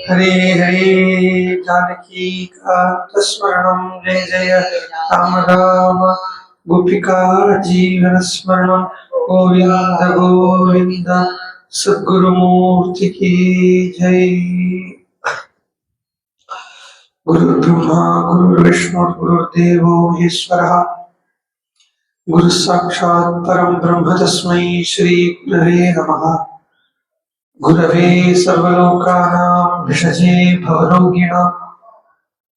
हरे हरे जानकी कांतस्मरणं जय जय राम राम गोपिका जीवन स्मरणं गोविंद गोविंद सद्गुरुमूर्ति की जय। गुरुर्ब्रह्मा गुरुर्विष्णु गुरुर्देवो महेश्वरः गुरु साक्षात् परम ब्रह्म तस्मै श्री गुरवे नमः। गुरवे सर्वलोकानां भिषजे भवरोगिणां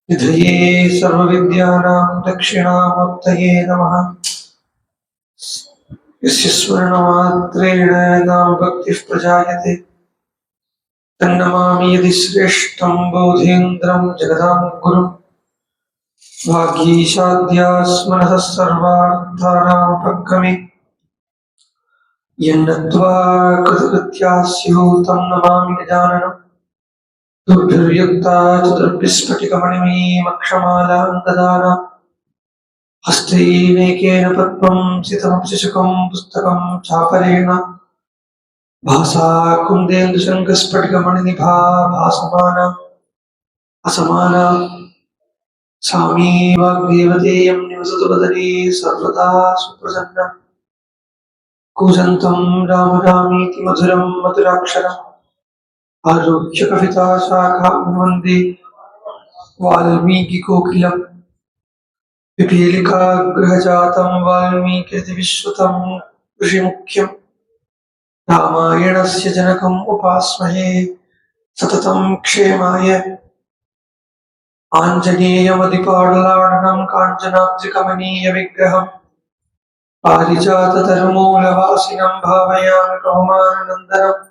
निधये सर्वविद्यानां दक्षिणामूर्तये नमः। यस्य स्मरणमात्रेण नाम भक्तिः प्रजायते तन्नमामि यदि श्रेष्ठं बोधेन्द्रं जगदां गुरुं। भाग्यैशाद्यास्मनः सर्वार्थानामुपक्रमे यन्नत्वा कृतकृत्याः स्युः तं नमामि गजाननम्। दुर्भिर्युक्ता चतुर्भिस्फटिकमणिमयीमक्षमालां ददाना हस्तैनेकेन पद्मं सितमपशिशकं पुस्तकं चापरेण भासा कुन्देन्दुशङ्खस्फटिकमणिनिभा भासमाना असमाना सा मे वाग्देवतेयं निवसतु वदने सर्वदा सुप्रसन्ना। कूजन्तं राम रामेति मधुरं मधुराक्षरम् आरुह्य कविता शाखां वन्दे वाल्मीकिकोकिलम्। पिपीलिकाग्रहजातं वाल्मीकिविश्रुतं ऋषिमुख्यं रामायणस्य जनकम् उपास्महे सततं क्षेमाय आञ्जनेयमदिपाटलाडनं काञ्चनाब्जकमनीयविग्रहं पारिजाततरुमूलवासिनं भावयामि कौमारनन्दनम्।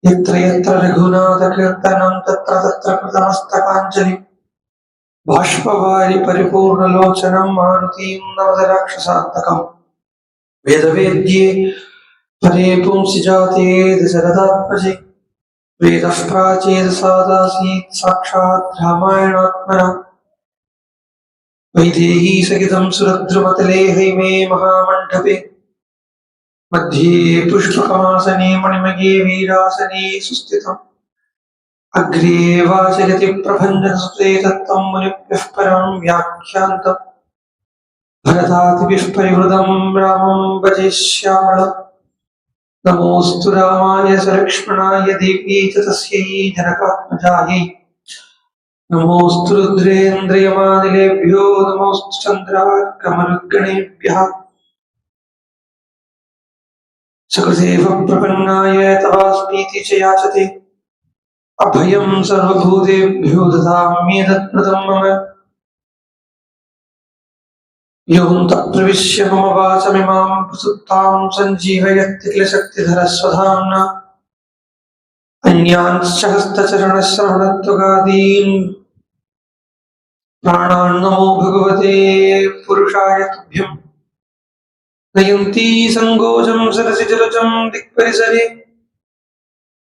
यत्र यत्र रघुनाथकीर्तनं तत्र तत्र कृतमस्तकाञ्जलिं बाष्पवारि परिपूर्णलोचनं मारुतिं नमत राक्षसान्तकम्। वेदवेद्ये परे पुंसि जाते दशरथात्मजे वेदः प्राचेदसादासीत् साक्षात् रामायणात्मना। वैदेही सहितं सुरद्रुमतले हैमे महामण्डपे मध्ये पुष्पकमासने मणिमये वीरासने सुस्थितम्। अग्रे वाचयति प्रभञ्जनसुते तत्त्वं मुनिभ्यः परं व्याख्यान्तम्। भरतादिभिः परिवृतं रामं भजे श्यामळम्। नमोऽस्तु रामाय सलक्ष्मणाय देव्यै च तस्यै जनकात्मजायै। नमोऽस्तु रुद्रेन्द्रयमानिलेभ्यो नमोऽस्तु चन्द्रार्कमरुद्गणेभ्यः। सकृदेव प्रपन्नाय तवास्मीति च याचते अभयं सर्वभूतेभ्यो ददाम्येतत्प्रदं मम। योऽन्तः प्रविश्य मम वाचमिमां प्रसुप्तां सञ्जीवयति किल शक्तिधरस्वधाम्ना। अन्यांश्च हस्तचरणश्रवणत्वगादीन् प्राणान्नमो भगवते पुरुषाय तुभ्यम्। नयन्ती सङ्गोजं सरसिजरुचं दिक्परिसरे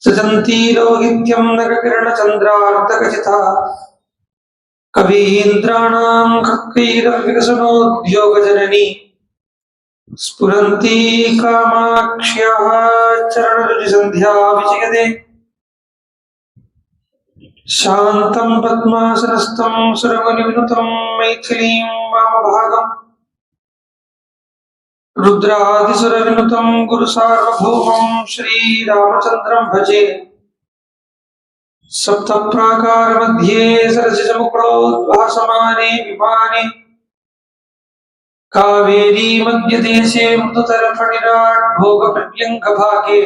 सजन्ती लोहित्यं नगकिरणचन्द्रार्धकचिता। कवीन्द्राणां कक्कैरविकसनोद्योगजननी स्फुरन्ती कामाक्ष्याः चरणरुचिसन्ध्या विजयते। शान्तं पद्मासनस्थं सुरमुनिविनुतं मैथिलीं वामभागम् रुद्रादिसुरविनुतं गुरुसार्वभौमं श्रीरामचन्द्रं भजे। सप्तप्राकारमध्ये सरसिजमुकुलोद्भासमाने विमाने कावेरी मध्यदेशे मृदुतरफणिराट् भोगपर्यङ्कभागे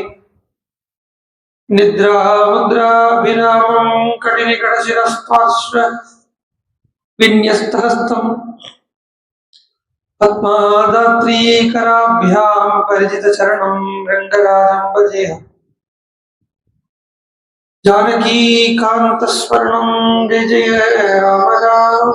निद्रामुद्राभिरामं कटिनिकटशिरःपार्श्व विन्यस्तहस्तम् पद्मादात्रीकराभ्यां परिचितचरणं रङ्गराजं भजेऽहम्। जानकीकान्तस्मरणं जय जय राम राम।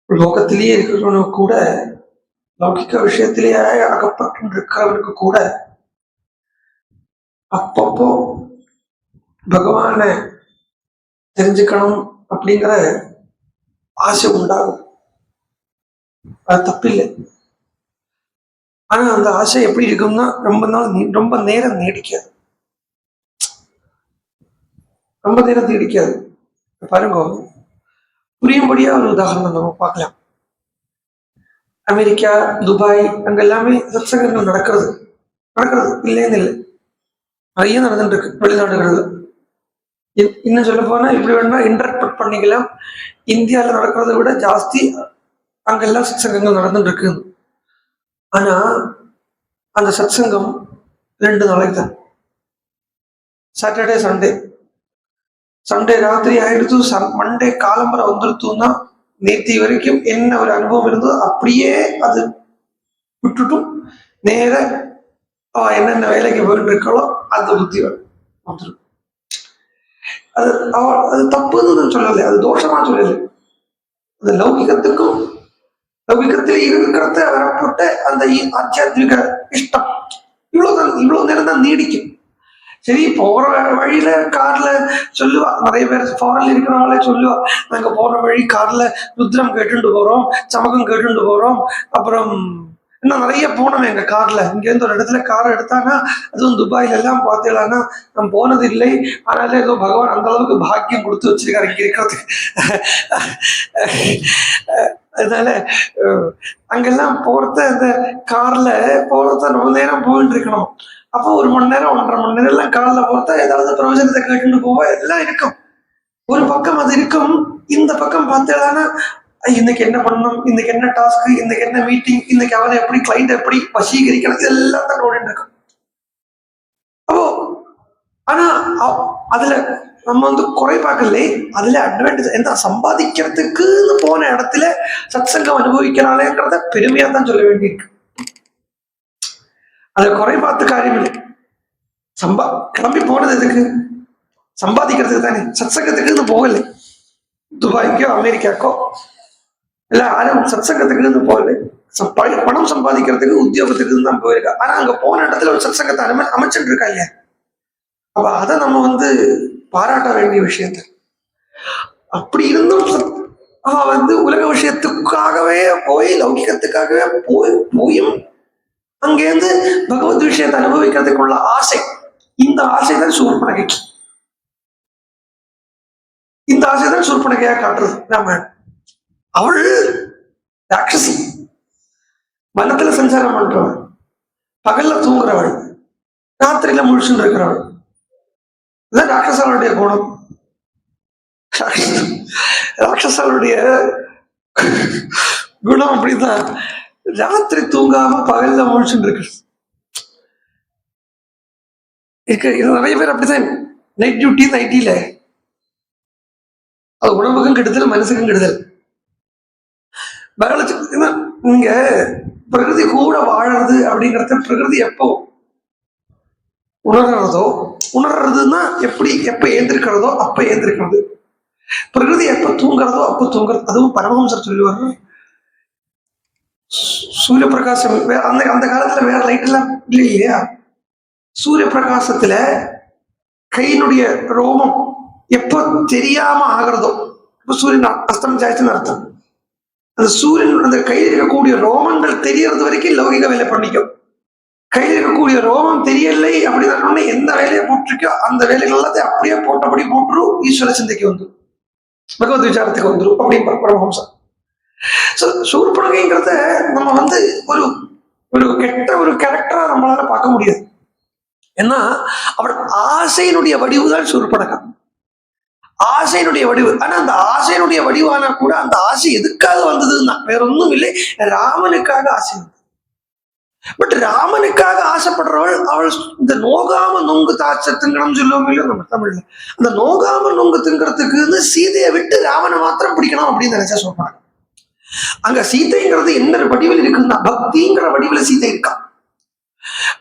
லோகத்திலேயே இருக்கிறவனுக்கு கூட, லௌகிக விஷயத்திலேயே அகப்பட்டு இருக்கிறவனுக்கு கூட அப்பப்போ பகவான தெரிஞ்சுக்கணும் அப்படிங்கிற ஆசை உண்டாகும். அது தப்பில்லை. ஆனா அந்த ஆசை எப்படி இருக்கும்னா ரொம்ப நேரம் நீடிக்காது. ரொம்ப நேரம் நீடிக்காது. பாருங்க, புரியும்படியா ஒரு உதாரணம் நம்ம பார்க்கலாம். அமெரிக்கா, துபாய், அங்க எல்லாமே சத்சங்கங்கள் நடக்கிறது இல்லைன்னு இல்லை, நிறைய நடந்துட்டு இருக்கு வெளிநாடுகள்ல. இன்னும் சொல்ல போனா இப்படி வேணா இன்டர்பிரட் பண்ணிக்கலாம், இந்தியாவில் நடக்கிறத விட ஜாஸ்தி அங்கெல்லாம் சத்சங்கங்கள் நடந்துட்டு இருக்கு. ஆனா அந்த சத்சங்கம் 2 நாளைக்கு தான். சாட்டர்டே சண்டே ராத்திரி ஆயிடுத்து, மண்டே காலம்பரை வந்துருத்துன்னா நேற்று வரைக்கும் என்ன ஒரு அனுபவம் இருந்தோ அப்படியே அது விட்டுட்டும் நேர என்னென்ன வேலைக்கு போயிட்டு இருக்காளோ அந்த புத்தி வந்துடும். அது தப்புன்னு சொல்லலை, அது தோஷமா சொல்லலை. அந்த லௌகிகத்தில் இருக்கிறத வரப்பட்ட அந்த ஆத்தியாத்மிக இஷ்டம் இவ்வளவு நேரம் தான் நீடிக்கும். சரி, போற வழியில கார்ல சொல்லுவா, நிறைய பேர் ஃபாரின்ல இருக்கிறவங்களே சொல்லுவா, நாங்க போற வழி கார்ல ருத்ரம் கேட்டுட்டு போறோம், சமகம் கேட்டுட்டு போறோம், அப்புறம் இன்னும் நிறைய போனோம் எங்க கார்ல. இங்க இருந்து ஒரு இடத்துல கார் எடுத்தானா, அதுவும் துபாயில எல்லாம் பார்த்தீங்களான்னா நான் போனது இல்லை, ஆனால ஏதோ பகவான் அந்த அளவுக்கு பாக்கியம் கொடுத்து வச்சிருக்காரு இங்க இருக்கிறதுக்கு. அதனால அங்கெல்லாம் போறத, அந்த கார்ல போறத ரொம்ப நேரம் போயிட்டு இருக்கணும். அப்போ 1 மணி நேரம் 1.5 மணி நேரம் எல்லாம் காலில் போறதா ஏதாவது பிரயோஜனத்தை கேட்டுட்டு போவா, எல்லாம் இருக்கும். ஒரு பக்கம் அது இருக்கும். இந்த பக்கம் பார்த்தேன்னா இன்னைக்கு என்ன பண்ணணும், இன்னைக்கு என்ன டாஸ்க், இன்னைக்கு என்ன மீட்டிங், இன்னைக்கு அவனை எப்படி கிளைண்ட் எப்படி வசீகரிக்கணும், இதெல்லாம் தான் ஓடிட்டு இருக்கும். அப்போ ஆனா அதுல நம்ம குறை பார்க்கல, அதுல அட்வான்டேஜ் என்ன, சம்பாதிக்கிறதுக்குன்னு போன இடத்துல சத்சங்கம் அனுபவிக்கிறாளேங்கிறத பெருமையா தான் சொல்ல வேண்டியிருக்கு. அதை குறை பார்த்து காரியம் இல்லை. கிளம்பி போனது எதுக்கு? சம்பாதிக்கிறதுக்கு தானே. சத்சங்கத்துக்கு போகலை. துபாய்க்கோ அமெரிக்காக்கோ இல்ல யாரும் சத்சங்கத்துக்கு போகலை. பணம் சம்பாதிக்கிறதுக்கு உத்தியோகத்துக்கு தான் போயிருக்கா. ஆனா அங்க போன இடத்துல ஒரு சத்சங்கத்தை அமைச்சுட்டு இருக்கா இல்லையா? அப்ப அதை நம்ம பாராட்ட வேண்டிய விஷயத்த. அப்படி இருந்தும் அவ உலக விஷயத்துக்காகவே போய், லௌகிகத்துக்காகவே போயும் அங்கேருந்து பகவத் விஷயத்தை அனுபவிக்கிறதுக்குள்ள ஆசை, இந்த ஆசைதான் சூர்பனகைக்கு. இந்த ஆசைதான் சூர்பனகையா காட்டுறது. நம்ம அவள் ராட்சசி, வனத்துல சஞ்சாரம் பண்றவள், பகல்ல தூங்குறவள், ராத்திரியில முழிச்சுன்னு இருக்கிறவள். இதுதான் ராட்சசாளுடைய குணம். ராட்சசாளுடைய குணம் அப்படிதான். ராத்திரி தூங்காம பகல்ல முழிச்சுட்டு இருக்கு. நிறைய பேர் அப்படிதான். நைட் டியூட்டி, நைட்டில அது உடம்புக்கும் கெடுதல், மனசுக்கும் கெடுதல். நீங்க பிரகிருதி கூட வாழறது அப்படிங்கறத பிரகிருதி எப்போ உணர்றதுன்னா எப்ப ஏந்திருக்கிறதோ அப்ப ஏந்திருக்கிறது. பிரகிருதி எப்ப தூங்குறதோ அப்ப தூங்குறது. அதுவும் பரமஹம்சர் சொல்லுவாரு, சூரிய பிரகாசம் அந்த காலத்துல வேற லைட் எல்லாம் இல்லை இல்லையா? சூரிய பிரகாசத்துல கையினுடைய ரோமம் எப்ப தெரியாம ஆகிறதோ, இப்ப சூரியன் அஸ்தம் ஜாயிச்சுன்னு அர்த்தம். அந்த சூரியன் அந்த கையில் இருக்கக்கூடிய ரோமங்கள் தெரியறது வரைக்கும் லௌகிக வேலை பண்ணிக்கும். கையில் இருக்கக்கூடிய ரோமம் தெரியலை அப்படின்னு எந்த வேலையை போட்டிருக்கோ அந்த வேலைகள் எல்லாத்தையும் அப்படியே போட்டபடி போட்டுரும், ஈஸ்வர சிந்தைக்கு வந்துடும், பகவத் விசாரத்துக்கு வந்துடும் அப்படின்னு பரமஹம்சம். சூர்பனகைங்கிறத நம்ம ஒரு கெட்ட ஒரு கேரக்டரா நம்மளால பார்க்க முடியாது. ஏன்னா அவள் ஆசையினுடைய வடிவு தான் சூர்பனகா, ஆசையினுடைய வடிவு. ஆனா அந்த ஆசையினுடைய வடிவானா கூட அந்த ஆசை எதுக்காக வந்ததுன்னா வேற ஒன்றும் இல்லை, ராமனுக்காக ஆசை வந்தது. பட் ராமனுக்காக ஆசைப்படுறவள் அவள் இந்த நோகாம நொங்கு தாச்சத்துங்கணும் சொல்லுவோம் இல்லையோ நம்ம தமிழ்ல, அந்த நோகாம நொங்கு திங்கிறதுக்கு சீதையை விட்டு ராமனை மாத்திரம் பிடிக்கணும் அப்படின்னு நினைச்சா சொல்றாங்க. அங்க சீதைங்கிறது என்ன வடிவில் இருக்குன்னா பக்திங்கிற வடிவில் சீதை இருக்கா.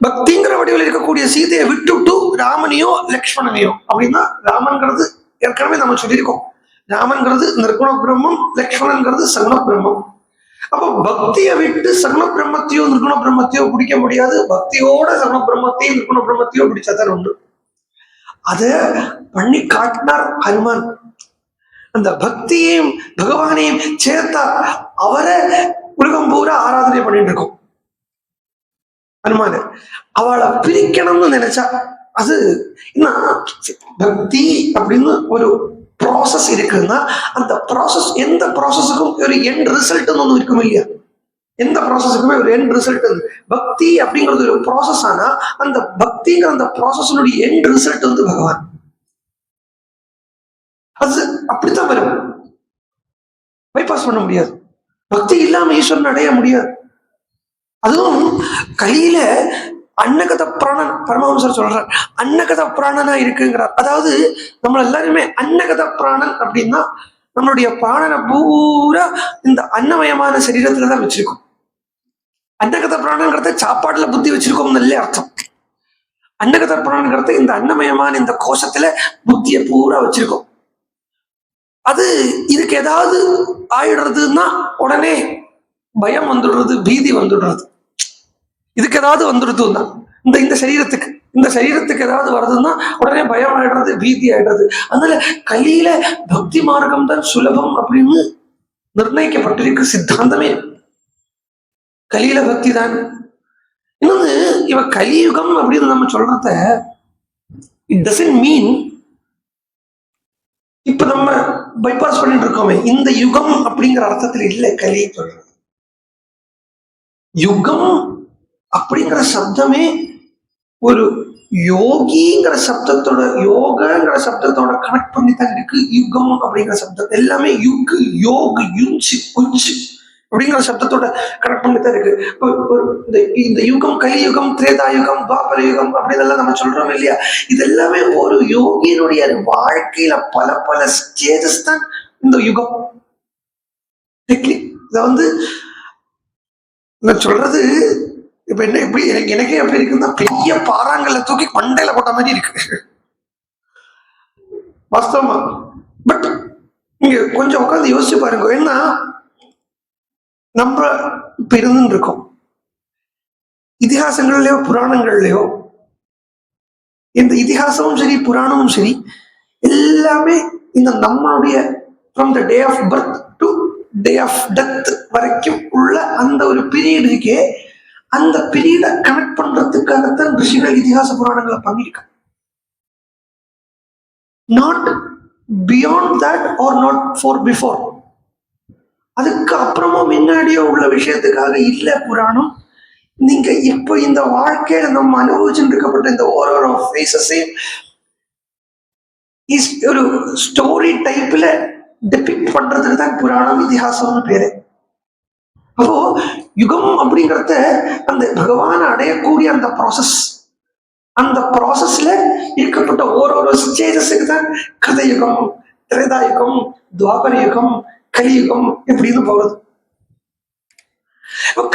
பக்திங்கிற வடிவில் இருக்கக்கூடிய சீதையை விட்டுட்டு ராமனையோ லக்ஷ்மணனையோ அப்படின்னா, ராமன்கிறது ஏற்கனவே நம்ம சொல்லியிருக்கோம், ராமன்கிறது நிர்குண பிரம்மம், லக்ஷ்மணன்கிறது சகுண பிரம்மம். அப்போ பக்தியை விட்டு சகுண பிரம்மத்தையோ நிர்குண பிரம்மத்தையோ பிடிக்க முடியாது. பக்தியோட சகுண பிரம்மத்தையும் நிர்குண பிரம்மத்தையோ பிடிச்சாதான் உண்டு. அத பண்ணி காட்டினார் ஹனுமான். அந்த பக்தியையும் பகவானையும் சேர்த்தா அவரை உலகம் பூரா ஆராதனை பண்ணிட்டு இருக்கோம். ஹனுமான அவளை பிரிக்கணும்னு நினைச்சா அது என்ன, பக்தி அப்படின்னு ஒரு ப்ராசஸ் இருக்குன்னா அந்த ப்ராசஸ் எந்த ப்ராசஸுக்கும் ஒரு எண்ட் ரிசல்ட் ஒன்று இருக்கும் இல்லையா? எந்த ப்ராசஸுக்குமே ஒரு எண்ட் ரிசல்ட். பக்தி அப்படிங்கிறது ஒரு ப்ராசஸ். ஆனா அந்த பக்திங்கிற அந்த ப்ராசஸினுடைய எண்ட் ரிசல்ட் பகவான். அது அப்படித்தான் வரும். பைபாஸ் பண்ண முடியாது. பக்தி இல்லாம ஈஸ்வரன் அடைய முடியாது. அதுவும் கையில அன்னகத பிராணன் பரமஹம்சர் சொல்றார், அன்னகத பிராணனா இருக்குங்கிறார். அதாவது நம்ம எல்லாருமே அன்னகத பிராணன் அப்படின்னா நம்மளுடைய பிராணனை பூரா இந்த அன்னமயமான சரீரத்துலதான் வச்சிருக்கோம். அன்னகத பிராணங்கிறத சாப்பாடுல புத்தி வச்சிருக்கோம்னு இல்லையே அர்த்தம். அன்னகத பிராணங்கிறத இந்த அன்னமயமான இந்த கோஷத்துல புத்தியை பூரா வச்சிருக்கோம். அது இதுக்கு ஏதாவது ஆயிடுறதுன்னா உடனே பயம் வந்துடுறது, பீதி வந்துடுறது. இதுக்கு ஏதாவது வந்துடுதுன்னா இந்த சரீரத்துக்கு ஏதாவது வருதுன்னா உடனே பயம் ஆயிடுறது, பீதி ஆயிடுறது. அதனால கையில பக்தி மார்க்கம் தான் சுலபம் அப்படின்னு நிர்ணயிக்கப்பட்டிருக்கு சித்தாந்தமே. கலியில பக்தி தான். இன்னொன்னு, இவ கலியுகம் அப்படின்னு நம்ம சொல்றத இட் டசன்ட் மீன் இப்ப நம்ம பைபாஸ் பண்ணிட்டு இருக்கோமே இந்த யுகம் அப்படிங்கிற அர்த்தத்துல இல்லை கலி சொல்றது. யுகம் அப்படிங்கிற சப்தமே ஒரு யோகிங்கிற சப்தத்தோட, யோகங்கிற சப்தத்தோட கனெக்ட் பண்ணி தான் இருக்கு. யுகம் அப்படிங்கிற சப்தம் எல்லாமே யுக்கு, யோகு, யுஞ்சு, குஞ்சு அப்படிங்கிற சப்தத்தோட கனெக்ட் பண்ணி தான் இருக்கு. இந்த யுகம், கலியுகம், திரேதாயுகம், துவாபர யுகம் அப்படின்னு நம்ம சொல்றோம் இல்லையா? இது எல்லாமே ஒரு யோகியினுடைய வாழ்க்கையில பல பல ஸ்டேஜஸ் தான் இந்த யுகம். இத நான் சொல்றது இப்ப என்ன, எப்படி எனக்கே எப்படி இருக்குன்னா பெரிய பாறாங்கல்ல தூக்கி மண்டையில போட்ட மாதிரி இருக்கு வாஸ்தவமா. பட் நீங்க கொஞ்சம் உட்காந்து யோசிச்சு பாருங்க. ஏன்னா நம்ம இப்ப இருந்துட்டு இருக்கோம், இதிகாசங்கள்லயோ புராணங்கள்லயோ, இந்த இதிகாசமும் சரி புராணமும் சரி எல்லாமே இந்த நம்மளுடைய from the day of birth to day of death வரைக்கும் உள்ள அந்த ஒரு பீரியட் இருக்கே, அந்த பீரியடை கனெக்ட் பண்றதுக்காகத்தான் ரிஷிகள் இதிகாச புராணங்களை பண்ணிருக்காங்க. Not beyond that R not for before. அதுக்கு அப்புறமும் முன்னாடியோ உள்ள விஷயத்துக்காக இல்ல புராணம். நீங்க இப்போ இந்த வாழ்க்கையில நம்ம அனுபவிச்சுட்டு இருக்கப்பட்ட இந்த ஓரோ ஃபேஸஸையும் ஒரு ஸ்டோரி டைப்ல டெபிக்ட் பண்றதுக்கு தான் புராணம், இதிகாசம்னு பேரு. அப்போ யுகம் அப்படிங்கறத அந்த பகவானை அடையக்கூடிய அந்த ப்ராசஸ், அந்த ப்ராசஸ்ல இருக்கப்பட்ட ஓரோ ஸ்டேஜஸுக்கு தான் கதயுகம், திரேதாயுகம், துவாபர யுகம், கலியுகம் எப்படின்னு போறது.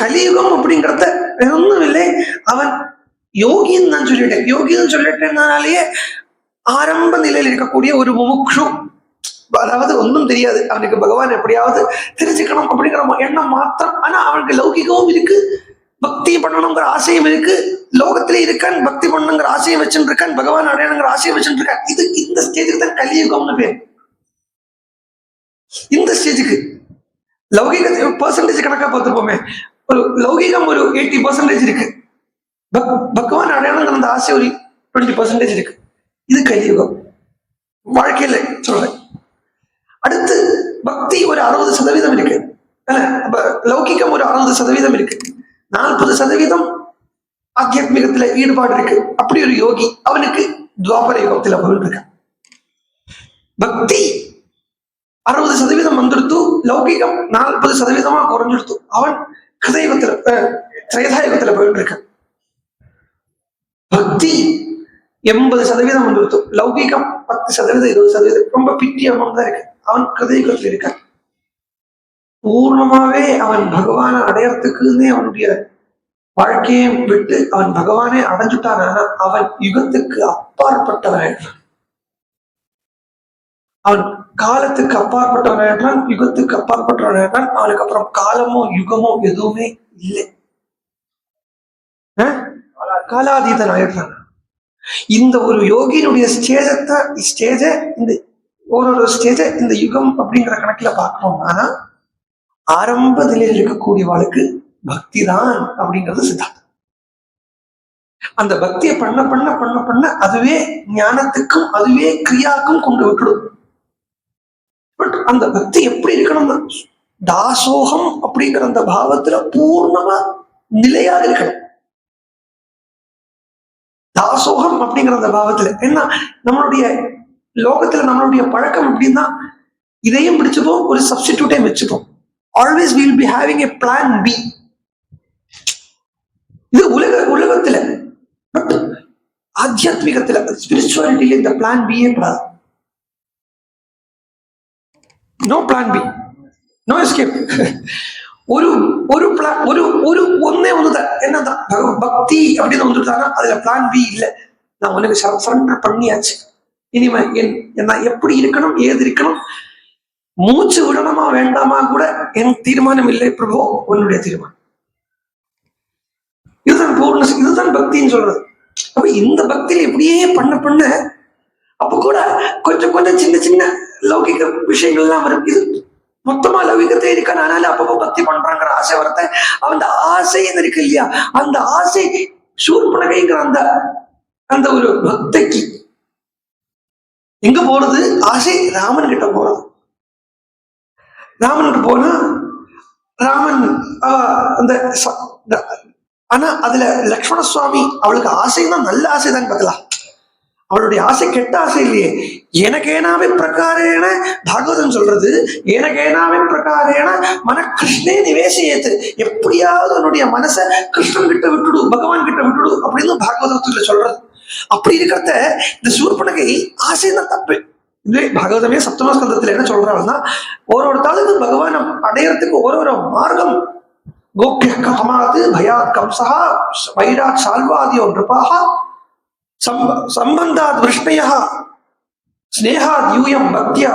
கலியுகம் அப்படிங்கறத ஒன்றும் இல்லை, அவன் யோகின்னு நான் சொல்லிட்டேன். யோகின்னு சொல்லிட்டேன்னாலேயே ஆரம்ப நிலையில் இருக்கக்கூடிய ஒரு முமுக்ஷு, அதாவது ஒன்றும் தெரியாது அவனுக்கு பகவான் எப்படியாவது தெரிஞ்சுக்கணும் அப்படிங்கிற எண்ணம் மாத்திரம். ஆனா அவனுக்கு லௌகிகமும் இருக்கு, பக்தி பண்ணணுங்கிற ஆசையும் இருக்கு, லோகத்திலே இருக்கான், பக்தி பண்ணணுங்கிற ஆசையும் வச்சுட்டு இருக்கான், பகவான் அடையணுங்கிற ஆசையும் வச்சுட்டு இருக்கான். இந்த ஸ்டேஜுக்கு தான் கலியுகம்னு பேர். இந்த ஸ்டேஜுக்கு லௌகிக பெர்சன்டேஜ் கணக்கா பார்த்துப்போமே, ஒரு லௌகிகம் ஒரு 80% இருக்கு, பகவான் அடையணுங்கிற அந்த ஆசை ஒரு 20% இருக்கு. இது கலியுகம் வாழ்க்கையில சொல்றேன். அடுத்து பக்தி ஒரு 60% இருக்கு, லௌகிகம் ஒரு 60% இருக்கு, 40% ஆத்தியாத்மிகத்துல ஈடுபாடு இருக்கு. அப்படி ஒரு யோகி அவனுக்கு துவாபர யுகத்துல போயிட்டு பக்தி 60% வந்துடுத்து, லௌகிகம் 40% குறைஞ்சிடுத்து, அவன் கதயுகத்துல திரேதாயுகத்துல போயிட்டு இருக்க. பக்தி 80% வந்துடுத்து, லௌகிகம் 10%, 20%, ரொம்ப பிட்டியமாக தான் இருக்கு, அவன் கதயுகத்துல இருக்க. பூர்ணமாவே அவன் பகவானை அடையறதுக்குன்னே அவனுடைய வாழ்க்கையை விட்டு அவன் பகவானே அடைஞ்சுட்டான். அவன் யுகத்துக்கு அப்பாற்பட்டவன். அவன் காலத்துக்கு அப்பாற்பட்டவன், யுகத்துக்கு அப்பாற்பட்டவன். அவனுக்கு அப்புறம் காலமோ யுகமோ எதுவுமே இல்லை. காலாதீதன் ஆயிடுறான். இந்த ஒரு யோகியினுடைய ஸ்டேஜ இந்த ஒரு ஸ்டேஜ இந்த யுகம் அப்படிங்கிற கணக்குல பார்க்கணும்னா ஆரம்ப நிலையில் இருக்கக்கூடியவாளுக்கு பக்தி தான் அப்படிங்கிறது சித்தாந்தம். அந்த பக்தியை பண்ண பண்ண பண்ண பண்ண அதுவே ஞானத்துக்கும் அதுவே கிரியாக்கும் கொண்டு விட்டுடும். பட் அந்த பக்தி எப்படி இருக்கணும்னா தாசோகம் அப்படிங்கிற அந்த பாவத்துல பூர்ணமா நிலையாக இருக்கணும். தாசோகம் அப்படிங்கிற அந்த பாவத்துல என்ன நம்மளுடைய லோகத்துல நம்மளுடைய பழக்கம் எப்படின்னா இதையும் பிடிச்சுப்போம், ஒரு சப்ஸ்டிடியூட்டையும் வச்சுப்போம். Always will be having a plan B. இது உலகத்துல. பட் ஆத்தியாத்மிகத்துல ஸ்பிரிச்சுவாலிட்டியில இந்த பிளான் பியே கூடாது. No plan B, no escape. ஒரு ஒன்னே ஒண்ணுதான், என்னதான் பக்தி அப்படின்னு வந்துட்டாங்கன்னா அதுல பிளான் பி இல்லை. நான் உனக்கு சரண்டர் பண்ணியாச்சு. இனிமே நான் எப்படி இருக்கணும், ஏது இருக்கணும், மூச்சு விடணுமா வேண்டாமா கூட என் தீர்மானம் இல்லை பிரபு, உன்னுடைய தீர்மானம். இதுதான் பூர்ண, இதுதான் பக்தின்னு சொல்றது. அப்ப இந்த பக்தியில இப்படியே பண்ண பண்ண அப்ப கூட கொஞ்சம் கொஞ்சம் சின்ன சின்ன லௌகிக விஷயங்கள்லாம் வரும். இது மொத்தமா லௌகிகத்தை இருக்கனால அப்பப்போ பக்தி பண்றாங்கிற ஆசை வரத்த அந்த ஆசை இருக்கு இல்லையா, அந்த ஆசை சூர்பனகைங்கிற அந்த அந்த ஒரு பக்திக்கு எங்க போறது? ஆசை ராமன் கிட்ட போறது. ராமன் கிட்ட போனா ராமன் அந்த ஆனா அதுல லக்ஷ்மண சுவாமி அவளுக்கு ஆசைன்னா நல்ல ஆசைதான் பார்க்கலாம். அவளுடைய ஆசை கெட்ட ஆசை இல்லையே. எனக்கேனாவே பிரகாரேன பாகவதம் சொல்றது, எனக்கேனாவே பிரகாரேன மன கிருஷ்ணே நிவேசியத்து. எப்படியாவது உன்னுடைய மனசை கிருஷ்ணன் கிட்ட விட்டுடு, பகவான் கிட்ட விட்டுடு அப்படின்னு பாகவதத்துல சொல்றது. அப்படி இருக்கிறத இந்த சூர்பனகை ஆசைதான் தப்பு. இதே பாகவதமே சப்தம ஸ்கந்தத்துல என்ன சொல்றாங்கன்னா ஒரு தாளுக்கு பகவான் அடையறதுக்கு ஒரு மார்க்கம். கோபிய காமாது பயாத் கம்சா வைராட் சால்வாதியோ நிருபாக சம்பந்தாத் விஷ்ணயா ஸ்னேகாத் யூயம் பக்தியா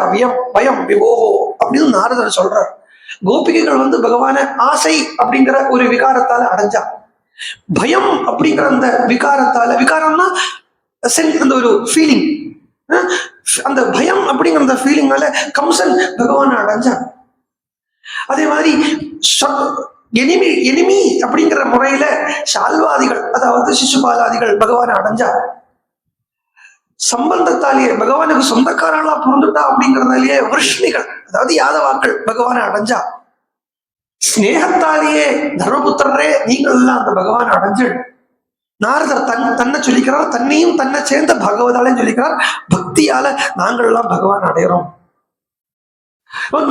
பயம் விவோகோ அப்படின்னு நாரதர் சொல்றார். கோபிகைகள் பகவான ஆசை அப்படிங்கிற ஒரு விகாரத்தால அடைஞ்சா, பயம் அப்படிங்கிற அந்த விகாரத்தால, விகாரம்னா அந்த ஒரு ஃபீலிங், அந்த பயம் அப்படிங்கிற அந்த ஃபீலிங்னால கம்சன் பகவான அடைஞ்சான். அதே மாதிரி எனிமி அப்படிங்கிற முறையில சால்வாதிகள் அதாவது சிசுபாலாதிகள் பகவானை அடைஞ்சா. சம்பந்தத்தாலேயே பகவானுக்கு சொந்தக்காரங்களா பொருந்துட்டா அப்படிங்கறதாலேயே விருஷ்ணிகள் அதாவது யாதவாக்கள் பகவானை அடைஞ்சா. ஸ்னேகத்தாலேயே தர்மபுத்திரரே நீங்கள் எல்லாம் அந்த பகவானை அடைஞ்சு. நாரதர் தன்னை சொல்லிக்கிறார், தன்னையும் தன்னை சேர்ந்த பகவதாலையும் சொல்லிக்கிறார். பக்தியால நாங்கள் எல்லாம் பகவான் அடைகிறோம்.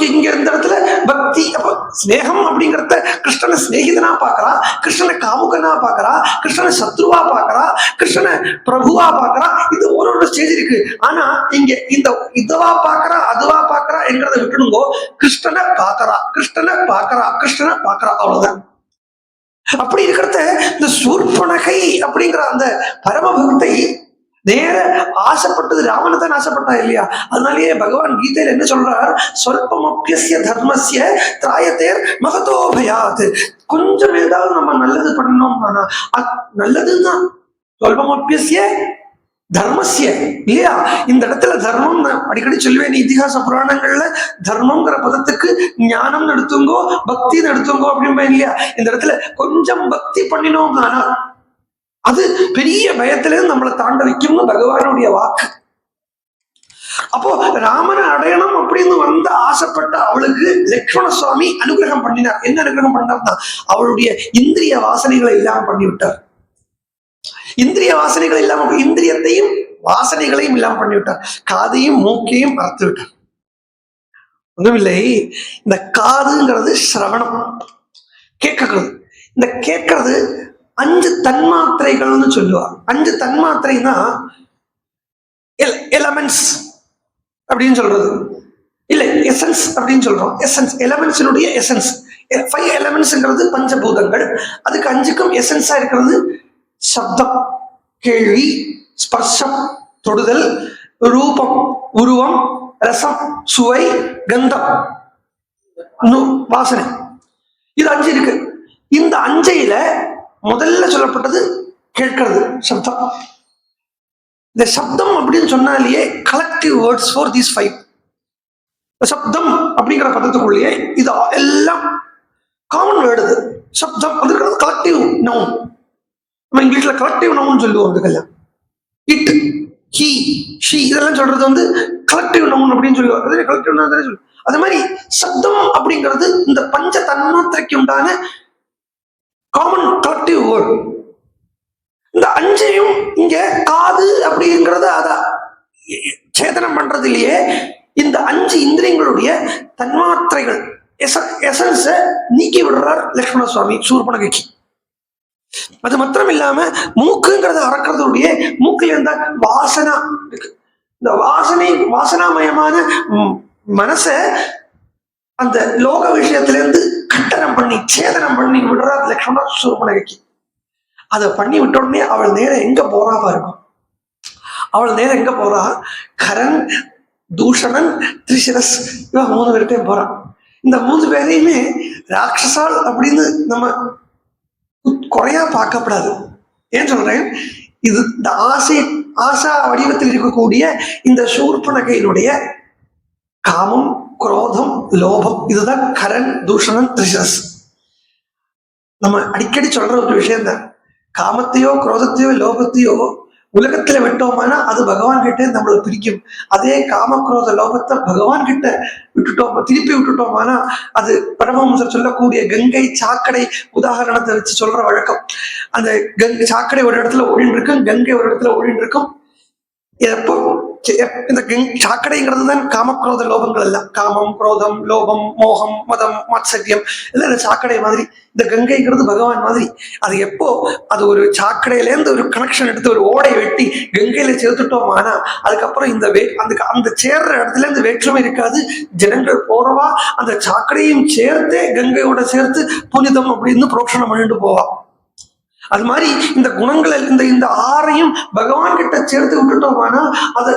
இங்க இந்த இடத்துல பக்தி அப்ப ஸ்னேகம் அப்படிங்கிறத கிருஷ்ணனை சிநேகிதனா பாக்குறா, கிருஷ்ணனை காமுகனா பாக்குறா, கிருஷ்ணனை சத்ருவா பாக்குறா, கிருஷ்ணனை பிரபுவா பாக்குறா. இது ஒரு ஸ்டேஜ் இருக்கு. ஆனா இங்க இந்த இதுவா பாக்குறா அதுவா பாக்குறா என்கிறத விட்டுடுங்கோ. கிருஷ்ணனை பாக்குறா, கிருஷ்ணனை பாக்குறா, கிருஷ்ணனை பாக்குறா, அவ்வளவுதான். அப்படி இருக்கிறத இந்த சூர்பனகை அப்படிங்கிற அந்த பரமபக்தை நேர ஆசைப்பட்டது ராமனை தான் ஆசைப்பட்டா இல்லையா. அதனாலேயே பகவான் கீதையில என்ன சொல்றார், சொல்பமப்யஸ்ய தர்மஸ்ய திராயத்தேர் மகதோ பயாத். கொஞ்சம் ஏதாவது நம்ம நல்லது பண்ணணும், நல்லதுதான் சொல்பமப்யஸ்ய தர்மஸ்ய இல்லையா. இந்த இடத்துல தர்மம் அடிக்கடி சொல்லுவேன், இதிகாச புராணங்கள்ல தர்மம்ங்கிற பதத்துக்கு ஞானம் எடுத்துங்கோ பக்தி எடுத்துங்கோ அப்படின்பேன் இல்லையா. இந்த இடத்துல கொஞ்சம் பக்தி பண்ணினோம் தானா அது பெரிய பயத்திலிருந்து நம்மளை தாண்ட வைக்கும்னு பகவானுடைய வாக்கு. அப்போ ராமனை அடையணும் அப்படின்னு வந்த ஆசைப்பட்ட அவளுக்கு லக்ஷ்மண சுவாமி அனுகிரகம் பண்ணினார். என்ன அனுகிரகம் பண்ணார்னா அவளுடைய இந்திரிய வாசனைகளை இல்லாம பண்ணிவிட்டார். இந்திரிய வாசனைகள் இல்லாம இந்திரியத்தையும் வாசனைகளையும் இல்லாம பண்ணிவிட்டார். காதையும் மூக்கையும் மறத்து விட்டார். ஒன்றுமில்லை, இந்த காதுங்கிறது சிரவணம், கேட்கறது. இந்த கேட்கறது 5 தன்மாத்திரைகள்னு சொல்லுவார். 5 தன்மாத்திரைனா எலமெண்ட்ஸ் அப்படின்னு சொல்றது இல்ல, எசன்ஸ் அப்படின்னு சொல்றோம். Essence எலமெண்ட்ஸினுடைய essence. 5 எலமெண்ட்ஸ்ங்கிறது பஞ்சபூதங்கள். அதுக்கு 5க்கும் எசன்ஸா இருக்கிறது சப்தம், கேள்வி, ஸ்பர்ஷம், தொடுதல், ரூபம், உருவம், ரசம், சுவை, கந்தம், வாசனை, இது 5 இருக்கு. இந்த 5ல முதல்ல சொல்லப்பட்டது கேட்கிறது, சப்தம். இந்த சப்தம் அப்படின்னு சொன்னாலேயே கலெக்டிவ் வேர்ட்ஸ் ஃபார் தீஸ் 5. சப்தம் அப்படிங்கிற பதத்துக்குள்ளேயே இது எல்லாம் காமன் வேர்டு. சப்தம் அதுக்கிறது கலெக்டிவ் நவுன். நம்ம இங்கிலீஷ்ல கலெக்டிவ் நவுன் சொல்லுவோம். இதுக்கெல்லாம் இட், ஹி, ஷி இதெல்லாம் சொல்றது கலெக்டிவ் நவுன் அப்படின்னு சொல்லுவாங்க. கலெக்டிவ் நவுன் சொல்லுவாங்க. அது மாதிரி சப்தம் அப்படிங்கிறது இந்த பஞ்ச தன்மாத்திரைக்கு உண்டான காமன் கலெக்டிவ் வேர்டு. இந்த 5ஐயும் இங்க காது அப்படிங்கிறது அத சேதனம் பண்றதுலயே இந்த 5 இந்திரியங்களுடைய தன்மாத்திரைகள் எசன்ஸ நீக்கி விடுறார் லட்சுமண சுவாமி சூர்பனகைக்கு. அது மாத்திரம் இல்லாம மூக்குங்கிறத அறக்கிறதுடைய மூக்குல இருந்த வாசனா இருக்கு. இந்த வாசனாமயமான மனச அந்த லோக விஷயத்திலிருந்து கட்டணம் பண்ணி சேதனம் பண்ணி விடுறார் லட்சுமண சூர்பனகைக்கு. அதை பண்ணி விட்ட உடனே அவள் நேரம் எங்க போறா பாருங்க. அவள் நேரம் எங்க போறா? கரன், தூஷணன், திரிசிரஸ், இவன் 3 பேர்கிட்டையும் போறான். இந்த 3 பேரையுமே ராட்சசால் அப்படின்னு நம்ம குறையா பார்க்கப்படாது. ஏன் சொல்றேன்? இது இந்த ஆசா வடிவத்தில் இருக்கக்கூடிய இந்த சூர்பனகையினுடைய காமம், குரோதம், லோபம், இதுதான் கரன், தூஷணன், திரிசிரஸ். நம்ம அடிக்கடி சொல்ற ஒரு விஷயம் தான். காமத்தையோ குரோதத்தையோ லோபத்தையோ உலகத்துல விட்டோம்னா அது பகவான் கிட்ட நம்மளை பிரிக்கும். அதே காம குரோத லோபத்தை பகவான் கிட்ட திருப்பி விட்டுட்டோம்னா அது பரமஹம்சர் சொல்லக்கூடிய கங்கை சாக்கடை உதாரணத்தை வச்சு சொல்ற வழக்கம். அந்த சாக்கடை ஒரு இடத்துல ஓடின்னு இருக்கும், கங்கை ஒரு இடத்துல ஓடின்னு இருக்கும். எப்போ இந்த சாக்கடைங்கிறது தான் காமக்ரோத லோபங்கள் எல்லாம். காமம், குரோதம், லோபம், மோகம், மதம், மாத்சரியம் எல்லாம் இந்த சாக்கடை மாதிரி. இந்த கங்கைங்கிறது பகவான் மாதிரி. அது எப்போ அது ஒரு சாக்கடையிலேருந்து ஒரு கனெக்ஷன் எடுத்து ஒரு ஓடை வெட்டி கங்கையில சேர்த்துட்டோமானா அதுக்கப்புறம் இந்த அந்த சேர்ற இடத்துல இந்த வேற்றுமை இருக்காது. ஜனங்கள் போறவா அந்த சாக்கடையும் சேர்த்தே கங்கையோட சேர்த்து புனிதம் அப்படின்னு புரோக்ஷணம் பண்ணிட்டு போவா. அது மாதிரி இந்த குணங்களை இந்த 6ஐயும் பகவான் கிட்ட சேர்த்து விட்டுட்டோம்னா அதை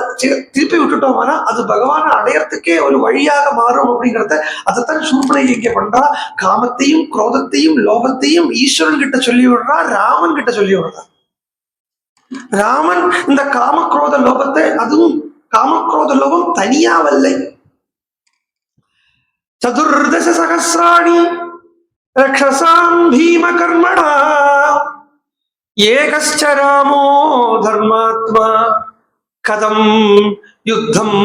திருப்பி விட்டுட்டோம்னா அது பகவானை அடையறதுக்கே ஒரு வழியாக மாறும் அப்படிங்கிறத அதைத்தான் சூர்பனகை இங்க பண்றா. காமத்தையும் குரோதத்தையும் லோபத்தையும் ஈஸ்வரன் கிட்ட சொல்லி விடுறா, ராமன் கிட்ட சொல்லி விடுறா. ராமன் இந்த காமக்ரோத லோபத்தை, அதுவும் காமக்ரோத லோபம் தனியாவல்லை. சதுர்தச சகசிராணி ரக்ஷசாம் பீம கர்மணா ஏகஸ்ச ராமோ தர்மாத்மா கதம் யுத்தம்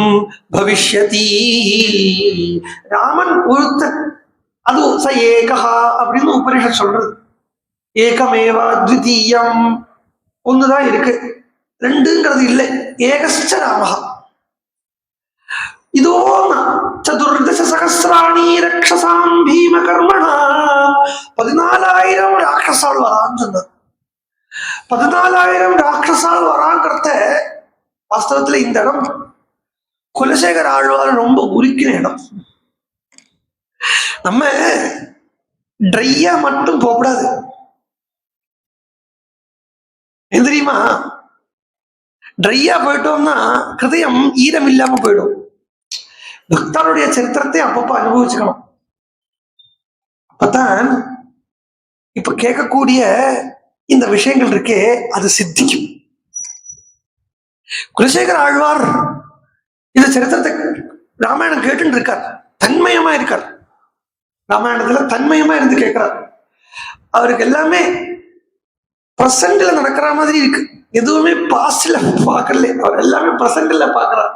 பவிஷ்யதி. ராமன் ஒருத்தன், அது ச ஏகா அப்படின்னு உபனிஷத் சொல்றது. ஏகமேவா த்விதீயம், ஒண்ணுதான் இருக்கு, 2ங்கிறது இல்லை. ஏகஸ்ச ராமஹா. இதோ சதுர்தச சகசிராணி ரக்ஷசாம் பீம கர்மணா 14,000 ராட்சசால் வரான்னு சொன்னார். 14,000 ராட்சசால் வராங்கிறத வாஸ்தவத்துல இந்த இடம் குலசேகர ஆழ்வார் ரொம்ப உருக்கின இடம். நம்ம ட்ரையா மட்டும் போகக்கூடாது. தெரியுமா? ட்ரையா போயிட்டோம்னா ஹிருதயம் ஈரம் இல்லாம போயிடும். பக்தருடைய சரித்திரத்தை அப்பப்ப அனுபவிச்சுக்கணும். அப்பதான் இப்ப கேட்கக்கூடிய இந்த விஷயங்கள் இருக்கே அது சித்திக்கும். குலசேகர ஆழ்வார் இந்த சரித்திரத்தை ராமாயணம் கேட்டுன்னு இருக்கார், தன்மயமா இருக்கார். ராமாயணத்துல தன்மயமா இருந்து கேட்கிறார். அவருக்கு எல்லாமே பிரசன்ட்ல நடக்கிற மாதிரி இருக்கு, எதுவுமே பாஸ்ட்ல பார்க்கல. அவர் எல்லாமே பிரசன்ட்ல பார்க்கிறார்.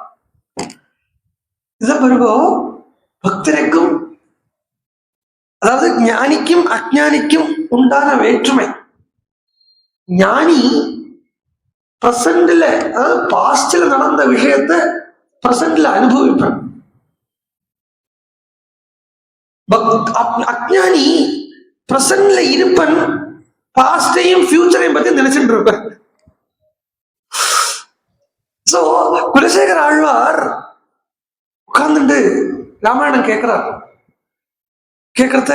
இதான் பிறகு பக்தருக்கும், அதாவது ஞானிக்கும் அஜ்ஞானிக்கும் உண்டான வேற்றுமை. ஞானி பிரசன்ட்ல, அதாவது பாஸ்ட்ல நடந்த விஷயத்த பிரசன்ட்ல அனுபவிப்பான். அஜ்ஞானி பிரசன்ட்ல இருப்பன், பாஸ்டையும் ஃபியூச்சரையும் பத்தி நினைச்சுட்டு இருப்பேன். சோ குலசேகர ஆழ்வார் உட்கார்ந்துட்டு ராமாயணம் கேட்கிறார். கேட்கறத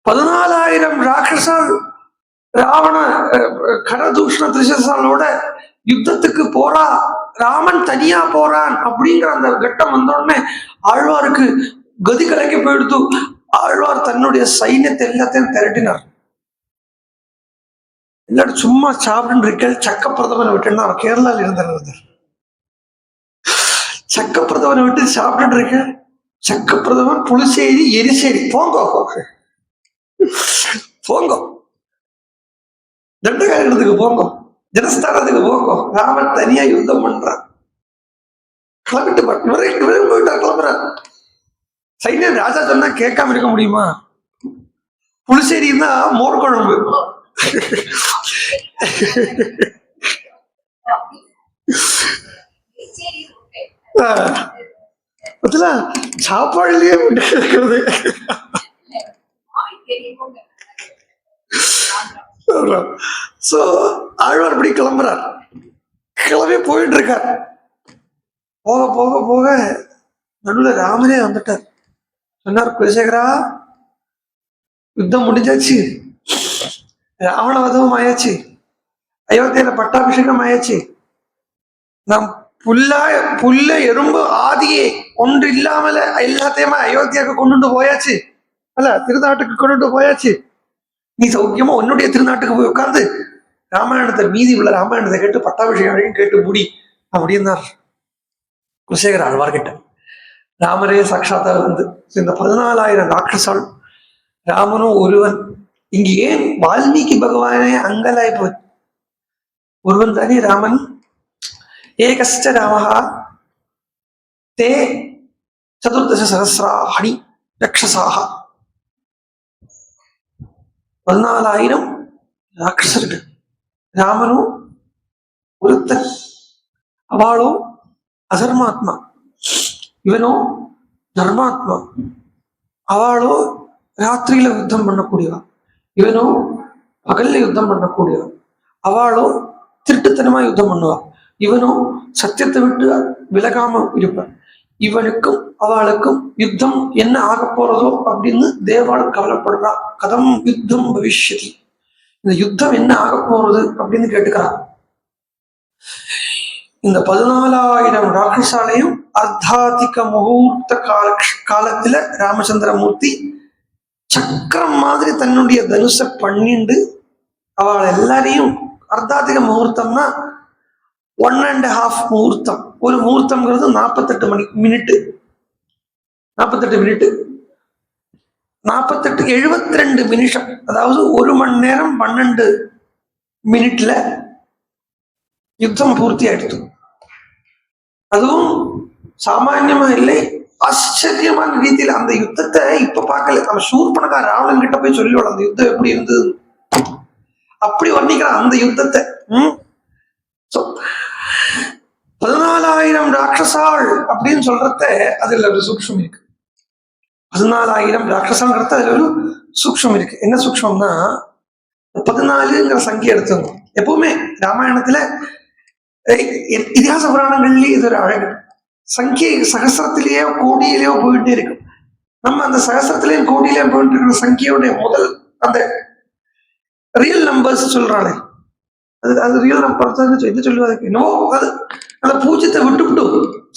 14,000 ராட்சசால் ராவண கடதூஷ்ண திரிசசாலோட யுத்தத்துக்கு போறா ராமன் தனியா போறான் அப்படிங்கிற அந்த கட்டம் வந்தோடனே ஆழ்வாருக்கு கதி கலைக்கு போயிடுத்து. ஆழ்வார் தன்னுடைய சைன்யத்தை எல்லாத்தையும் திரட்டினார். இல்லாட்டி சும்மா சாப்பிட்டு இருக்கேன் சக்க பிரதமனை விட்டுன்னா அவர் கேரளாவில் இருந்தார். சக்க பிரதமனை விட்டு சாப்பிட்டு இருக்கேன். சக்க பிரதமன் புளிச்சேரி எரிசேரி போங்க போங்க, தண்டகாரத்துக்கு போங்க, ஜனஸ்தானத்துக்கு போங்க. ராமன் தனியா யுத்தம் பண்றான். கிளம்பிட்டு போயிட்டா கிளம்புறான். சைன்யம் ராஜா சொன்னா கேட்காம இருக்க முடியுமா? புளிச்சேரின்னா மோர் குழம்பு. சாப்பாடுலயே இருக்கிறது. சோ ஆழ்வார் இப்படி கிளம்புறார். கிளம்பி போயிட்டு இருக்கார். போக போக போக நடுவில் ராமரே வந்துட்டார். சொன்னார், குலசேகரா யுத்தம் முடிஞ்சாச்சு, ராவண வதமும் ஆயாச்சு, அயோத்தியில பட்டாபிஷேகம் ஆயாச்சு, நாம் புல்ல எறும்பு ஆதியே ஒன்று இல்லாமல எல்லாத்தையுமே அயோத்தியாவுக்கு கொண்டு போயாச்சு, அல்ல திருநாட்டுக்கு கொண்டு போயாச்சு. நீ சௌக்கியமா உன்னுடைய திருநாட்டுக்கு போய் உட்கார்ந்து ராமாயணத்தை மீதி உள்ள ராமாயணத்தை கேட்டு பட்டாபிஷேகம் கேட்டு முடி அப்படின்னார் குலசேகர ஆழ்வார்கிட்ட. ராமரே சாட்சாத்தாக வந்து இந்த 14,000 ராட்சசால் ராமனும் ஒருவன். இங்க ஏன் வால்மீகி பகவானே அங்கலாய் போய் ஒருவன் தானே ராமன். ஏகஸ்ட ராமஹா தே 14,000 ரக்ஷசாக. 14,000 ராட்சசர்கள். ராமனும் ஒருத்தன். அவளும் அதர்மாத்மா, இவனோ தர்மாத்மா. அவளோ ராத்திரியில யுத்தம் பண்ணக்கூடியவா, இவனோ பகல்ல யுத்தம் பண்ணக்கூடியவா. அவளோ திருட்டுத்தனமா யுத்தம் பண்ணுவா, இவனோ சத்தியத்தை விட்டு விலகாம இருப்பான். இவனுக்கும் அவளுக்கும் யுத்தம் என்ன ஆக போறதோ அப்படின்னு தேவாள் கவலைப்படுறா. கதம் யுத்தம் பவிஷ்யதி, இந்த யுத்தம் என்ன ஆக போறது அப்படின்னு கேட்டுக்கிறான். இந்த 14,000 ராட்சசாலையும் அர்த்தாதிக முகூர்த்த காலத்துல ராமச்சந்திரமூர்த்தி சக்கரம் மாதிரி தன்னுடைய தனுஷை பண்ணிண்டு அவள் எல்லாரையும், அர்த்தாதிக முகூர்த்தம்னா 1.5 முகூர்த்தம். ஒரு முகூர்த்தம்ங்கிறது 48 மினிட்டு. 48 72 நிமிஷம், அதாவது 1 மணி நேரம் 12 மினிட்ல யுத்தம் பூர்த்தி ஆயிடுச்சு. அதுவும் சாமான்யமா இல்லை, ஆச்சரியமான ரீதியில. அந்த யுத்தத்தை இப்ப பார்க்கல. நம்ம சூர்பனகார ராவணன் கிட்ட போய் சொல்லிவிடும் அந்த யுத்தம் எப்படி இருந்தது, அப்படி வர்ணிக்கிறான் அந்த யுத்தத்தை. 14,000 ராட்சசாள் அப்படின்னு சொல்றத அதுல ஒரு சூக்ஷம் இருக்கு. 14,000 ராட்சசாங்கிறத அதுல ஒரு சூக்ஷம் இருக்கு. என்ன சூக்ஷம்னா 14ங்கிற சங்கியை எடுத்துங்க. எப்பவுமே ராமாயணத்துல இதிகாச புராணங்கள்லயே இது ஒரு அழகு. சங்கியை சகசிரத்திலேயோ கோடியிலேயோ போயிட்டே இருக்கும். நம்ம அந்த சகசிரத்திலேயும் கோடியிலேயும் போயிட்டு இருக்கிற சங்கியோடைய முதல் அந்த ரியல் நம்பர்ஸ் சொல்றாளே, அது ரியல் நம்பர் இது சொல்லுவாங்க. என்னவோ அது அந்த பூஜ்ஜியத்தை விட்டு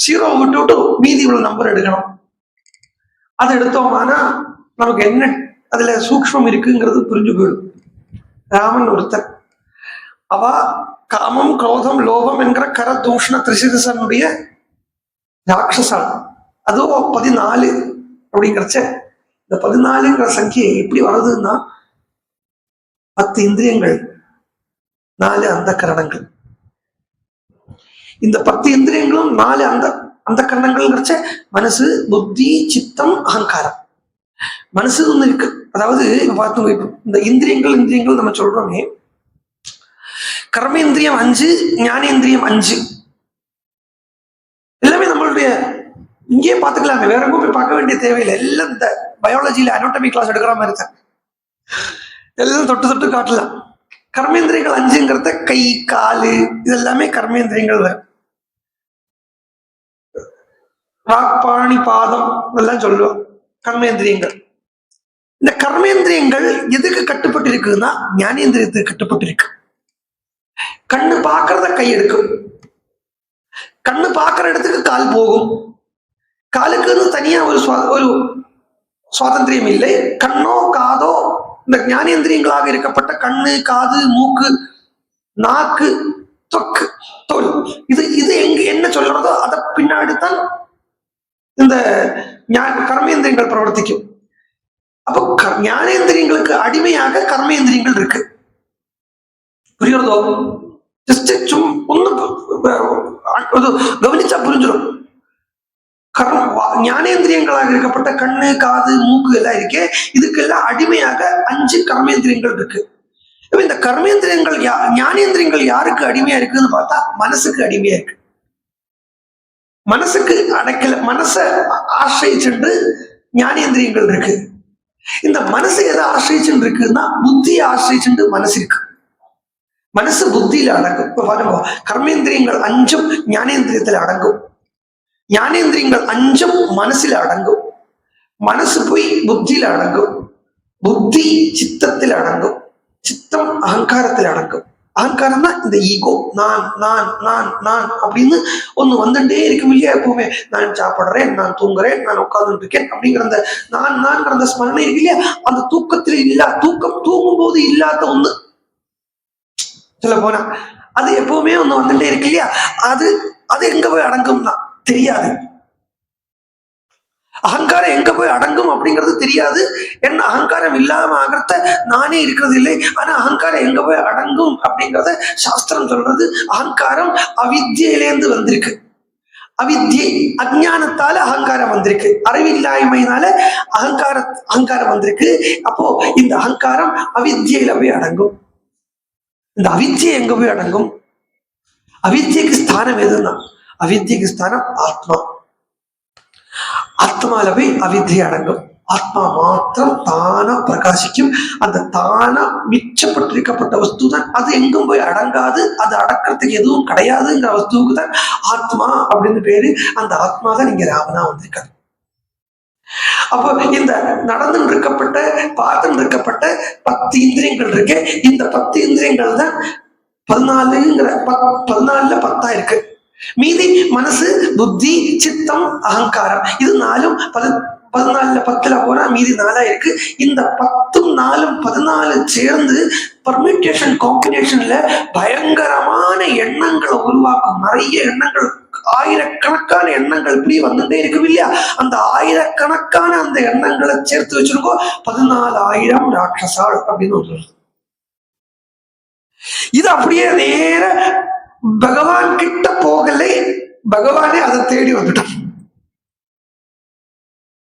0 விட்டு மீதி இவ்வளவு நம்பர் எடுக்கணும். அதை எடுத்தோம்னா நமக்கு என்ன அதுல சூக்ஷ்மம் இருக்குங்கிறது புரிஞ்சு போயிடும். ராமன் ஒருத்தர். அவ காமம் குரோதம் லோபம் என்கிற கர தூஷண திரிசிரசனுடைய ராட்சசால். அதுவும் 14 அப்படிங்கிறச்ச இந்த 14ங்கிற சங்கியை எப்படி வருதுன்னா 10 இந்திரியங்கள், 4 அந்த கரணங்கள். இந்த 10 இந்திரியங்களும் 4 அந்த கரணங்கள்ங்கிறச்ச மனசு, புத்தி, சித்தம், அகங்காரம். மனசு ஒண்ணு இருக்கு. அதாவது பார்த்து இந்த இந்திரியங்கள் நம்ம சொல்றோமே, கர்மேந்திரியம் 5, ஞானேந்திரியம் 5. எல்லாமே நம்மளுடைய இங்கேயே பார்த்துக்கலாங்க, வேற எங்கும் போய் பார்க்க வேண்டிய தேவையில்லை. எல்லாம் இந்த பயாலஜியில அனாட்டமி கிளாஸ் எடுக்கிற மாதிரி தான், எல்லாம் தொட்டு காட்டலாம். கர்மேந்திரியங்கள் 5ங்கிறத கை, காலு, இதெல்லாமே கர்மேந்திரியங்கள் வரும். வாக்பாணி, பாதம் இதெல்லாம் சொல்லுவோம் கர்மேந்திரியங்கள். இந்த கர்மேந்திரியங்கள் எதுக்கு கட்டுப்பட்டு இருக்குன்னா ஞானேந்திரியத்துக்கு கட்டுப்பட்டு இருக்கு. கண்ணு பார்க்கறத கை எடுக்கும், கண்ணு பார்க்குற இடத்துக்கு கால் போகும். காலுக்குன்னு தனியா ஒரு சுவாதந்திரியம் இல்லை. கண்ணோ காதோ இந்த ஞானேந்திரியங்களாக இருக்கப்பட்ட கண்ணு, காது, மூக்கு, நாக்கு, தொக்கு, தோல், இது இது எங்க என்ன சொல்றதோ அதை பின்னாடித்தான் இந்த கர்மேந்திரியங்கள் பிரவர்த்திக்கும். அப்போ ஞானேந்திரியங்களுக்கு அடிமையாக கர்மேந்திரியங்கள் இருக்கு. புரியுறதோ? ஜஸ்ட் ஒண்ணு கவனிச்சா புரிஞ்சிடும். ஞானேந்திரியங்களாக இருக்கப்பட்ட கண்ணு, காது, மூக்கு எல்லாம் இருக்கே, இதுக்கெல்லாம் அடிமையாக 5 கர்மேந்திரியங்கள் இருக்கு. இந்த கர்மேந்திரியங்கள் ஞானேந்திரியங்கள் யாருக்கு அடிமையா இருக்குன்னு பார்த்தா மனசுக்கு அடிமையா இருக்கு. மனசுக்கு அடைக்கல, மனசை ஆசிரியிச்சுட்டு ஞானேந்திரியங்கள் இருக்கு. இந்த மனசு எதை ஆசிரியிச்சுட்டு இருக்குன்னா புத்தியை ஆசிரியிச்சுட்டு மனசு இருக்கு. மனசு புத்தியில அடங்கும். இப்ப பாருங்க, கர்மேந்திரியங்கள் 5 ஞானேந்திரியத்துல அடங்கும். ஞானேந்திரியங்கள் 5 மனசுல அடங்கும். மனசு போய் புத்தியில அடங்கும். புத்தி சித்தத்தில் அடங்கும். சித்தம் அகங்காரத்தில் அடங்கும். அகங்காரம் தான் இந்த ஈகோ. நான் நான் நான் நான் அப்படின்னு ஒண்ணு வந்துட்டே இருக்கும் இல்லையா? எப்பவுமே நான் சாப்பிடுறேன், நான் தூங்குறேன், நான் உட்கார்ந்து இருக்கேன் அப்படிங்கிற அந்த நான்கிற அந்த ஸ்மரணை இருக்கு இல்லையா? அந்த தூக்கத்துல தூங்கும் போது இல்லாத ஒண்ணு சொல்ல போனா அது எப்பவுமே ஒண்ணு வந்துட்டே இருக்கு இல்லையா? அது அது எங்க போய் அடங்கும்னா தெரியாது. அகங்காரம் எங்க போய் அடங்கும் அப்படிங்கிறது தெரியாது. என்ன அகங்காரம் இல்லாம ஆகிறத நானே இருக்கிறது இல்லை. ஆனா அகங்காரம் எங்க போய் அடங்கும் அப்படிங்கிறத சாஸ்திரம் சொல்றது. அகங்காரம் அவித்யிலேருந்து வந்திருக்கு. அவித்யை அஜ்ஞானத்தால அகங்காரம் வந்திருக்கு. அறிவில்லாய்மையினால அகங்காரம் வந்திருக்கு. அப்போ இந்த அகங்காரம் அவித்யில போய் அடங்கும். இந்த அவித்யை எங்க போய் அடங்கும்? அவித்யக்கு ஸ்தானம் எதுன்னா அவித்யக்கு ஸ்தானம் ஆத்மா. ஆத்மால போய் அவித்யை அடங்கும். ஆத்மா மாத்திரம் தானா பிரகாசிக்கும். அந்த தானா மிச்சப்பட்டிருக்கப்பட்ட வஸ்து தான். அது எங்கும் போய் அடங்காது. அது அடக்கிறதுக்கு எதுவும் கிடையாதுங்கிற வஸ்துவுக்கு தான் ஆத்மா அப்படின்னு பேரு. அந்த ஆத்மா தான் இங்க ராமனா வந்திருக்காரு. அப்போ இந்த நடந்து இருக்கப்பட்ட பார்த்து இருக்கப்பட்ட 10 இந்திரியங்கள் இருக்கு. இந்த 10 இந்திரியங்கள் தான் 14ங்கிற 14ல 10 இருக்கு. மீதி மனசு, புத்தி, சித்தம், அகங்காரம், இது 4ம் 14ல 10ல போனா மீதி 4 இருக்கு. இந்த 10ம் 4ம் 14 சேர்ந்து பர்மிட்டேஷன் காம்பினேஷன்ல பயங்கரமான எண்ணங்களை உருவாக்கும். நிறைய எண்ணங்கள், ஆயிரக்கணக்கான எண்ணங்கள் இப்படி வந்துட்டே இருக்கும் இல்லையா? அந்த ஆயிரக்கணக்கான அந்த எண்ணங்களை சேர்த்து வச்சிருக்கோம் 14,000 ராட்சசாள் அப்படின்னு சொல்றது. இது அப்படியே நேர பகவான் கிட்ட போகலை. பகவானே அதை தேடி வந்துட்டான்.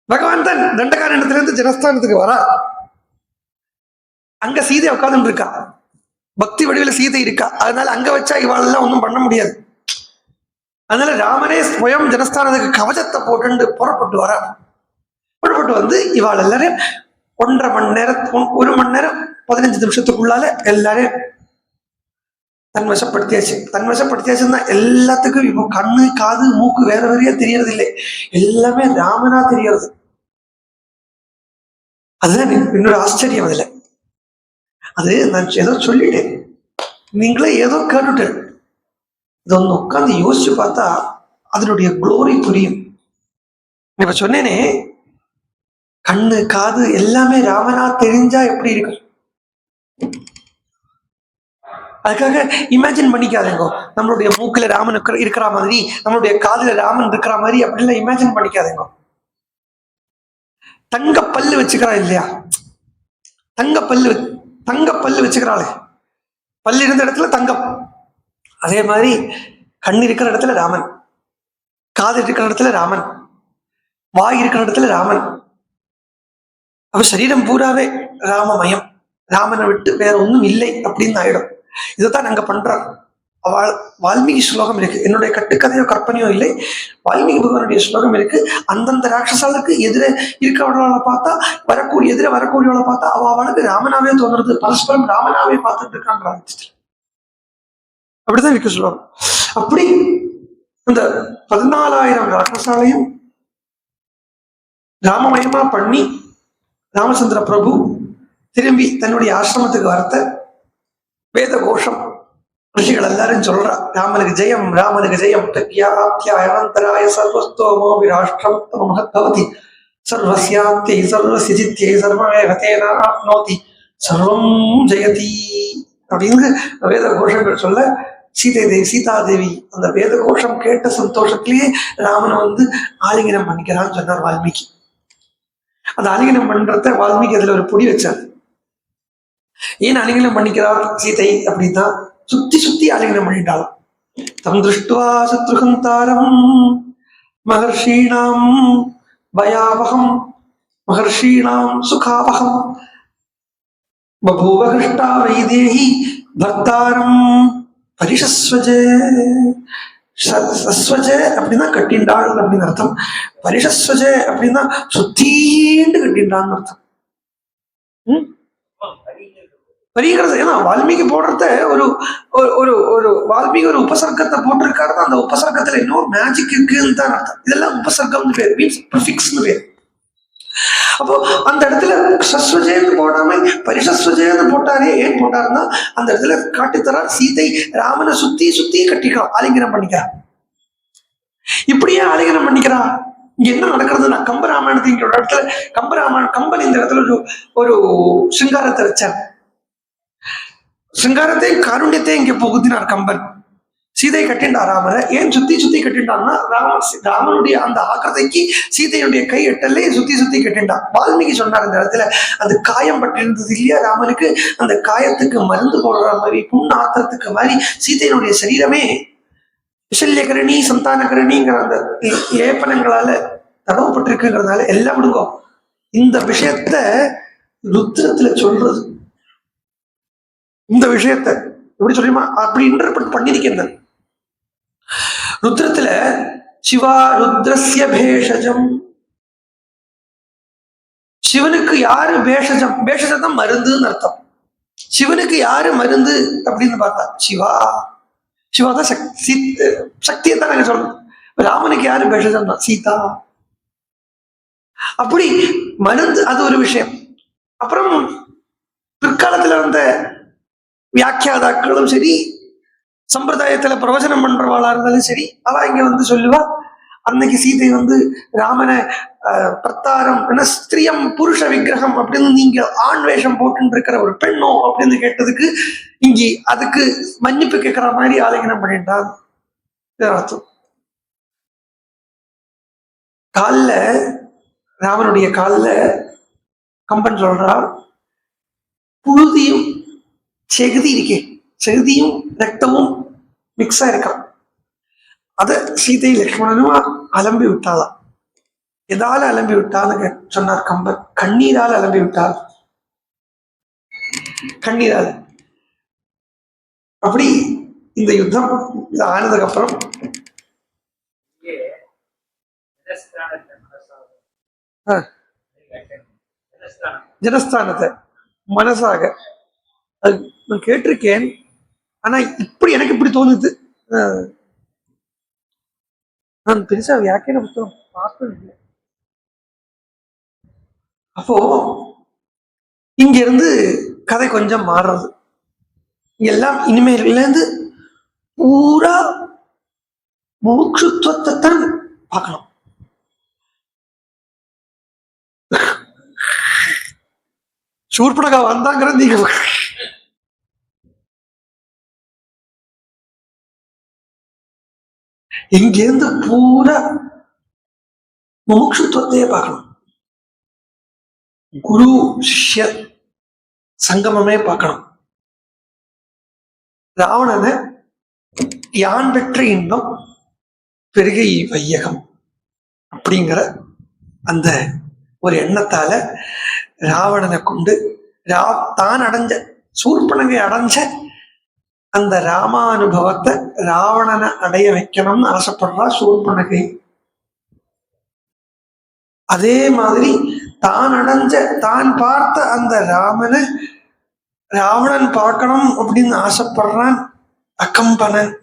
பகவான் தான் தண்டகாரண்யத்திலிருந்து ஜனஸ்தானத்துக்கு வரா. அங்க சீதை உட்கார்ந்து இருக்கா. பக்தி வடிவில சீதை இருக்கா. அதனால அங்க வச்சா இவாளெல்லாம் ஒன்றும் பண்ண முடியாது. அதனால ராமனே ஸ்வயம் ஜனஸ்தானத்துக்கு கவசத்தை போட்டு புறப்பட்டு வரா. புறப்பட்டு வந்து இவாள் எல்லாரும் 1.5 மணி நேரம் 1 மணி நேரம் 15 நிமிஷத்துக்குள்ளால எல்லாரும் தன்வசப்படுத்தியாச்சுன்னா எல்லாத்துக்கும் இப்போ கண்ணு, காது, மூக்கு வேற வேறையா தெரியறது இல்லை. எல்லாமே ராமனா தெரியறது. அதுதான் என்னோட ஆச்சரியம். அதுல அது நான் ஏதோ சொல்லிட்டேன், நீங்களே ஏதோ கேட்டுட்டேன். இது ஒன்று உட்காந்து யோசிச்சு பார்த்தா அதனுடைய குளோரி புரியும். இப்ப சொன்னேனே, கண்ணு, காது எல்லாமே ராமனா தெரிஞ்சா எப்படி இருக்கும்? அதுக்காக இமேஜின் பண்ணிக்காதீங்க. நம்மளுடைய மூக்குல ராமன் இருக்கிற மாதிரி, நம்மளுடைய காதுல ராமன் இருக்கிற மாதிரி அப்படிலாம் இமேஜின் பண்ணிக்காதீங்க. தங்க பல்லு வச்சுக்கிறா இல்லையா? தங்க பல்லு வச்சுக்கிறாளே, பல்லு இருந்த இடத்துல தங்கம். அதே மாதிரி கண் இருக்கிற இடத்துல ராமன், காது இருக்கிற இடத்துல ராமன், வாய் இருக்கிற இடத்துல ராமன். அப்ப சரீரம் பூராவே ராமமயம். ராமனை விட்டு வேற ஒன்றும் இல்லை அப்படின்னு ஆயிடும். இதைத்தான் நாங்க பண்றோம். வால்மீகி ஸ்லோகம் இருக்கு. என்னுடைய கட்டுக்கதையோ கற்பனையோ இல்லை. வால்மீகி பகவானுடைய ஸ்லோகம் இருக்கு. அந்தந்த ராட்சசாளுக்கு எதிரே இருக்கிறவர்களை பார்த்தா, எதிரே வரக்கூடியவளை பார்த்தா அவளுக்கு ராமனாவே தோன்றது. பரஸ்பரம் ராமனாவே பார்த்துட்டு இருக்காங்க. அப்படிதான் இருக்கு ஸ்லோகம். அப்படி இந்த 14,000 ராட்சசாலையும் ராமமயமா பண்ணி ராமச்சந்திர பிரபு திரும்பி தன்னுடைய ஆசிரமத்துக்கு வரத்த வேத கோஷம் ரிஷிகள் எல்லாரும் சொல்றா, ராமனுக்கு ஜெயம், ராமனுக்கு ஜெயம். அனந்தராய சர்வஸ்தோமோ விராஷ்டிரம் மகத்பவதி சர்வஸ்யாத்யை சர்வஸ்ய ஜித்யை சர்வமேவதேன ஆப்னோதி சர்வம் ஜெயதி அப்படின்னு வேத கோஷங்கள் சொல்ல, சீதாதேவி அந்த வேத கோஷம் கேட்ட சந்தோஷத்திலேயே ராமனை ஆலிங்கனம் பண்ணிக்கிறான்னு சொன்னார் வால்மீகி. அந்த ஆலிங்கனம் பண்றத வால்மீகி அதுல ஒரு பொடி வச்சார். ஏன் ஆலிங்கனம் பண்ணிக்கிறார் சீதை அப்படின்னா, சுத்தி சுத்தி ஆலிங்கனம் பண்ணிட்டாலும். தம் திருஷ்டுவா சத்ருகந்தாரம் மகர்ஷீணாம் பயாவகம் மகர்ஷீணாம் சுகாவகம் பபூவ கிருஷ்டா வைதேகி பர்த்தாரம் பரிஷஸ்வஜே. சஸ்வஜே அப்படின்னா கட்டின்றாள் அப்படின்னு அர்த்தம். பரிஷஸ்வஜே அப்படின்னா சுத்தீண்டு கட்டின்றான்னு அர்த்தம். பரிகிறது. ஏன்னா வால்மீகி போடுறத ஒரு ஒரு ஒரு வால்மீகி ஒரு உபசர்க்கத்தை போட்டிருக்காரு. அந்த உபசர்க்கத்துல இன்னொரு மேஜிக் இருக்குன்னு தான் அர்த்தம். இதெல்லாம் உபசர்க்கம் பேர், மீன்ஸ் ப்ரிஃபிக்ஸ்னு பேர். அப்போ அந்த இடத்துல சஸ்வஜேன்னு போடாம பரிசஸ்வஜேன்னு போட்டாரே. ஏன் போட்டாருன்னா அந்த இடத்துல காட்டித்தரார் சீதை ராமனை சுத்தி சுத்தி கட்டிக்கலாம், ஆலிங்கனம் பண்ணிக்கிறான். இப்படியே ஆலிங்கனம் பண்ணிக்கிறா. இங்க என்ன நடக்கிறதுனா, கம்பராமாயணத்தை இங்க ஒரு இடத்துல கம்பன் இந்த இடத்துல ஒரு சிங்காரத்தை வச்சார். சிங்காரத்தையும் காருண்யத்தையும் இங்க புகுத்தினார் கம்பன். சீதை கட்டிண்டா ராமரை. ஏன் சுத்தி சுத்தி கட்டிண்டான்னா, ராமனுடைய அந்த ஆக்கிரதைக்கு சீதையுடைய கை எட்டல்லே சுத்தி சுத்தி கட்டிண்டா. வால்மீகி சொன்னார் இந்த இடத்துல, அந்த காயம் பட்டிருந்தது இல்லையா ராமனுக்கு, அந்த காயத்துக்கு மருந்து போடுற மாதிரி, புண்ணு ஆத்திரத்துக்கு மாதிரி சீதையினுடைய சரீரமே விஷல்யகரணி சந்தானகரணிங்கிற அந்த ஏப்பனங்களால தடவப்பட்டிருக்குங்கிறதுனால எல்லாம் விடுங்கோ. இந்த விஷயத்த ருத்ரத்துல சொல்றது, இந்த விஷயத்த எப்படி சொல்லியுமா அப்படி இன்டர்பிரட் பண்ணிருக்கேன். ருத்ரத்துல சிவா ருத்ரஸ்ய பேஷஜம், சிவனுக்கு யாரு பேஷஜம், பேஷஜம் மருந்துன்னு அர்த்தம். சிவனுக்கு யாரு மருந்து அப்படின்னு பார்த்தா சிவா. சிவா தான் சக்தியை தான் நாங்க சொல்றோம். ராமனுக்கு யாரு பேஷஜம் தான் சீதா. அப்படி மருந்து அது ஒரு விஷயம். அப்புறம் பிற்காலத்துல வந்த வியாக்கியாதாக்களும் சரி, சம்பிரதாயத்துல பிரவச்சனம் பண்றவாளா இருந்தாலும் சரி, அவ இங்க சொல்லுவா, அன்னைக்கு சீதை ராமனை பிரத்தாரம் என்ன ஸ்திரியம் புருஷ விக்கிரகம் அப்படின்னு நீங்க ஆண் வேஷம் போட்டு இருக்கிற ஒரு பெண்ணோ அப்படின்னு கேட்டதுக்கு இங்க அதுக்கு மன்னிப்பு கேட்கிற மாதிரி ஆலிங்கனம் பண்ணிட்டான் அர்த்தம். கால்ல ராமனுடைய கால்ல கம்பன் சொல்றார், புழுதியும் செகுதி இருக்கே, செகுதியும் ரத்தமும் மிக்ஸ் ஆயிருக்கான். அத சீதை லக்ஷ்மணனும் அலம்பி விட்டாளாம். எதால அலம்பி விட்டான்னு சொன்னார் கம்பன். கண்ணீரால் அலம்பி விட்டாள், கண்ணீரால். அப்படி இந்த யுத்தம் ஆனதுக்கு அப்புறம் ஜனஸ்தானத்தை மனசாக அது நான் கேட்டிருக்கேன். ஆனா இப்படி எனக்கு இப்படி தோணுது. நான் பெருசா வியாக்கியான புத்தகம் பார்த்தது இல்லை. அப்போ இங்க இருந்து கதை கொஞ்சம் மாறுறது. எல்லாம் இனிமேல இருந்து பூரா முமுட்சுத்துவத்தை தான் பார்க்கணும். சூர்பனகா வந்தாங்கிறது நீங்க இங்கேருந்து பூரா முமுட்சுத்துவத்தையே பார்க்கணும். குரு சிஷ்ய சங்கமமே பார்க்கணும். ராவணனை யான் பெற்ற இன்பம் பெருகை வையகம் அப்படிங்கிற அந்த ஒரு எண்ணத்தால ராவணனை கொண்டு தான் அடைஞ்ச சூர்பனகை அடைஞ்ச அந்த ராமானுபவத்தை ராவணனை அடைய வைக்கணும்னு ஆசைப்படுறா சூர்பனகை. அதே மாதிரி தான் அடைஞ்ச தான் பார்த்த அந்த ராமனை ராவணன் பார்க்கணும் அப்படின்னு ஆசைப்படுறான் அகம்பனன்.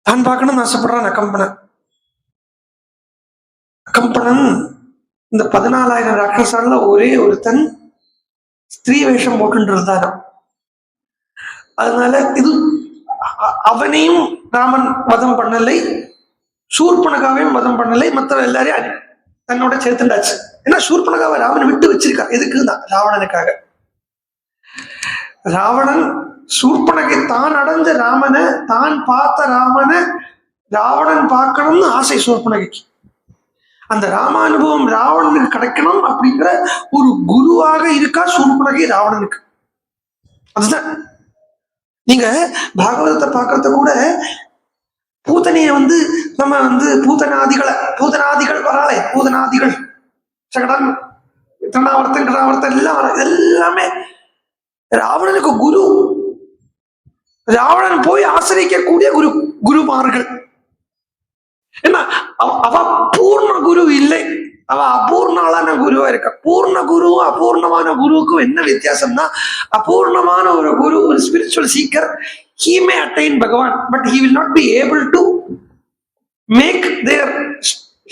தான் பார்க்கணும்னு ஆசைப்படுறான் அகம்பனன். அகம்பனன் இந்த 14,000 ராட்சசால ஒரே ஒருத்தன் ஸ்திரீ வேஷம் போட்டுட்டு இருந்தாராம். அதனால இது அவனையும் ராமன் வதம் பண்ணலை, சூர்பனகாவையும் வதம் பண்ணலை, மற்ற எல்லாரையும் தன்னோட சேர்த்துண்டாச்சு. ஏன்னா சூர்பனகாவை ராவணன் விட்டு வச்சிருக்கான். எதுக்குதான்? ராவணனுக்காக. ராவணன் சூர்பனகை தான் அடைஞ்ச ராமனை, தான் பார்த்த ராமனை ராவணன் பார்க்கணும்னு ஆசை சூர்பனகைக்கு. அந்த ராமானுபவம் ராவணனுக்கு கிடைக்கணும் அப்படிங்கிற ஒரு குருவாக இருக்கா சூர்பனகை ராவணனுக்கு. அதுதான் நீங்க பாகவதத்தை பார்க்கறத கூட பூதனைய நம்ம பூதனாதிகள் வராளே, பூதனாதிகள் சகடன் திருநாவர்த்தன் எல்லாம் எல்லாமே ராவணனுக்கு குரு. ராவணன் போய் ஆசிரியக்கூடிய குருமார்கள். என்ன அவ பூர்ண குரு இல்லை, அவ அபூர்ணாலான குருவா இருக்க. பூர்ண குருவும் அபூர்ணமான குருவுக்கும் என்ன வித்தியாசம்னா, அபூர்ணமான ஒரு குரு, ஒரு spiritual seeker, he may attain Bhagavan, but he will not be able to make their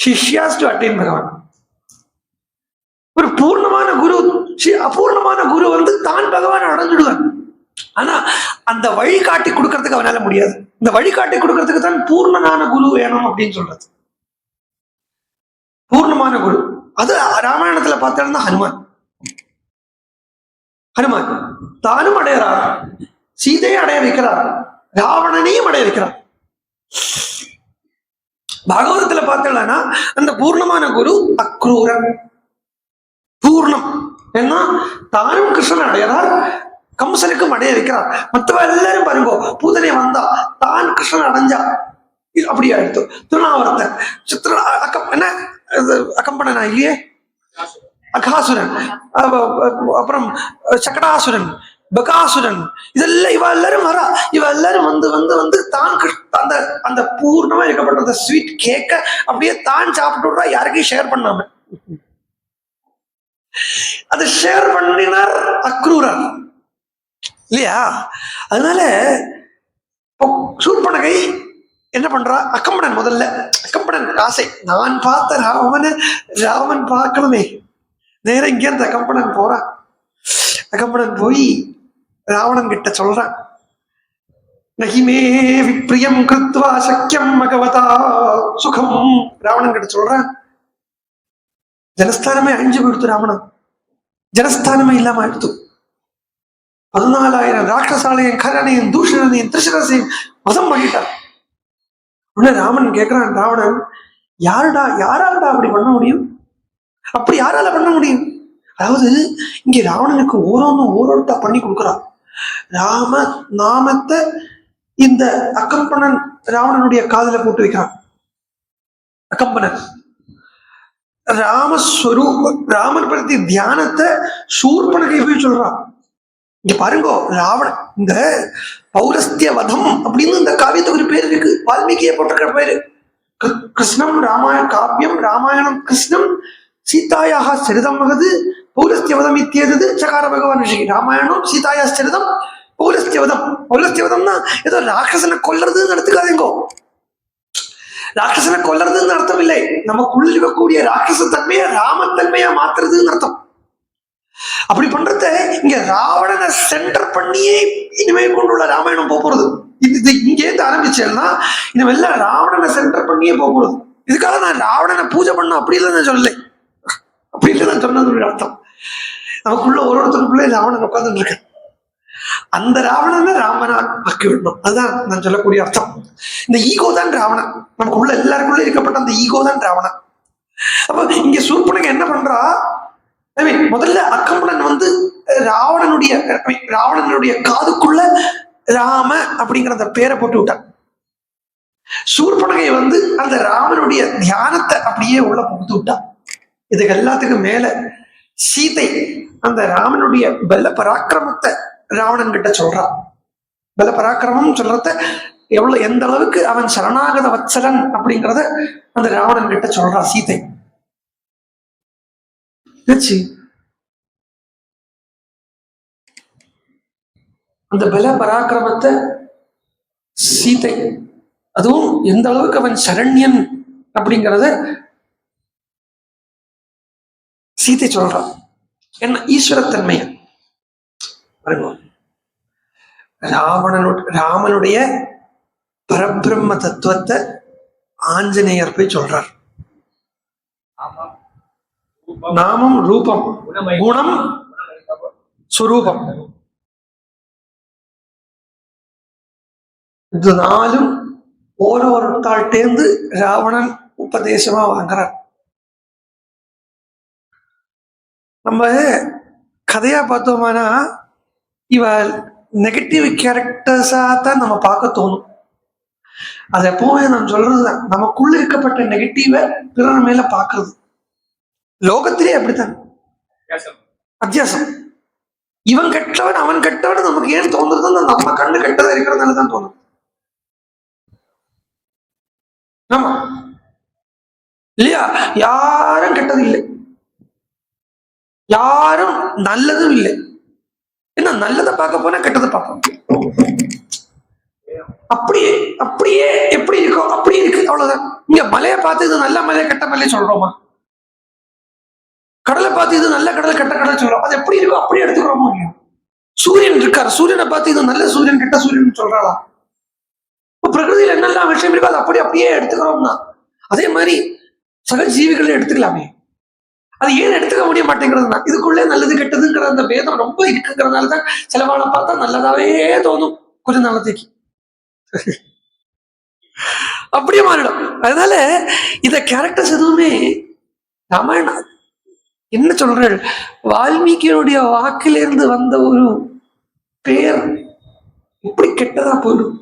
shishyas to attain Bhagavan. ஒரு பூர்ணமான குரு, அபூர்ணமான குரு தான் பகவான் அடைஞ்சிடுவான். ஆனா அந்த வழிகாட்டி கொடுக்கறதுக்கு அவனால முடியாது. இந்த வழிகாட்டி கொடுக்கறதுக்கு தான் பூர்ணமான குரு வேணும் அப்படின்னு சொல்றது. பூர்ணமான குரு அது ராமாயணத்துல பார்த்தா ஹனுமான் தானும் அடையறார், சீதையை அடைய வைக்கிறார், ராவணனையும் அடைய வைக்கிறார். பாகவதத்துல பார்த்தா அந்த பூர்ணமான குரு அக்ரூரன், பூர்ணம். ஏன்னா தானும் கிருஷ்ணன் அடையறார், கம்சனுக்கும் அடைய வைக்கிறார். மற்றவ எல்லாரும் பாருங்க, பூதனை வந்தா தான் கிருஷ்ணன் அடைஞ்சா அப்படி ஆயிடுத்து. திருநாவர்த்தன் என்ன அகம்பனா இல்லையே, அகாசுரன், அப்புறம் சகடாசுரன், பகாசுரன், இதெல்லாம் இவ எல்லாரும் வரா. இவ எல்லாரும் வந்து தான் அந்த அந்த பூர்ணமா இருக்கப்பட்ட ஸ்வீட் கேக்க அப்படியே தான் சாப்பிட்டு விடுறா, யாருக்கும் ஷேர் பண்ணாம. அது ஷேர் பண்ணினார் அக்ரூரர் இல்லையா? அதனால சூர்பனகை என்ன பண்றா? அக்கம்படன் ஆசை, நான் பார்த்த ராமன் பார்க்கணுமே. நேரம் இங்க இருந்து அக்கம்படன் போய் ராவணன் கிட்ட சொல்றான், நகிமே விப்ரியம் கிருத்வா சக்கியம் பகவதா சுகம். ராவணன் கிட்ட சொல்றான், ஜனஸ்தானமே அழிஞ்சு போயிடுத்து. ராவணன் ஜனஸ்தானமே இல்லாம ஆயிடுத்து. 14,000 ராட்சசாலையும் கரணையும் தூஷணையும் திரிசரசையும் வசம் பண்ணிட்டார். உடனே ராமன் கேட்கிறான், ராவணன் யாரால்டா அப்படி பண்ண முடியும்? அப்படி யாரால பண்ண முடியும்? அதாவது இங்க ராவணனுக்கு ஓரோருத்தா பண்ணி கொடுக்குறான். ராம நாமத்தை இந்த அக்கம்பனன் ராவணனுடைய காதல போட்டு வைக்கிறான். அக்கம்பனன் ராமன் பற்றி தியானத்தை சூர்பனகை போய் சொல்றான். இங்க பாருங்க, ராவணன் இந்த பௌரஸ்திய வதம் அப்படின்னு இந்த காவியத்துக்கு ஒரு பேர் இருக்கு, வால்மீகியை போட்டிருக்கிற பேரு. கிருஷ்ணம் ராமாயண காவியம், ராமாயணம் கிருஷ்ணம் சீதாயாக சரிதம் மகது பௌரஸ்தியவதம் இத்தியது சகார பகவான் ரிஷி. ராமாயணம் சீதாயா சரிதம் பௌரஸ்தியவதம்னா ஏதோ ராட்சசனை கொல்றதுன்னு எடுத்துக்காதீங்கோ. ராட்சசனை கொல்றதுன்னு அர்த்தம் இல்லை, நமக்குள்ள இருக்கக்கூடிய ராட்சச தன்மையை ராமத்தன்மையா மாத்துறதுன்னு அர்த்தம். அப்படி பண்றத இங்க ராவணனை சென்டர் பண்ணியே இனிமேல் கொண்டுள்ள ராமாயணம் போறது. இது இங்கேருந்து ஆரம்பிச்சேன்னா இனிமேல் ராவணனை சென்டர் பண்ணியே போறது. இதுக்காக நான் ராவணனை பூஜை பண்ண அப்படி இல்லை நான் சொல்லலை, அப்படி இல்லை நான் சொன்னது அர்த்தம். நமக்குள்ள ஒருத்தருக்குள்ளே ராவணன் உட்கார்ந்துட்டு இருக்கேன், அந்த ராவணனை ராமனா ஆக்கி விடணும். அதுதான் நான் சொல்லக்கூடிய அர்த்தம். இந்த ஈகோ தான் ராவணன், நமக்குள்ள எல்லாருக்குள்ள இருக்கப்பட்ட அந்த ஈகோ தான் ராவணன். அப்ப இங்க சூர்பனகை என்ன பண்றா? முதல்ல அக்கம்பனன் ராவணனுடைய காதுக்குள்ள ராம அப்படிங்கிற அந்த பேரை போட்டு விட்டான். சூர்பனகை அந்த ராமனுடைய தியானத்தை அப்படியே உள்ள புகுத்து விட்டான். இதுக்கு எல்லாத்துக்கும் மேல சீதை அந்த ராமனுடைய பல பராக்கிரமத்தை ராவணன் கிட்ட சொல்றான். பல பராக்கிரமம் சொல்றத எந்த அளவுக்கு அவன் சரணாகத வத்சலன் அப்படிங்கிறத அந்த ராவணன் கிட்ட சொல்றா சீதை. அந்த பல பராக்கிரமத்தை சீதை, அதுவும் எந்த அளவுக்கு அவன் சரண்யன் அப்படிங்கிறத சீதை சொல்றான். என்ன ஈஸ்வரத்தன்மைய ராமனுடைய பரபிரம்ம தத்துவத்தை ஆஞ்சநேயர் போய் சொல்றார். நாமம் ரூபம், குணம் சுரூபம், இது நாலும் ஓரோருத்தாள்டேந்து ராவணன் உபதேசமா வாங்குறார். நம்ம கதையா பார்த்தோம்னா இவ நெகட்டிவ் கேரக்டர்ஸா தான் நம்ம பார்க்க தோணும். அது எப்பவுமே நான் சொல்றதுதான், நமக்குள்ள இருக்கப்பட்ட நெகட்டிவ பிறர் மேல பாக்குறது லோகத்திலே அப்படித்தான் அத்தியாசம். இவன் கெட்டவன் அவன் கெட்டவன் நமக்கு ஏன் தோன்றது? நம்ம கண்ணு கெட்டதா இருக்கிறதுனால தான் தோணும். ஆமா இல்லையா? யாரும் கெட்டது இல்லை, யாரும் நல்லதும் இல்லை. என்ன நல்லதை பார்க்க போனா கெட்டதை பார்ப்போம். அப்படியே அப்படியே எப்படி இருக்கோ அப்படி இருக்கு, அவ்வளவுதான். இங்க மலையை பார்த்து இது நல்ல மலை கெட்ட மலையை சொல்றோமா? கடலை பார்த்து இது நல்ல கடல் கெட்ட கடல் சொல்றோம். அது எப்படி இருக்கோ அப்படியே எடுத்துக்கிறோமோ இல்லையா? சூரியன் இருக்காரு, சூரியனை பார்த்து இது நல்ல சூரியன் கெட்ட சூரியன் சொல்றாளா? பிரகிருதியில் என்னெல்லாம் விஷயம் இருக்கோ அது அப்படியே எடுத்துக்கிறோம்னா, அதே மாதிரி சக ஜீவிகளை எடுத்துக்கலாமே. அது ஏன் எடுத்துக்க முடிய மாட்டேங்கிறதுனா இதுக்குள்ளே நல்லது கெட்டதுங்கிற அந்த பேதம் ரொம்ப இருக்குங்கிறதுனாலதான் சிலவாளை பார்த்தா நல்லதாவே தோணும் கொஞ்ச நாளத்தைக்கு. அப்படியே மாறிடும். அதனால இந்த கேரக்டர்ஸ் எதுவுமே ராமாயணம் என்ன சொல்ற, வால்மீகியினுடைய வாக்கிலிருந்து வந்த ஒரு பேர் இப்படி கெட்டதா போயிடும்.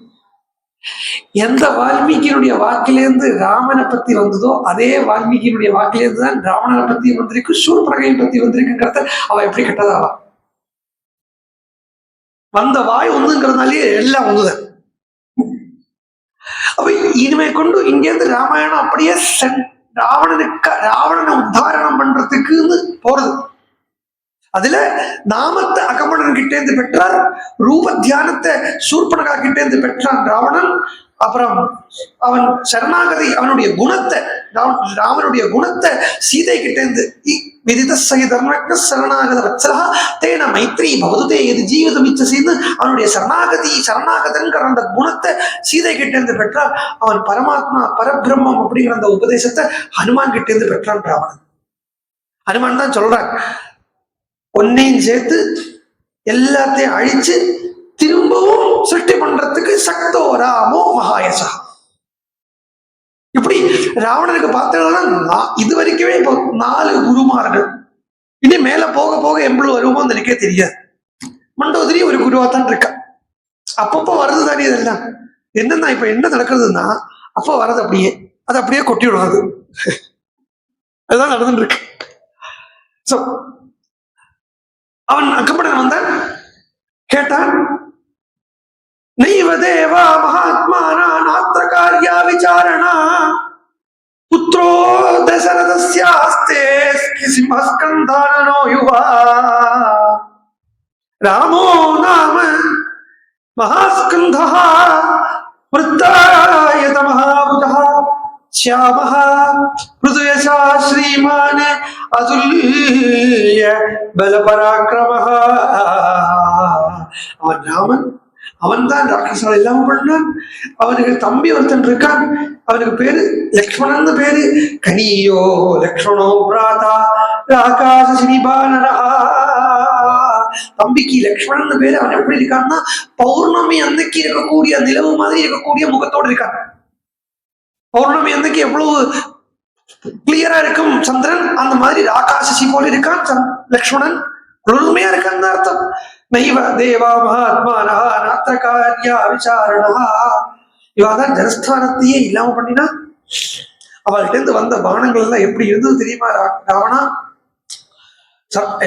எந்த வால்மீகியினுடைய வாக்கிலிருந்து ராமனை பத்தி வந்ததோ அதே வால்மீகியினுடைய வாக்கிலிருந்து தான் ராவணனை பத்தி வந்திருக்கு, சூர்பனகையை பத்தி வந்திருக்குங்கிறத அவ எப்படி கெட்டதாவா? வந்த வாய் ஒண்ணுங்கிறதுனாலே எல்லாம் ஒண்ணுதான். அப்ப இனிமே கொண்டு இங்கேருந்து ராமாயணம் அப்படியே ராவணனை உத்தாரணம் பண்றதுக்குன்னு போறது. அதுல நாமத்தை அகமணன் கிட்டேந்து பெற்றார், ரூப தியானத்தை சூர்பனகா கிட்டேந்து பெற்றான் ராவணன். அப்புறம் அவன் சரணாகதி, அவனுடைய குணத்தை ராமனுடைய குணத்தை சீதை கிட்டேந்து விதித சகிதர்ம சரணாகத வத்சலா தேன மைத்ரி பவதுதே இது ஜீவிதம் இச்ச செய்து அவனுடைய சரணாகதன்கிற அந்த குணத்தை சீதை கிட்டேந்து பெற்றார். அவன் பரமாத்மா பரபிரம்மம் அப்படிங்கிற அந்த உபதேசத்தை ஹனுமான் கிட்டேந்து பெற்றான் ராவணன். ஹனுமான் தான் சொல்றான், ஒன்னையும் சேர்த்து எல்லாத்தையும் அழிச்சு திரும்பவும் சிருஷ்டி பண்றதுக்கு சக்தோ ராமோ மகாயசா. இப்படி ராவணனுக்கு பார்த்தீங்கன்னா இது வரைக்குமே இப்போ 4 குருமார்கள், இனி மேல போக போக எவ்வளவு வருமோ எனக்கே தெரியாது. மண்டோதரி ஒரு குருவா தான் இருக்கா. அப்பப்போ வருது தானே இதெல்லாம். என்னன்னா இப்ப என்ன நடக்கிறதுன்னா அப்போ வர்றது அப்படியே அது அப்படியே கொட்டி விடுறது, அதுதான் நடந்துட்டு இருக்கு. சோ அவன் அக்கம்படன் வந்தான், கேட்டான், நைவ தேவா மகாத்மானா நாத்ர கார்யா விசாரணா புத்ரோ தசரதஸ்யாஸ்தே சிம்ஹஸ்கந்தானோ யுவா ராமோ நாம மகாஸ்கந்தः வృత్తాயத மகாபுஜः श्यामः पृथुयशा श्रीमान அதுல்ய பலபராக்கிரமः. அவன் ராமன், அவன் தான் ராட்சசால் இல்லாம பண்ணான். அவனுக்கு தம்பி ஒருத்தன் இருக்கான், அவனுக்கு பேரு லக்ஷ்மணன் பேரு. கனியோ லக்ஷ்மணோ பிராதா ராகாச சினிபானரா. தம்பிக்கு லக்ஷ்மணன் பேரு. அவன் எப்படி இருக்கான்னா பௌர்ணமி அன்னைக்கு இருக்கக்கூடிய நிலவு மாதிரி இருக்கக்கூடிய முகத்தோடு இருக்கான். பௌர்ணமி அன்னைக்கு எவ்வளவு கிளியரா இருக்கும் சந்திரன், அந்த மாதிரி ஆகாசி போல இருக்கான் லக்ஷ்மணன். குளிர்மையா இருக்கான்னு அர்த்தம். நைவ தேவா மகாத்மானா நாத்ர கார்யா விசாரணா. இவாதான் ஜனஸ்தானத்தையே இல்லாம பண்ணினா. அவள்கிட்ட இருந்து வந்த பானங்கள் எல்லாம் எப்படி இருந்தது தெரியுமா ராவணா?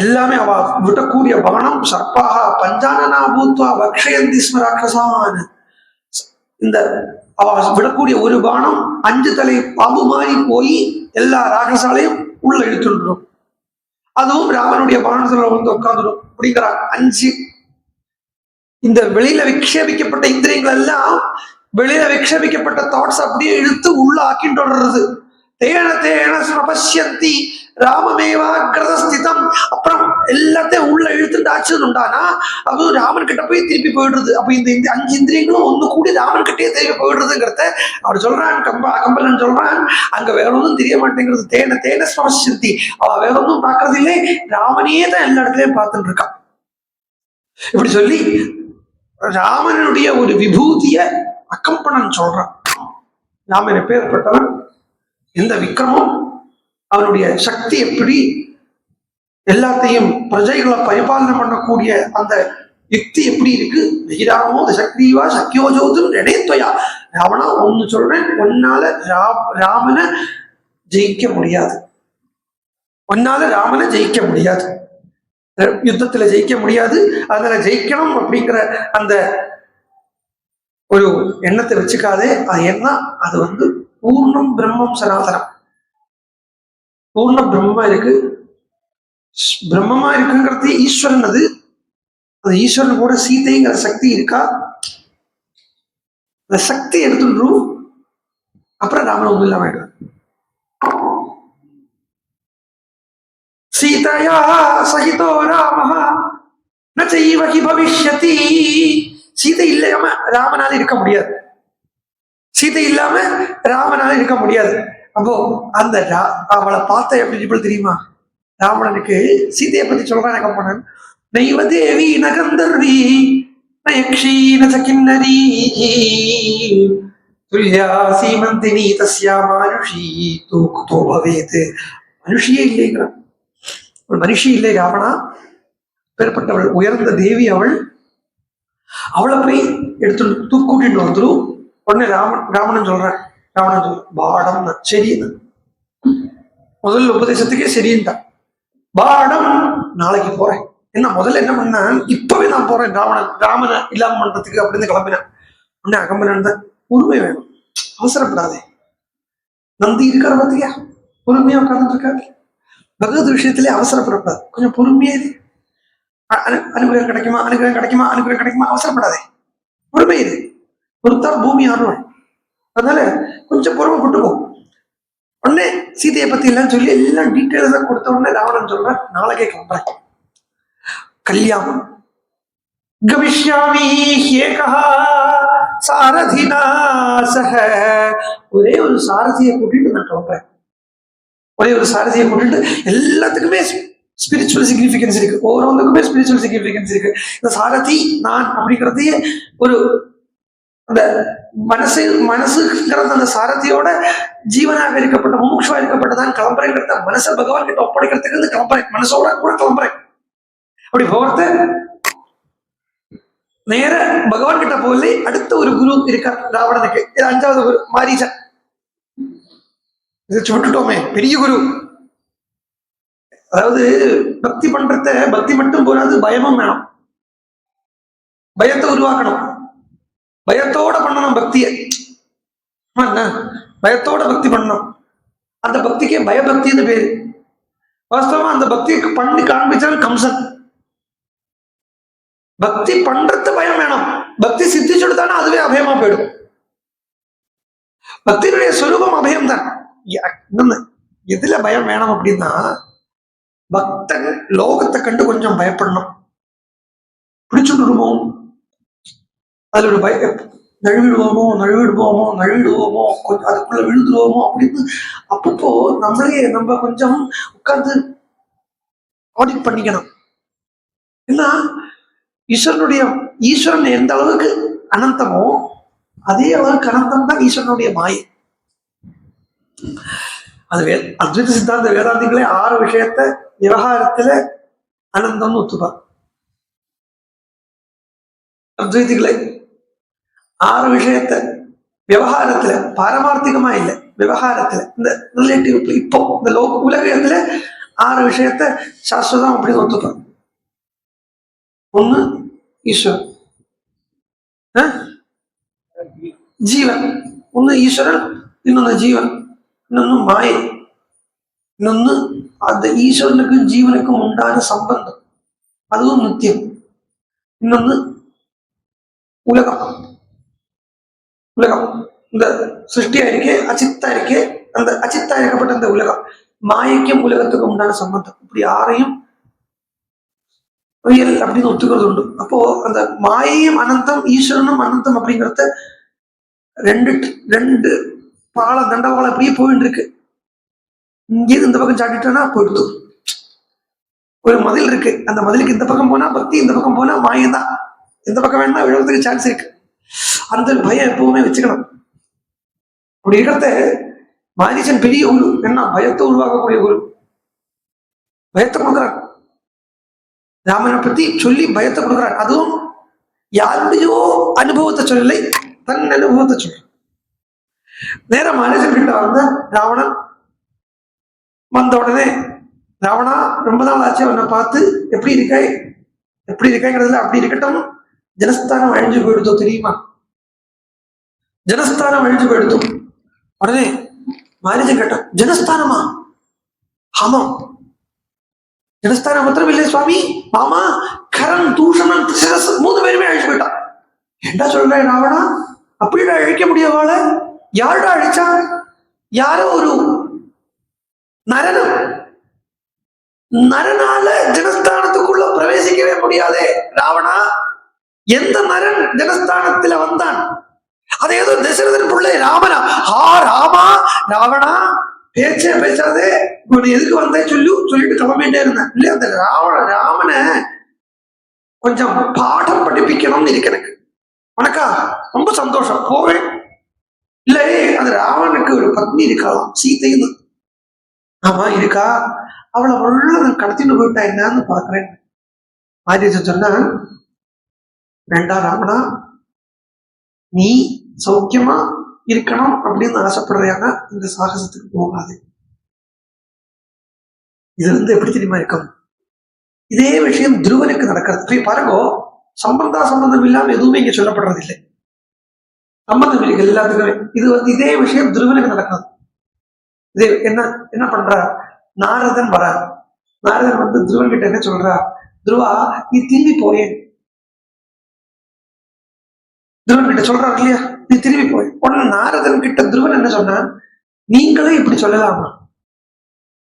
எல்லாமே அவ விட்டக்கூடிய பானம் சர்ப்பாக பஞ்சானனா பூத்வா வக்ஷயந்தி ஸ்ம ராட்சசான். இந்த அவ விடக்கூடிய ஒரு பானம் 5 தலை பாம்பு மாதிரி போய் எல்லா ராட்சசாலையும் உள்ள இழுத்துடும். அதுவும் ராமனுடைய பானத்துல வந்து உட்காந்துடும் அப்படிங்கிறார். 5 இந்த வெளியில விக்ஷேபிக்கப்பட்ட இந்திரியங்கள் எல்லாம், வெளியில விக்ஷேபிக்கப்பட்ட தாட்ஸ் அப்படியே இழுத்து உள்ள ஆக்கிட்டு வர்றது. தேன தேன பசியந்தி ராமமேவாகிரதஸ்திதம். அப்புறம் எல்லாத்தையும் உள்ள இழுத்துட்டு ஆச்சுன்னுண்டானா அது ராமன் கிட்ட போய் திருப்பி போயிடுறது. அப்ப இந்த 5 இந்திரியங்களும் ஒண்ணு கூடி ராமன் கிட்டே திருப்பி போயிடுறதுங்கிறத அவர் சொல்றான். கம்பலன் சொல்றான், அங்க வேற ஒன்றும் தெரிய மாட்டேங்கிறது. தேன தேன ஸ்பர்ஷந்தி, அவ வேற ஒன்றும் பார்க்கறது இல்லை, ராமனையே தான் எல்லா இடத்துலயும் பார்த்துட்டு இருக்கான். இப்படி சொல்லி ராமனுடைய ஒரு விபூதிய அக்கம்பனன் சொல்றான். ராமன் எப்பேற்பட்டவன், எந்த விக்ரமும், அவனுடைய சக்தி எப்படி, எல்லாத்தையும் பிரஜைகளை பரிபாலனை பண்ணக்கூடிய அந்த யுக்தி எப்படி இருக்கு. வெகிராமோ சக்திவா சக்கியோஜோதும் நினைத்துவயா. ராவணா ஒன்னு சொல்றேன், ஒன்னால ராமனை ஜெயிக்க முடியாது. ஒன்னால ராமனை ஜெயிக்க முடியாது, யுத்தத்துல ஜெயிக்க முடியாது. அதனால ஜெயிக்கணும் அப்படிங்கிற அந்த ஒரு எண்ணத்தை வச்சுக்காதே. அது என்ன, அது பூர்ணம் பிரம்மம் சனாதனம். பூர்ண பிரம்மமா இருக்கு, பிரம்மமா இருக்குங்கிறது ஈஸ்வரன். அது ஈஸ்வரன் கூட சீதைங்கிற சக்தி இருக்கா, அந்த சக்தி எடுத்துடும். அப்புறம் ராமன் ஒன்றும் இல்லாம ஆயிடுவார். சீதையா சகிதோ ராமஹ ந சைவ ஹி பவிஷ்யதி. சீதை இல்லாம ராமனால இருக்க முடியாது, சீதை இல்லாம ராமனால இருக்க முடியாது. அப்போ அந்த அவளை பார்த்த எப்படி தெரியுமா, ராவணனுக்கு சீதையை பத்தி சொல்றான் கம்பனன். நைவ தேவி ந கந்தர்வி ந யக்ஷீ ந கின்னரி துல்யா சீமந்தினி தஸ்யா மானுஷி தூ குதோ பவேத். மனுஷியே இல்லைங்கிறான், ஒரு மனுஷி இல்லை ராவணா. பேர்பட்டவள் உயர்ந்த தேவி அவள். அவளை போய் எடுத்து கூட்டிட்டு வந்துடும். உடனே ராவணன் சொல்றான், பாடம் சரின்னு முதல் உபதேசத்துக்கே சரின்ட்டான். பாடம் நாளைக்கு போறேன். என்ன முதல்ல என்ன பண்ண, இப்பவே நான் போறேன் ராமனை இல்லாம பண்றதுக்கு அப்படின்னு கிளம்பினேன். உடனே அகம்பனன் தான், பொறுமை வேணும், அவசரப்படாதே. நந்தி இருக்கிற பார்த்தியா, பொறுமையா உட்கார்ந்துட்டு இருக்காரு. பகவத் விஷயத்திலே அவசரப்படக்கூடாது, கொஞ்சம் பொறுமையே. அனுகிரகம் கிடைக்குமா, அனுகிரகம் கிடைக்குமா, அனுகிரகம் கிடைக்குமா, அவசரப்படாதே, பொறுமை இது. பொறுத்தால் பூமி ஆடுவாள். அதனால கொஞ்சம் பொறுமைப்பட்டுக்கோ. உடனே சீதையை பத்தி எல்லாம் சொல்லி எல்லாம் டீட்டெயில்ஸா கொடுத்த உடனே ராவணன் சொல்றேன், நாளைக்கே கிளம்புறேன். கல்யாணம் கவிஷ்யாமி ஏகா சாரதினா சஹ. ஒரே ஒரு சாரதியை கூட்டிட்டு நான் கிளம்புறேன். ஒரே ஒரு சாரதியை கூட்டிட்டு, எல்லாத்துக்குமே ஸ்பிரிச்சுவல் சிக்னிஃபிகன்ஸ் இருக்கு, ஒவ்வொருவங்களுக்குமே ஸ்பிரிச்சுவல் சிக்னிஃபிகன்ஸ் இருக்கு. இந்த சாரதி நான் அப்படிங்கிறதையே ஒரு அந்த மனசுங்கிறது அந்த சாரதியோட ஜீவனாக இருக்கப்பட்ட முமுட்சுவா இருக்கப்பட்டதான் கிளம்புறேங்கிறத மனசை பகவான் கிட்ட ஒப்படைக்கிறதுக்கு கிளம்புறேன், மனசோட கூட கிளம்புறேன். அப்படி போகிறது நேர பகவான் கிட்ட போகல. அடுத்த ஒரு குரு இருக்கார் ராவணனுக்கு, இது 5வது குரு மாரீசன். விட்டுட்டோமே, பெரிய குரு. அதாவது பக்தி பண்றத, பக்தி மட்டும் போறாது, பயமும் வேணும். பயத்தை உருவாக்கணும், பயத்தோட பண்ணணும் பக்தியை. பயத்தோட பக்தி பண்ணணும். அந்த பக்திக்கே பயபக்தின்னு பேரு. வாஸ்தவமா அந்த பக்தியை பண்ணி காண்பிச்சால் கம்சன். பக்தி பண்றது பயம் வேணும். பக்தி சித்திச்சுடுதானே அதுவே அபயமா போயிடும். பக்தியினுடைய சொரூபம் அபயம் தான். எதுல பயம் வேணும் அப்படின்னா, பக்தன் லோகத்தை கண்டு கொஞ்சம் பயப்படணும். பிடிச்சுடுமோ, அதுல ஒரு பயம், நழுவிடுவோமோ, கொஞ்சம் அதுக்குள்ள விழுந்துருவோமோ அப்படின்னு அப்பப்போ நம்ம கொஞ்சம் உட்கார்ந்து ஆடிட் பண்ணிக்கணும். ஏன்னா ஈஸ்வரன் எந்த அளவுக்கு அனந்தமோ அதே அளவுக்கு அனந்தம் தான் ஈஸ்வரனுடைய மாயை. அது அத்வைத சித்தாந்த வேதாந்திகளே 6 விஷயத்த விவகாரத்துல அனந்தம்னு ஒத்துப்பார். அத்வைதிகளை 6 விஷயத்த விவகாரத்துல, பாரமார்த்திகமா இல்லை, விவகாரத்துல இந்த ரிலேட்டிவ், இப்போ இந்த உலகத்துல 6 விஷயத்த சாஸ்திரம் அப்படின்னு ஒத்துப்பார். ஒண்ணு ஈஸ்வரன், ஜீவன். ஒண்ணு ஈஸ்வரன், இன்னொன்னு ஜீவன், இன்னொன்னு மாயை, இன்னொன்னு அந்த ஈஸ்வரனுக்கும் ஜீவனுக்கும் உண்டான சம்பந்தம், அதுவும் நித்தியம். இன்னொன்னு உலகம். இந்த சிருஷ்டியா இருக்கே, அச்சித்தா இருக்கே, அந்த அச்சித்தா இருக்கப்பட்ட அந்த உலகம், மாயைக்கும் உலகத்துக்கும் உண்டான சம்பந்தம். இப்படி யாரையும் ரியல் அப்படின்னு ஒத்துக்கிறது உண்டு. அப்போ அந்த மாயையும் அனந்தம், ஈஸ்வரனும் அனந்தம் அப்படிங்கிறத ரெண்டு ரெண்டு பாலம் தண்டவாளம் அப்படியே போயிட்டு இருக்கு. இங்கேருந்து இந்த பக்கம் சாட்டிட்டோன்னா போயிடுது. ஒரு மதில் இருக்கு, அந்த மதிலுக்கு இந்த பக்கம் போனா பக்தி, இந்த பக்கம் போனா மாயம் தான். எந்த பக்கம் வேணா விழுறதுக்கு சான்ஸ் இருக்கு. அந்த பயம் எப்பவுமே வச்சுக்கணும். அப்படி இருக்கிறத மாரீசன் பெரிய குரு, என்ன பயத்தை உருவாக்கக்கூடிய குரு, பயத்தை கொடுக்குறான். ராமனை பத்தி சொல்லி பயத்தை கொடுக்குறான். அதுவும் யாருடையோ அனுபவத்தை சொல்லலை, தன் அனுபவத்தை சொல்ற. நேரம் மாரீசன் கிட்ட வந்த ராவணன் வந்த உடனே, ராவணா ரொம்ப நாள் ஆச்சு அவனை பார்த்து, எப்படி இருக்காய் எப்படி இருக்காய்ங்கிறதுல அப்படி இருக்கட்டும், ஜனஸ்தானம் அழிஞ்சு போயிடுதோ தெரியுமா, ஜனஸ்தானம் அழிஞ்சு போயிடுதோம். உடனே மாரீசன் கேட்டான், ஜனஸ்தானமா? ஆமாம், ஜனஸ்தானம் மாத்திரம் இல்லை சுவாமி, மாமா கரண் தூஷணன் திசரஸ் 3 பேருமே அழிச்சு போயிட்டான். என்ன சொல்ற ராவணா, அப்படிடா அழிக்க முடியவாள? யாருடா அழிச்சா? யாரோ ஒரு நரனம், நரனால ஜனஸ்தானத்துக்குள்ள பிரவேசிக்கவே முடியாதே ராவணா. எந்த நரன் ஜனஸ்தானத்துல வந்தான்? அது ஏதோ தசரதன் பிள்ளை ராமனா? ராமா, ராவணா பேச்சே பேசாதே, உன்னை எதுக்கு வந்தே சொல்லிட்டு கிளம்பிட்டே இருந்தேன் இல்லையா. அந்த ராமனை கொஞ்சம் பாடம் படிப்பிக்கணும்னு இருக்கு எனக்கு. உனக்கா ரொம்ப சந்தோஷம், போவேன். இல்லை, அது ராவனுக்கு ஒரு பத்னி இருக்கலாம், சீதைன்னு. ஆமா இருக்கா, அவளை உள்ள நான் கடத்திட்டு போயிட்டா என்னன்னு பாக்குறேன். மாரீசன் சொன்னா, வேண்டாம் ராவணா, நீ சௌக்கியமா இருக்கணும் அப்படின்னு ஆசைப்படுறியானா இந்த சாகசத்துக்கு போகாது. இதுல இருந்து எப்படி தெரியுமா இருக்கும்? இதே விஷயம் துருவனுக்கு நடக்கிறது. போய் பாருங்க, சம்பந்தம் இல்லாம எதுவுமே இங்க சொல்லப்படுறது இல்லை. சம்பந்தம் இருக்கு எல்லாத்துக்குமே. இது இதே விஷயம் துருவனுக்கு நடக்கிறது. இது என்ன பண்றா, நாரதன் வர, நாரதன் வந்து துருவன் கிட்ட என்ன சொல்றா, துருவா நீ திரும்பி போயேன். துருவன் கிட்ட சொல்றாரு இல்லையா, நீ திரும்பி போய். உடனே நாரதன் கிட்ட துருவன் என்ன சொன்னா, நீங்களே இப்படி சொல்லலாமா,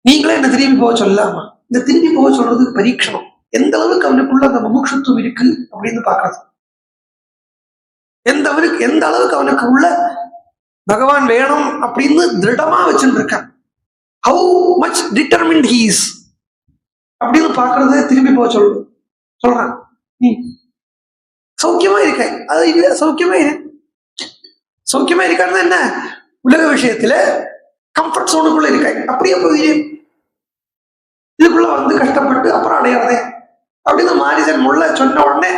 நீங்களே என்ன திரும்பி போக சொல்லலாமா? இந்த திரும்பி போக சொல்றதுக்கு பரீட்சணம், எந்த அளவுக்கு அவனுக்குள்ள அந்த முமுட்சுத்துவம் இருக்கு அப்படின்னு பாக்குறது. எந்த அளவுக்கு அவனுக்கு உள்ள பகவான் வேணும் அப்படின்னு திருடமா வச்சுட்டு இருக்கான். How much determined he is அப்படின்னு பாக்குறது திரும்பி போக சொல்றான். நீ சௌக்கியமா இருக்க, அது இல்ல சௌக்கியமா இரு. சௌக்கியமா இருக்காருன்னா என்ன, உலக விஷயத்துல கம்ஃபர்ட் சோனுக்குள்ள இருக்க, அப்படியே போய் இதுக்குள்ள வந்து கஷ்டப்பட்டு அப்புறம் அடையாதே அப்படின்னு மாரீசன் முள்ள சொன்ன உடனே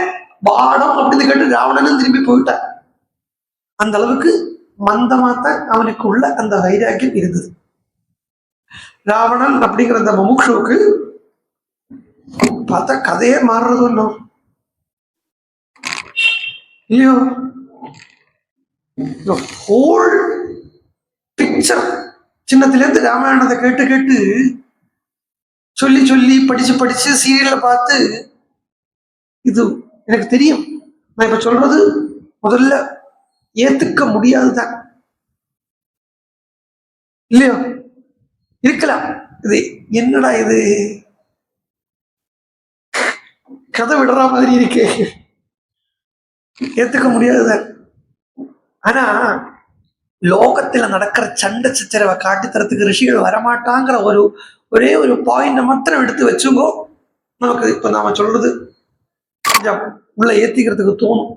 பாடம் அப்படின்னு கேட்டு ராவணனும் திரும்பி போயிட்டான். அந்த அளவுக்கு மந்தமாத்தான் அவனுக்கு உள்ள அந்த வைராக்கியம் இருந்தது. ராவணன் அப்படிங்கிற அந்த முமுட்சுவுக்கு பார்த்தா கதையே மாறுறது ஒன்றும் இல்லையோ. ஹோல் பிக்சர் சின்னத்திலேருந்து ராமாயணத்தை கேட்டு சொல்லி படிச்சு சீரியல்ல பார்த்து இது எனக்கு தெரியும். நான் இப்ப சொல்றது முதல்ல ஏத்துக்க முடியாதுதான் இல்லையோ, இருக்கலாம். இது என்னடா இது கதை விடுற மாதிரி இருக்கு, ஏத்துக்க முடியாதுதான். ஆனா லோகத்துல நடக்கிற சண்டை சச்சரவை காட்டி தரத்துக்கு ரிஷிகள் வரமாட்டாங்கிற ஒரே ஒரு பாயிண்ட மாத்திரம் எடுத்து வச்சுங்கோ, நமக்கு இப்ப நாம சொல்றது கொஞ்சம் உள்ள ஏத்திக்கிறதுக்கு தோணும்.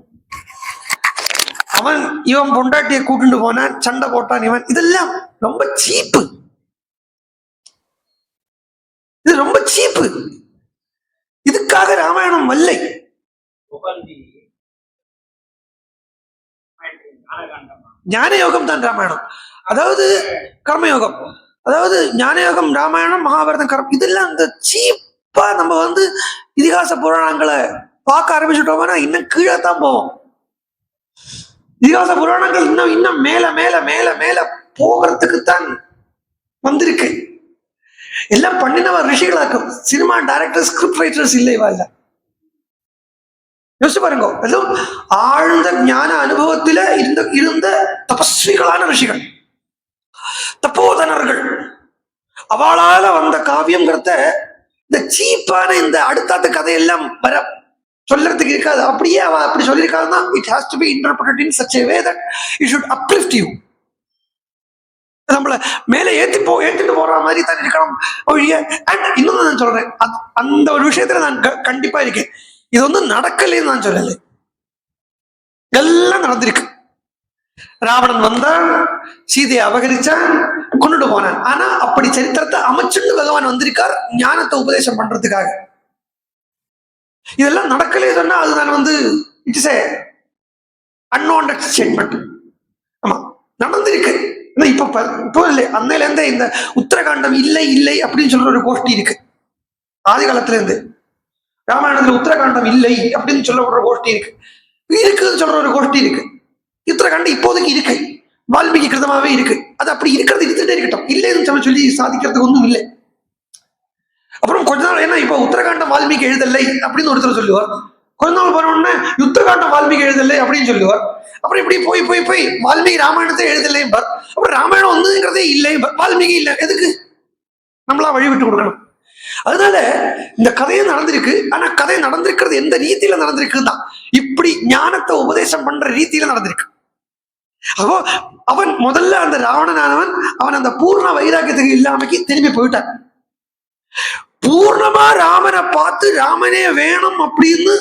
அவன் இவன் பொண்டாட்டியை கூட்டிட்டு போனான், சண்டை போட்டான் இவன், இதெல்லாம் ரொம்ப சீப்பு, இது ரொம்ப சீப்பு. இதுக்காக ராமாயணம் வல்லை. ஞான யோகம் தான் ராமாயணம், அதாவது கர்மயோகம், அதாவது ஞான யோகம் ராமாயணம், மகாபாரதம், கர்மம். இதெல்லாம் இந்த சீப்பா நம்ம வந்து இதிகாச புராணங்களை பார்க்க ஆரம்பிச்சுட்டோம்னா இன்னும் கீழே தான் போவோம். இதிகாச புராணங்கள் இன்னும் மேல மேல மேல மேல போகிறதுக்கு தான் வந்திருக்கு. எல்லாம் பண்ணினவர் ரிஷிகளாக்கும், சினிமா டைரக்டர் ஸ்கிரிப்ட் ரைட்டர்ஸ் இல்லைவா? இல்ல யோசிச்சு பாருங்க, அதுவும் ஆழ்ந்த ஞான அனுபவத்தில இருந்த தபஸ்விகளான ரிஷிகள், தப்போதனர்கள், அவளால வந்த காவியம்ங்கிறத இந்த சீப்பான இந்த அடுத்தாத்த கதையெல்லாம் வர சொல்றதுக்கு இருக்காது. அப்படியே அவ அப்படி சொல்லியிருக்காதுன்னா it has to be interpreted in such a way that it should uplift you. நம்மள மேல ஏத்திட்டு போற மாதிரி தான் இருக்கணும் ஒழிய. அண்ட் இன்னொன்னு நான் சொல்றேன், அந்த ஒரு விஷயத்துல நான் கண்டிப்பா இருக்கேன். இது வந்து நடக்கலன்னு நான் சொல்லலை, எல்லாம் நடந்திருக்கு. ராவணன் வந்தான், சீதையை அபகரிச்சான், கொண்டுட்டு போனான். ஆனா அப்படி சரித்திரத்தை அமைச்சுட்டு பகவான் வந்திருக்கார் ஞானத்தை உபதேசம் பண்றதுக்காக. இதெல்லாம் நடக்கலே சொன்னா அது நான் வந்து இட்ஸ் ஏ அன்வான்டட் ஸ்டேட்மெண்ட். ஆமா நடந்திருக்கு. இப்போ இல்லை, அன்னையில இருந்தே இந்த உத்தரகாண்டம் இல்லை இல்லை அப்படின்னு சொல்ற ஒரு கோஷ்டி இருக்கு. ஆதி காலத்துல இருந்து ராமாயணத்துல உத்தரகாண்டம் இல்லை அப்படின்னு சொல்ல ஒரு கோஷ்டி இருக்கு, இருக்குன்னு சொல்ற ஒரு கோஷ்டி இருக்கு. உத்தரகாண்டம் இப்போதைக்கு இருக்கு, வால்மீகி கிருதமாவே இருக்கு. அது அப்படி இருக்கிறது இருந்துட்டே இருக்கட்டும், இல்லைன்னு சொல்லி சாதிக்கிறதுக்கு ஒன்றும் இல்லை. அப்புறம் கொஞ்ச நாள் ஏன்னா இப்ப உத்தரகாண்டம் வால்மீகி எழுதலை அப்படின்னு ஒருத்தர் சொல்லுவார். கொஞ்ச நாள் போனோடனே யுத்தகாண்டம் வால்மீகி எழுதலை அப்படின்னு சொல்லுவார். அப்புறம் இப்படி போய் போய் போய் வால்மீகி ராமாயணத்தை எழுதலைம்பார். அப்புறம் ராமாயணம் வந்துங்கிறதே இல்லை, வால்மீகி இல்லை. எதுக்கு நம்மளா வழி விட்டு கொடுக்கணும்? அதனால இந்த கதையை நடந்திருக்கு. ஆனா கதை நடந்திருக்கிறது எந்த ரீதியில நடந்திருக்குதான், இப்படி ஞானத்தை உபதேசம் பண்ற ரீதியில நடந்திருக்கு. அப்போ அவன் முதல்ல அந்த ராவணனானவன் அவன் அந்த பூர்ண வைராக்கியத்துக்கு இல்லாமக்கி திரும்பி போயிட்டான். பூர்ணமா ராமனை பார்த்து ராமனே வேணும் அப்படின்னு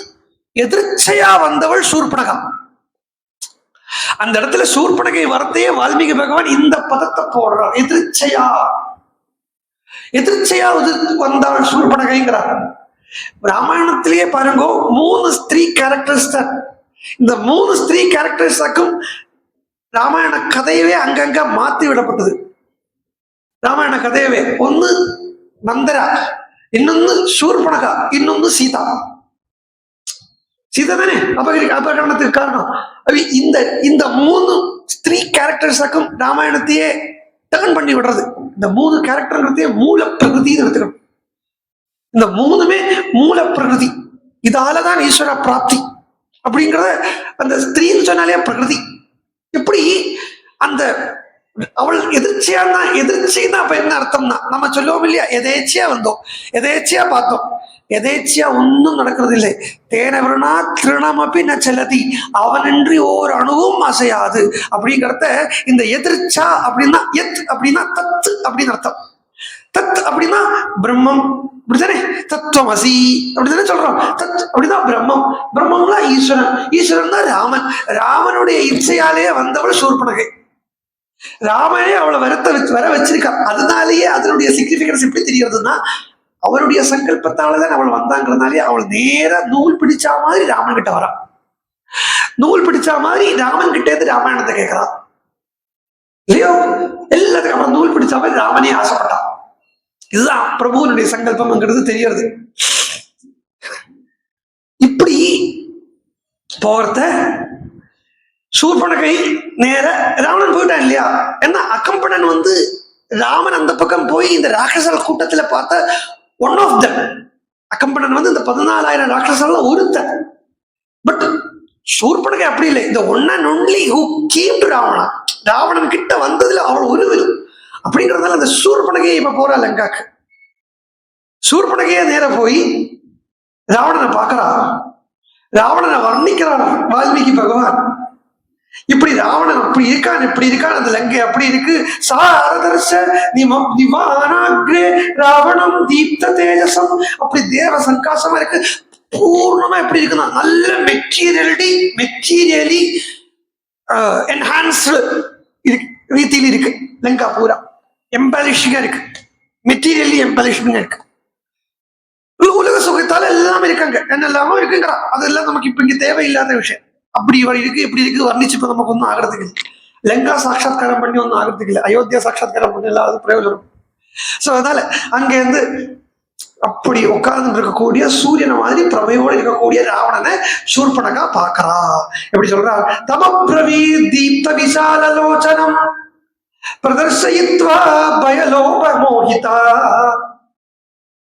எதிர்ச்சையா வந்தவள் சூர்பனகா. அந்த இடத்துல சூர்பனகை வரத்தையே வால்மீகி பகவான் இந்த பதத்தை போடுறார், எதிர்ச்சையா. எதிர்ச்சையா வந்தாள் சூர்பனகைங்கிறார். ராமாயணத்திலேயே பாருங்க 3 ஸ்திரீ கேரக்டர்ஸ் தான். இந்த 3 ஸ்திரீ கேரக்டர்ஸாக்கும் ராமாயண கதையவே அங்கங்க மாத்தி விடப்பட்டது. ராமாயண கதையவே ஒன்னு நந்தரா, இன்னொன்னு சூர்பனகா, இன்னொன்னு சீதா. சீதா தானே அபகரணத்துக்கு காரணம். இந்த 3 ஸ்திரீ கேரக்டர்ஸாக்கும் ராமாயணத்தையே டர்ன் பண்ணி விடுறது. இந்த 3 கேரக்டர்ங்கிறதையே மூல பிரகிருதின்னு எடுத்துக்கணும். இந்த 3மே மூல பிரகிருதி. இதாலதான் ஈஸ்வர பிராப்தி அப்படிங்கிறத அந்த ஸ்திரீன்னு சொன்னாலே பிரகிருதி. எப்படி அந்த அவள் எதிர்ச்சியான்னா எதிர்ச்சின்னா அப்ப என்ன அர்த்தம்னா நம்ம சொல்லுவோம் இல்லையா, எதேச்சியா வந்தோம், எதேச்சியா பார்த்தோம், எதேச்சியா ஒன்னும் நடக்கிறது இல்லை. தேனவருனா திருணமப்பி ந செல்லதி, அவனின்றி ஓர் அணுவும் அசையாது அப்படிங்கிறத இந்த எதிர்ச்சா அப்படின்னா எத் அப்படின்னா தத்து அப்படின்னு அர்த்தம். தத் அப்படின்னா பிரம்மம் அப்படித்தானே, தத்துவமசி அப்படித்தானே சொல்றோம். தத் அப்படின்னா பிரம்மம், பிரம்மம்னா ஈஸ்வரன், ஈஸ்வரன் தான் ராமன். ராமனுடைய இச்சையாலேயே வந்தவள் சூர்பனகை. ராமனே அவளை வர வச்சிருக்கா. அதனாலேயே அதனுடைய சிக்னிபிகன்ஸ் எப்படி தெரியறதுன்னா அவருடைய சங்கல்பத்தாலதான் அவள் வந்தாங்கிறதுனாலே அவள் நேர நூல் பிடிச்சா மாதிரி ராமன் கிட்ட வரா. நூல் பிடிச்சா மாதிரி ராமன் கிட்டே இருந்து ராமாயணத்தை கேட்கிறான் இல்லையோ. எல்லாத்துக்கும் அவன் நூல் பிடிச்சா மாதிரி ராமனே ஆசைப்பட்டான். இதுதான் பிரபுவனுடைய சங்கல்பம்ங்கிறது தெரியறது. இப்படி போறத சூர்பனகை நேர ராவணன் போயிட்டான் இல்லையா. ஏன்னா அக்கம்பனன் வந்து ராமன் அந்த பக்கம் போய் இந்த ராட்சச கூட்டத்துல பார்த்த ஒன் ஆஃப் தம். அக்கம்பனன் வந்து இந்த 14,000 ராட்சசல்ல ஒருத்தன். பட் சூர்பனகை அப்படி இல்லை, இந்த one and only who came to Ravana. Ravanan கிட்ட வந்ததுல அவள் ஒருவர் அப்படிங்கிறதுனால அந்த சூர்பனகையை இப்ப போறா லங்காக்கு. சூர்பனகைய நேர போய் ராவணனை பார்க்கிறா, ராவணனை வர்ணிக்கிறார் வால்மீகி பகவான். இப்படி ராவணன் அப்படி இருக்கான், இப்படி இருக்கான், அந்த லங்கை அப்படி இருக்கு. சாரதர்ஷ நிவானாக்ரே ராவணம் தீப்த தேஜசம், அப்படி தேவ சங்காசமா இருக்கு. பூர்ணமா எப்படி இருக்குன்னா நல்ல மெட்டீரியலி என்ஹான்ஸ்டு ரீதியில் இருக்கு. லங்கா பூரா எம்பாலிஷிங்கா இருக்கு, மெட்டீரியலி எம்பாலிஷிங்கா இருக்கு. உலக சுகத்தால எல்லாமே இருக்காங்க, என்னெல்லாமோ இருக்குங்கிறா. அதெல்லாம் நமக்கு இப்ப இங்க தேவையில்லாத விஷயம். அப்படி இருக்கு இப்படி இருக்கு வர்ணிச்சு இப்ப நமக்கு ஒன்றும் ஆகிறதுக்கு இல்லை. லங்கா சாட்சாத்காரம் பண்ணி ஒன்றும் ஆகிறதுக்கு இல்லை, அயோத்தியா சாட்சாத்காரம் பண்ணி இல்லாத பிரயோஜனம். சோ அதனால அங்க இருந்து அப்படி உட்கார்ந்து இருக்கக்கூடிய சூரியனை மாதிரி பிரமையோடு இருக்கக்கூடிய ராவணனை சூர்பனகா பாக்குறா. எப்படி சொல்றா, தமப்ரவீ தீப்த விசாலலோச்சனம் பிரதர்சயித்வா பயலோப மோகிதா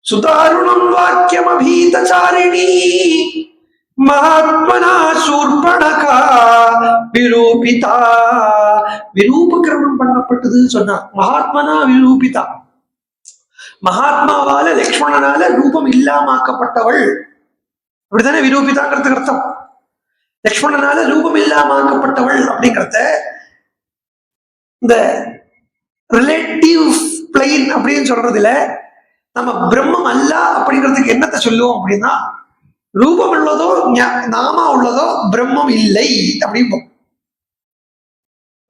சுதாருணம் வாக்கியம் அபீதசாரிணி மகாத்மனா சூர்பனகா விரூபிதா. விரூபகிரமணம் பண்ணப்பட்டது சொன்னா மகாத்மனா விரூபிதா. மகாத்மாவால லக்ஷ்மணனால ரூபம் இல்லாமாக்கப்பட்டவள், அப்படித்தானே விரூபிதாங்கிறதுக்கு அர்த்தம். லக்ஷ்மணனால ரூபம் இல்லாமாக்கப்பட்டவள் அப்படிங்கிறத இந்த ரிலேட்டிவ் பிளைன் அப்படின்னு சொல்றதுல நம்ம பிரம்மம் அல்ல அப்படிங்கிறதுக்கு என்னத்தை சொல்லுவோம் அப்படின்னா, ரூபம் உள்ளதோ நாமா உள்ளதோ பிரம்மம் இல்லை அப்படிம்போம்.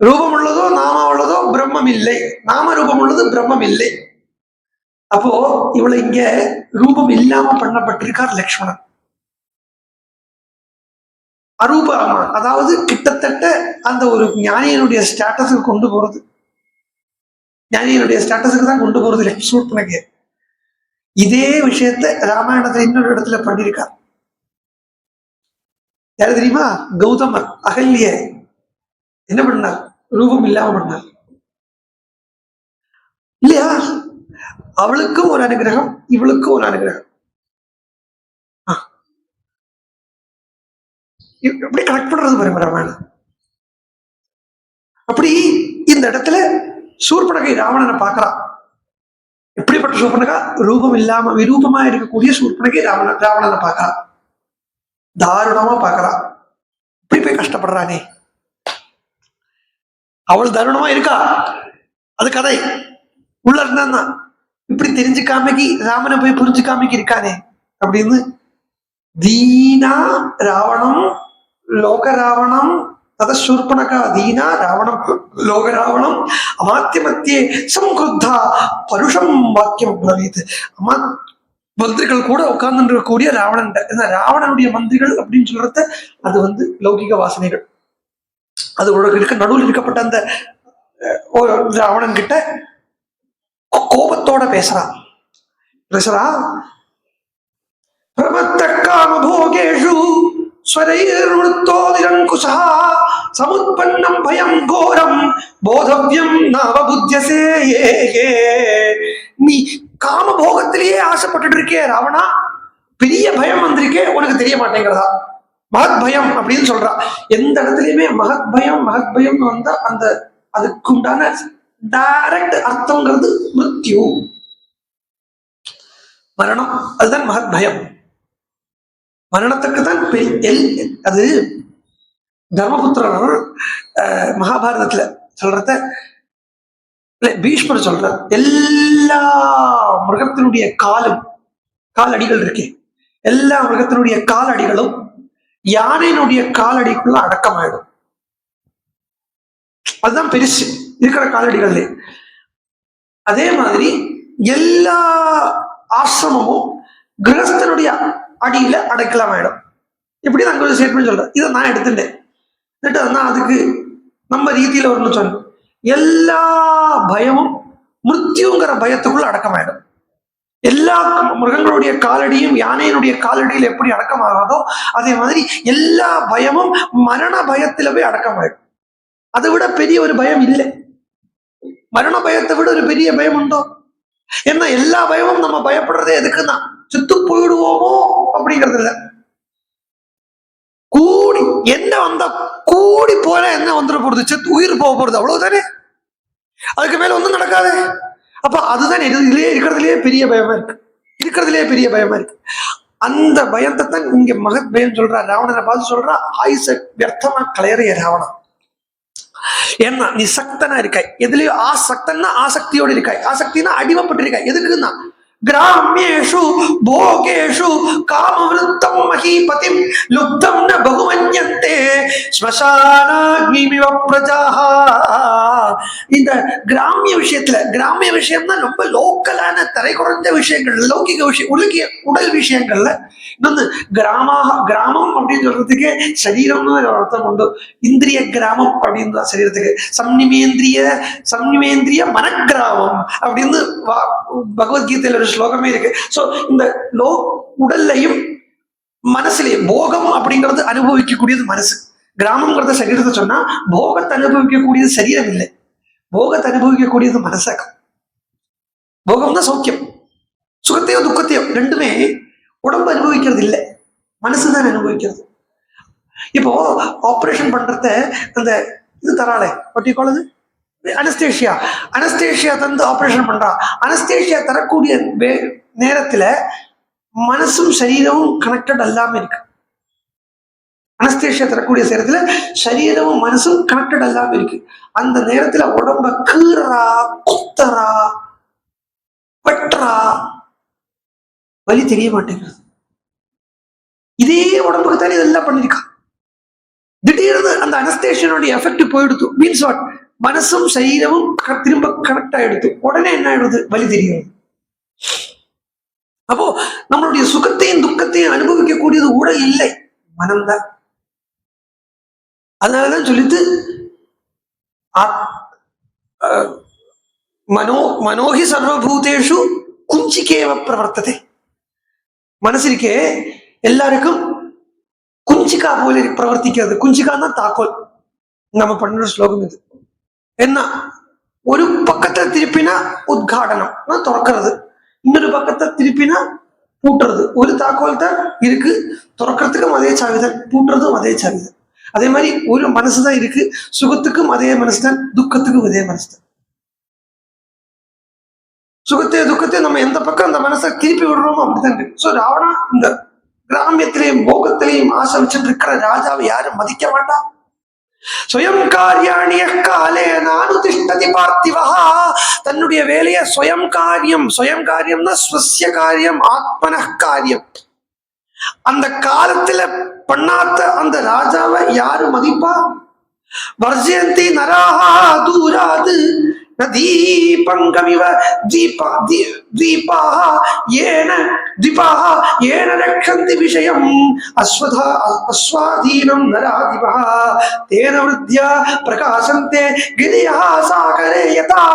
ரூபம் உள்ளதோ நாமா உள்ளதோ பிரம்மம் இல்லை, நாம ரூபம் உள்ளது பிரம்மம் இல்லை. அப்போ இவளை இங்க ரூபம் இல்லாம பண்ணப்பட்டிருக்கார் லக்ஷ்மணன். அரூபமா, அதாவது கிட்டத்தட்ட அந்த ஒரு ஞானியனுடைய ஸ்டேட்டஸுக்கு கொண்டு போறது, ஞானியனுடைய ஸ்டேட்டஸுக்கு தான் கொண்டு போறது சூர்பனகை. இதே விஷயத்த ராமாயணத்துல இன்னொரு இடத்துல பண்ணிருக்கார். யாரு தெரியுமா? கௌதமர் அகல்ய என்ன பண்ணார்? ரூபம் இல்லாம பண்ணார் இல்லையா? அவளுக்கும் ஒரு அனுகிரகம், இவளுக்கும் ஒரு அனுகிரகம். எப்படி கனெக்ட் பண்றது பாருங்க ராமாயணம். அப்படி இந்த இடத்துல சூர்பனகை ராவணனை பார்க்கலாம். எப்படிப்பட்ட சூர்பனகா? ரூபம் இல்லாம விரூபமா இருக்கக்கூடிய சூர்பனகை ராவணனை பார்க்கலாம், தாருணமா பார்க்கலாம். இப்படி போய் கஷ்டப்படுறானே, அவள் தருணமா இருக்கா, அது கதை உள்ள இருந்தா. இப்படி தெரிஞ்சுக்காமக்கி ராமனை போய் புரிஞ்சுக்காமக்கி இருக்கானே அப்படின்னு தீனா ராவணம் லோக ராவணம் தத சூர்பனகா தீனா ராவணம் லோக ராவணம் அமாத்திய மத்தியே சம்க்ருத்தா பருஷம் வாக்கியம் பிரவீத். மந்திரிகள் கூட உட்கார்ந்து இருக்கக்கூடிய ராவணன், ராவணனுடைய மந்திரிகள் அப்படின்னு சொல்றது அது லௌகிக வாசனைகள். அது இருக்க நடுவில் இருக்கப்பட்ட அந்த ராவணன் கிட்ட கோபத்தோட பேசுறான். பிரமத்த காம போகேஷு ஸ்வரைர்வృத்தோதிரங்குஷா சமுத்பன்னம் பயம் கோரம் போதவ்யம் நவபுத்யசே. நீ காம போகத்திலேயே ஆசைப்பட்டு இருக்கே ராவணா, பெரிய பயம் வந்திருக்கே, உனக்கு தெரிய மாட்டேங்கிறதா? மகத் பயம் அப்படின்னு சொல்றா. எந்த இடத்துலயுமே மகத் பயம் வந்தா அந்த அதுக்குண்டான டைரக்ட் அர்த்தங்கிறது மிருத்யு, மரணம். அதுதான் மகத் பயம். மரணத்துக்கு தான் அது தர்மபுத்திரர் மகாபாரதத்துல சொல்றத பீஷ்மர் சொல்ற, எல்லா மிருகத்தினுடைய காலடிகள் இருக்கே, எல்லா மிருகத்தினுடைய காலடிகளும் யானையினுடைய காலடிக்குள்ள அடக்கமாயிடும். அதுதான் பெருசு இருக்கிற காலடிகள்ல. அதே மாதிரி எல்லா ஆசிரமமும் கிரகஸ்தனுடைய அடியில அடைக்கலமாயிடும். இப்படி நான் ஒரு ஸ்டேட்மெண்ட் சொல்றேன். இதை நான் எடுத்துட்டேன். அதுக்கு நம்ம ரீதியில ஒண்ணு சொன்னேன், எல்லா பயமும் மிருத்யுங்கிற பயத்துக்குள்ள அடக்கமாயிடும். எல்லா மிருகங்களுடைய காலடியும் யானையினுடைய காலடியில் எப்படி அடக்கமாகாதோ அதே மாதிரி எல்லா பயமும் மரண பயத்தில போய் அடக்கமாயிடும். அதை விட பெரிய ஒரு பயம் இல்லை. மரண பயத்தை விட ஒரு பெரிய பயம் உண்டோ? ஏன்னா எல்லா பயமும் நம்ம பயப்படுறதே எதுக்குன்னா செத்து போயிடுவோமோ அப்படிங்கிறது இல்ல. கூடி என்ன வந்தா கூடி போல என்ன வந்துட போறது, செத்து உயிர் போக போறது, அவ்வளவுதானே. அதுக்கு மேல ஒன்றும் நடக்காது. அப்ப அதுதான் இதுலயே இருக்கிறதுலயே பெரிய பயமா இருக்கு. அந்த பயத்தை தான் இங்க மகத் பயம் சொல்றா. ராவணனை பார்த்து சொல்றா, ஆயுச வியர்த்தமா கலையறைய ராவணா. ஏன்னா நீ சக்தனா இருக்காய், எதுலயோ ஆசக்தன்னா ஆசக்தியோடு இருக்காய். ஆசக்தினா அடிமைப்பட்டு இருக்காய். எதுக்குன்னா கிராமேஷு போகேஷு காமவிருத்தம் மகீபதிம் லுப்தம் ந பகுமன்யந்தே ஸ்மசானாக்னிமிவ பிரஜாஹ. இந்த கிராமிய விஷயம்னா ரொம்ப லோக்கலான தரை குறைந்த விஷயங்கள், லௌகிக விஷயம், உடல் விஷயங்கள்ல இன்னொன்று கிராமம் அப்படின்னு சொல்றதுக்கு சரீரம்னு ஒரு அர்த்தம் உண்டு. இந்திரிய கிராமம் அப்படின்னு சரீரத்துக்கு, சம்னிமேந்திரிய மனக்கிராமம் அப்படின்னு பகவத்கீதையில ஒரு ஸ்லோகமே இருக்கு. சோ இந்த உடல்லையும் மனசுலையும் போகம் அப்படிங்கிறது அனுபவிக்கக்கூடியது மனசு. கிராமம்ங்கிறத சரீரத்தை சொன்னா போகத்தை அனுபவிக்கக்கூடியது சரீரம் இல்லை, போகத்தை அனுபவிக்கக்கூடியது மனசகம். போகம் தான் சௌக்கியம். சுகத்தையோ துக்கத்தையோ ரெண்டுமே உடம்பு அனுபவிக்கிறது இல்லை, மனசுதான் அனுபவிக்கிறது. இப்போ ஆப்ரேஷன் பண்றத அந்த இது தராளே பட்டி கொள்ளுது அனஸ்தேஷியா அனஸ்தேஷியா தந்து ஆபரேஷன் பண்றா. அனஸ்தேஷியா தரக்கூடிய நேரத்துல மனசும் சரீரமும் கனெக்டட் அல்லாம இருக்கு. அனஸ்தேஷியா தரக்கூடிய நேரத்துல சரீரமும் மனசும் கனெக்டட் அல்லாம இருக்கு. அந்த நேரத்துல உடம்ப கீறா, குத்தரா, வெட்டுறா, வலி தெரிய மாட்டேங்கிறது. இதே உடம்புக்கு தானே இதெல்லாம் பண்ணிருக்கா. திடீர்னு அந்த அனஸ்தேஷனுடைய எஃபெக்ட் போயிடுது. Means what? மனசும் சரீரமும் திரும்ப கனெக்ட் ஆயிடுது. உடனே என்ன ஆயிடுது? வலி தெரியும். அப்போ நம்மளுடைய சுகத்தையும் துக்கத்தையும் அனுபவிக்கக்கூடியது உடல் இல்லை, மனம்தான். அதனாலதான் சொல்லிட்டு மனோஹி சர்வபூதேஷு குஞ்சிக்கேவ பிரவர்த்ததே. மனசிற்கே எல்லாருக்கும் குஞ்சிக்கா போல பிரவர்த்திக்கிறது. குஞ்சிக்கான்னா தாக்கோல். நம்ம பண்ணுற ஸ்லோகம் இது. என்ன? ஒரு பக்கத்தை திருப்பினா உத்காடனம் திறக்கிறது, இன்னொரு பக்கத்தை திருப்பினா பூட்டுறது. ஒரு தாக்கோல் தான் இருக்கு, திறக்கிறதுக்கும் அதே சாவிதான், பூட்டுறதும் அதே சாவிதான். அதே மாதிரி ஒரு மனசுதான் இருக்கு, சுகத்துக்கும் அதே மனசுதான், துக்கத்துக்கும் அதே மனசுதான். சுகத்தையும் துக்கத்தையும் நம்ம எந்த பக்கம் அந்த மனசை திருப்பி விடுறோமோ அப்படித்தான் இருக்கு. ஸோ ராவணா இந்த கிராமியத்திலையும் போகத்திலையும் ஆசை வச்சுட்டு இருக்கிற ராஜாவை யாரும் மதிக்க மாட்டான். சுயம் காரியாணிய காலே நானுதிஷ்டதி பார்த்திவா. தன்னுடைய வேலையை சுயம் காரியம், சுயம் காரியம்னா ஸ்வஸ்ய காரியம், ஆத்மன காரியம். அந்த காலத்துல பண்ணாத அந்த ராஜாவை யாரு மதிப்பா? வர்ஜயந்தி நராஹா தூராது தீபங்கமிவ தீபாஹ ஏன ரக்ஷந்தி விஷயம் அஸ்வாதீனம் நராதிபஹ தேன விருத்யா பிரகாசந்தே கிரியா சாகரே யதா.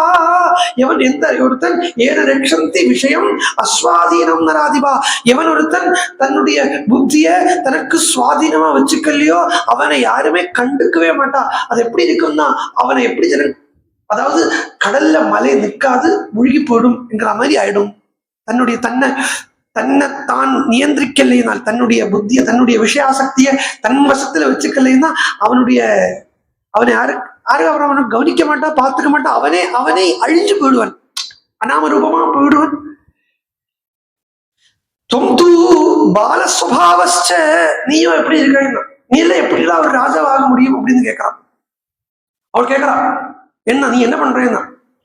எவன் எந்த ஒருத்தன் ஏன ரக்ஷந்தி விஷயம் அஸ்வாதீனம் நராதிபா, எவன் ஒருத்தன் தன்னுடைய புத்திய தனக்கு சுவாதீனமா வச்சுக்கலையோ அவனை யாருமே கண்டுக்கவே மாட்டா. அது எப்படி இருக்கும்னா, அவனை எப்படி அதாவது கடல்ல மலை நிற்காது, முழுகி போயிடும் என்கிற மாதிரி ஆயிடும். தன்னுடைய தன்னைத்தான் நியந்திரிக்கலைனால், தன்னுடைய புத்திய தன்னுடைய விஷயாசக்திய தன் வசத்துல வச்சுக்கலைன்னா அவனை அவனை கவனிக்க மாட்டா, பார்த்துக்க மாட்டா. அவனை அழிஞ்சு போயிடுவான், அனாமரூபமா போயிடுவான். தொந்து பாலஸ்வபாவச்ச, நீயும் எப்படி இருக்க, நீ எல்லாம் எப்படிலாம் அவர் ராஜாவாக முடியும் அப்படின்னு கேட்கறான். அவள் கேட்கறான், என்ன நீ என்ன பண்றேன்னா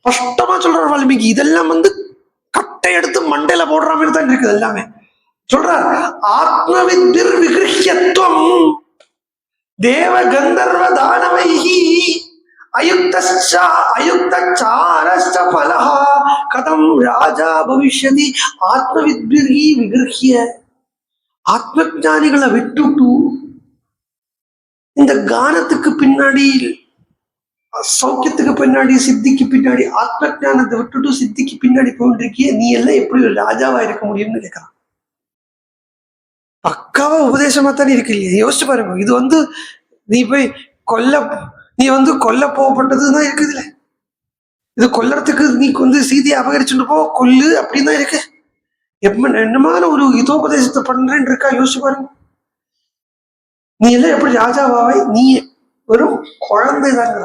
ஸ்பஷ்டமா சொல்ற வால்மீகி. இதெல்லாம் கட்டை எடுத்து மண்டையில போடுற மாதிரி தான் இருக்குது எல்லாமே. சொல்றார், ஆத்மவித்திர் விகிருஹ்யத்வம் தேவ கந்தர்வ தானவைஹி அயுக்தாரஸ்ச பலஹ கதம் ராஜா பவிஷ்யதி ஆத்மவித்பிர்ஹி விகிருஹ்ய. ஆத்மஞானிகளை விட்டுட்டு இந்த கானத்துக்கு பின்னாடி, சௌக்கியத்துக்கு பின்னாடி, சித்திக்கு பின்னாடி, ஆத்ம ஜானத்தை விட்டுட்டு சித்திக்கு பின்னாடி போயிட்டு இருக்கிய, நீ எல்லாம் எப்படி ஒரு ராஜாவா இருக்க முடியும்னு கேட்கறான். பக்காவா உபதேசமா தானே இருக்கு இல்லையா? யோசிச்சு பாருங்க. இது நீ போய் நீ கொல்ல போகப்பட்டதுதான் இருக்குதுல்ல. இது கொல்லறதுக்கு நீ சீதையை அபகரிச்சுட்டு போ, கொல்லு அப்படின்னு தான் இருக்கு. என்னமான ஒரு இதோபதேசத்தை பண்றேன்னு இருக்கா? யோசிச்சு பாருங்க. நீ எல்லாம் எப்படி ராஜாவாவை? நீ வெறும் குழந்தை தாங்க.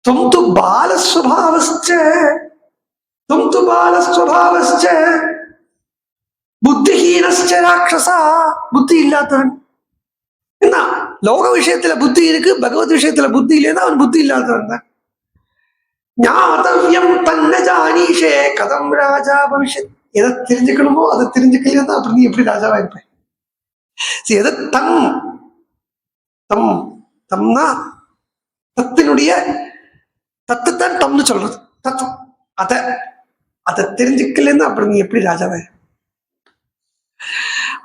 तुम तो बाल स्वभावश्च புத்திஹீனஸ்ச ராட்சசா. புத்தி இல்லாதவன். என்ன லோக விஷயத்துல புத்தி இருக்கு, பகவத் விஷயத்துல புத்தி இல்லைன்னா அவன் புத்தி இல்லாதவன் தான். ஞாதவ்யம் தன்ன ஜானீஷே கதம் ராஜா பவிஷ்யத். எதை தெரிஞ்சுக்கணுமோ அதை தெரிஞ்சுக்கலையா தான் அப்படி நீ எப்படி ராஜாவா இருப்பேன். எதை தம்னா தத்தினுடைய தத்துத்தான் தம்னு சொல்றது, தத்துவம். அதை தெரிஞ்சுக்கலன்னா அப்புறம் நீ எப்படி ராஜாவே?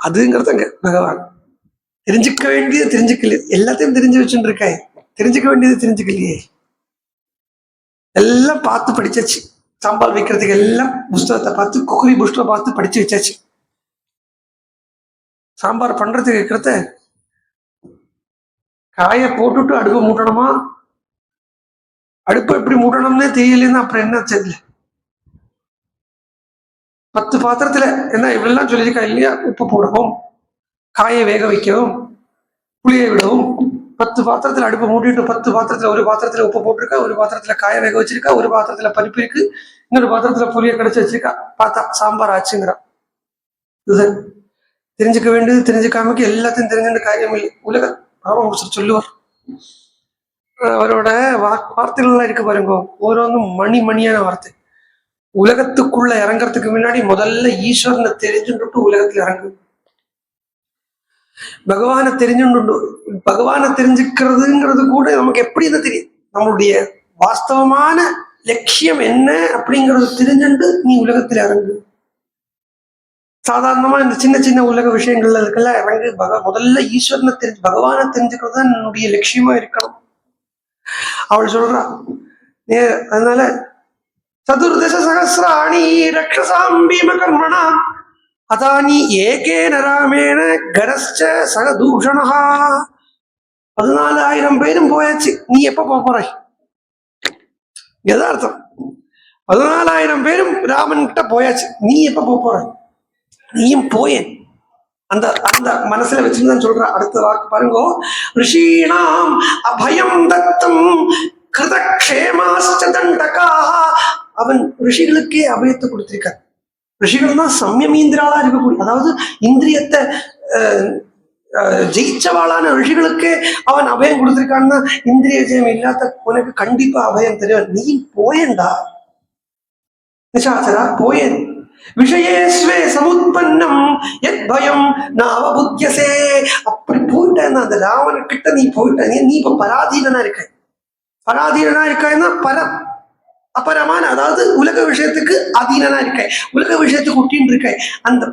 அதுங்கிறது அங்க பகவான் தெரிஞ்சுக்க வேண்டியது தெரிஞ்சுக்கல, எல்லாத்தையும் தெரிஞ்சு வச்சுட்டு இருக்காய், தெரிஞ்சுக்க வேண்டியது தெரிஞ்சுக்கலையே. எல்லாம் பார்த்து படிச்சாச்சு. சாம்பார் வைக்கிறதுக்கு எல்லாம் புஸ்தகத்தை பார்த்து, குக்கரி புஸ்தகம் பார்த்து படிச்சு வச்சாச்சு. சாம்பார் பண்றதுக்கு இருக்கிறத காய போட்டுட்டு அடுப்பை மூட்டணுமா, அடுப்பை எப்படி மூட்டணும்னே தெரியலன்னா அப்புறம் என்ன தெரியல. 10 பாத்திரத்துல என்ன இவ்வளெல்லாம் சொல்லியிருக்கா இல்லையா? உப்பு போடவும், காயை வேக வைக்கவும், புளியை விடவும், 10 பாத்திரத்துல அடுப்பு மூடிட்டு 10 பாத்திரத்துல ஒரு பாத்திரத்துல உப்பு போட்டிருக்கா, ஒரு பாத்திரத்துல காய வேக வச்சிருக்கா, ஒரு பாத்திரத்துல பருப்பு இருக்கு, இன்னொரு பாத்திரத்துல புளிய கடைச்சு வச்சிருக்கா. பார்த்தா சாம்பார் ஆச்சுங்கிறான். இதுதான் தெரிஞ்சுக்க வேண்டியது. தெரிஞ்சுக்காமக்கு எல்லாத்தையும் தெரிஞ்சுட்டு காரியம் இல்லை. உலக ராமகிருஷ்ணர் சொல்லுவார், அவரோட வார்த்தைகள்லாம் இருக்கு பாருங்க, ஒவ்வொன்றும் மணியான வார்த்தை. உலகத்துக்குள்ள இறங்கறதுக்கு முன்னாடி முதல்ல ஈஸ்வரனை தெரிஞ்சுட்டு உலகத்துல இறங்கு. பகவானை தெரிஞ்சுண்டு, பகவானை தெரிஞ்சுக்கிறதுங்கிறது கூட நமக்கு எப்படி என்ன தெரியும், நம்மளுடைய வாஸ்தவமான லட்சியம் என்ன அப்படிங்கிறது தெரிஞ்சுட்டு நீ உலகத்துல இறங்கு. சாதாரணமா இந்த சின்ன சின்ன உலக விஷயங்கள்ல இருக்கலாம் இறங்கு. முதல்ல ஈஸ்வரனை தெரிஞ்சு பகவானை தெரிஞ்சுக்கிறது தான் என்னுடைய லட்சியமா இருக்கணும் அவள் சொல்றா. அதனால சதுர்தச சகசிராணி ரக்ஷசாம் பீம கர்மணா அதானி ஏகேன ராமேண கரஸ்ச சகதூஷணா. 14,000 பேரும் போயாச்சு, நீ எப்ப போறாய்? யதார்த்தம் 14,000 பேரும் ராமன் கிட்ட போயாச்சு, நீ எப்ப போறாய்? நீயும் போயேன். அந்த அந்த மனசுல வச்சுதான் சொல்ற. அடுத்த வாக்கு பாருங்க, ரிஷீணாம் அபயம் தத்தம் கிருதக்ஷேமாஸ்ச தண்டகா. அவன் ரிஷிகளுக்கே அபயத்தை கொடுத்திருக்கார். ரிஷிகள் தான் சம்யமீந்திராளா இருக்கக்கூடிய, அதாவது இந்திரியத்தை ஜெயிச்சவாளான ரிஷிகளுக்கே அவன் அபயம் கொடுத்திருக்கான்னா, இந்திரிய ஜெயம் இல்லாத உனக்கு கண்டிப்பா அபயம் தெரியும். நீ போயேண்டா நிசாச்சரா, போயேன். விஷயேஸ்வே சமுத்பன்னம் எத் பயம் நவபுத்தியசே. அப்படி போயிட்டேன்னா அந்த ராவணன் கிட்ட நீ போயிட்ட, நீ இப்ப பராதீனனா இருக்க. பராதீனனா இருக்கா அபரமான, அதாவது உலக விஷயத்துக்கு அதீனனா இருக்க, உலக விஷயத்துக்கு ஒட்டின்னு இருக்க. அந்த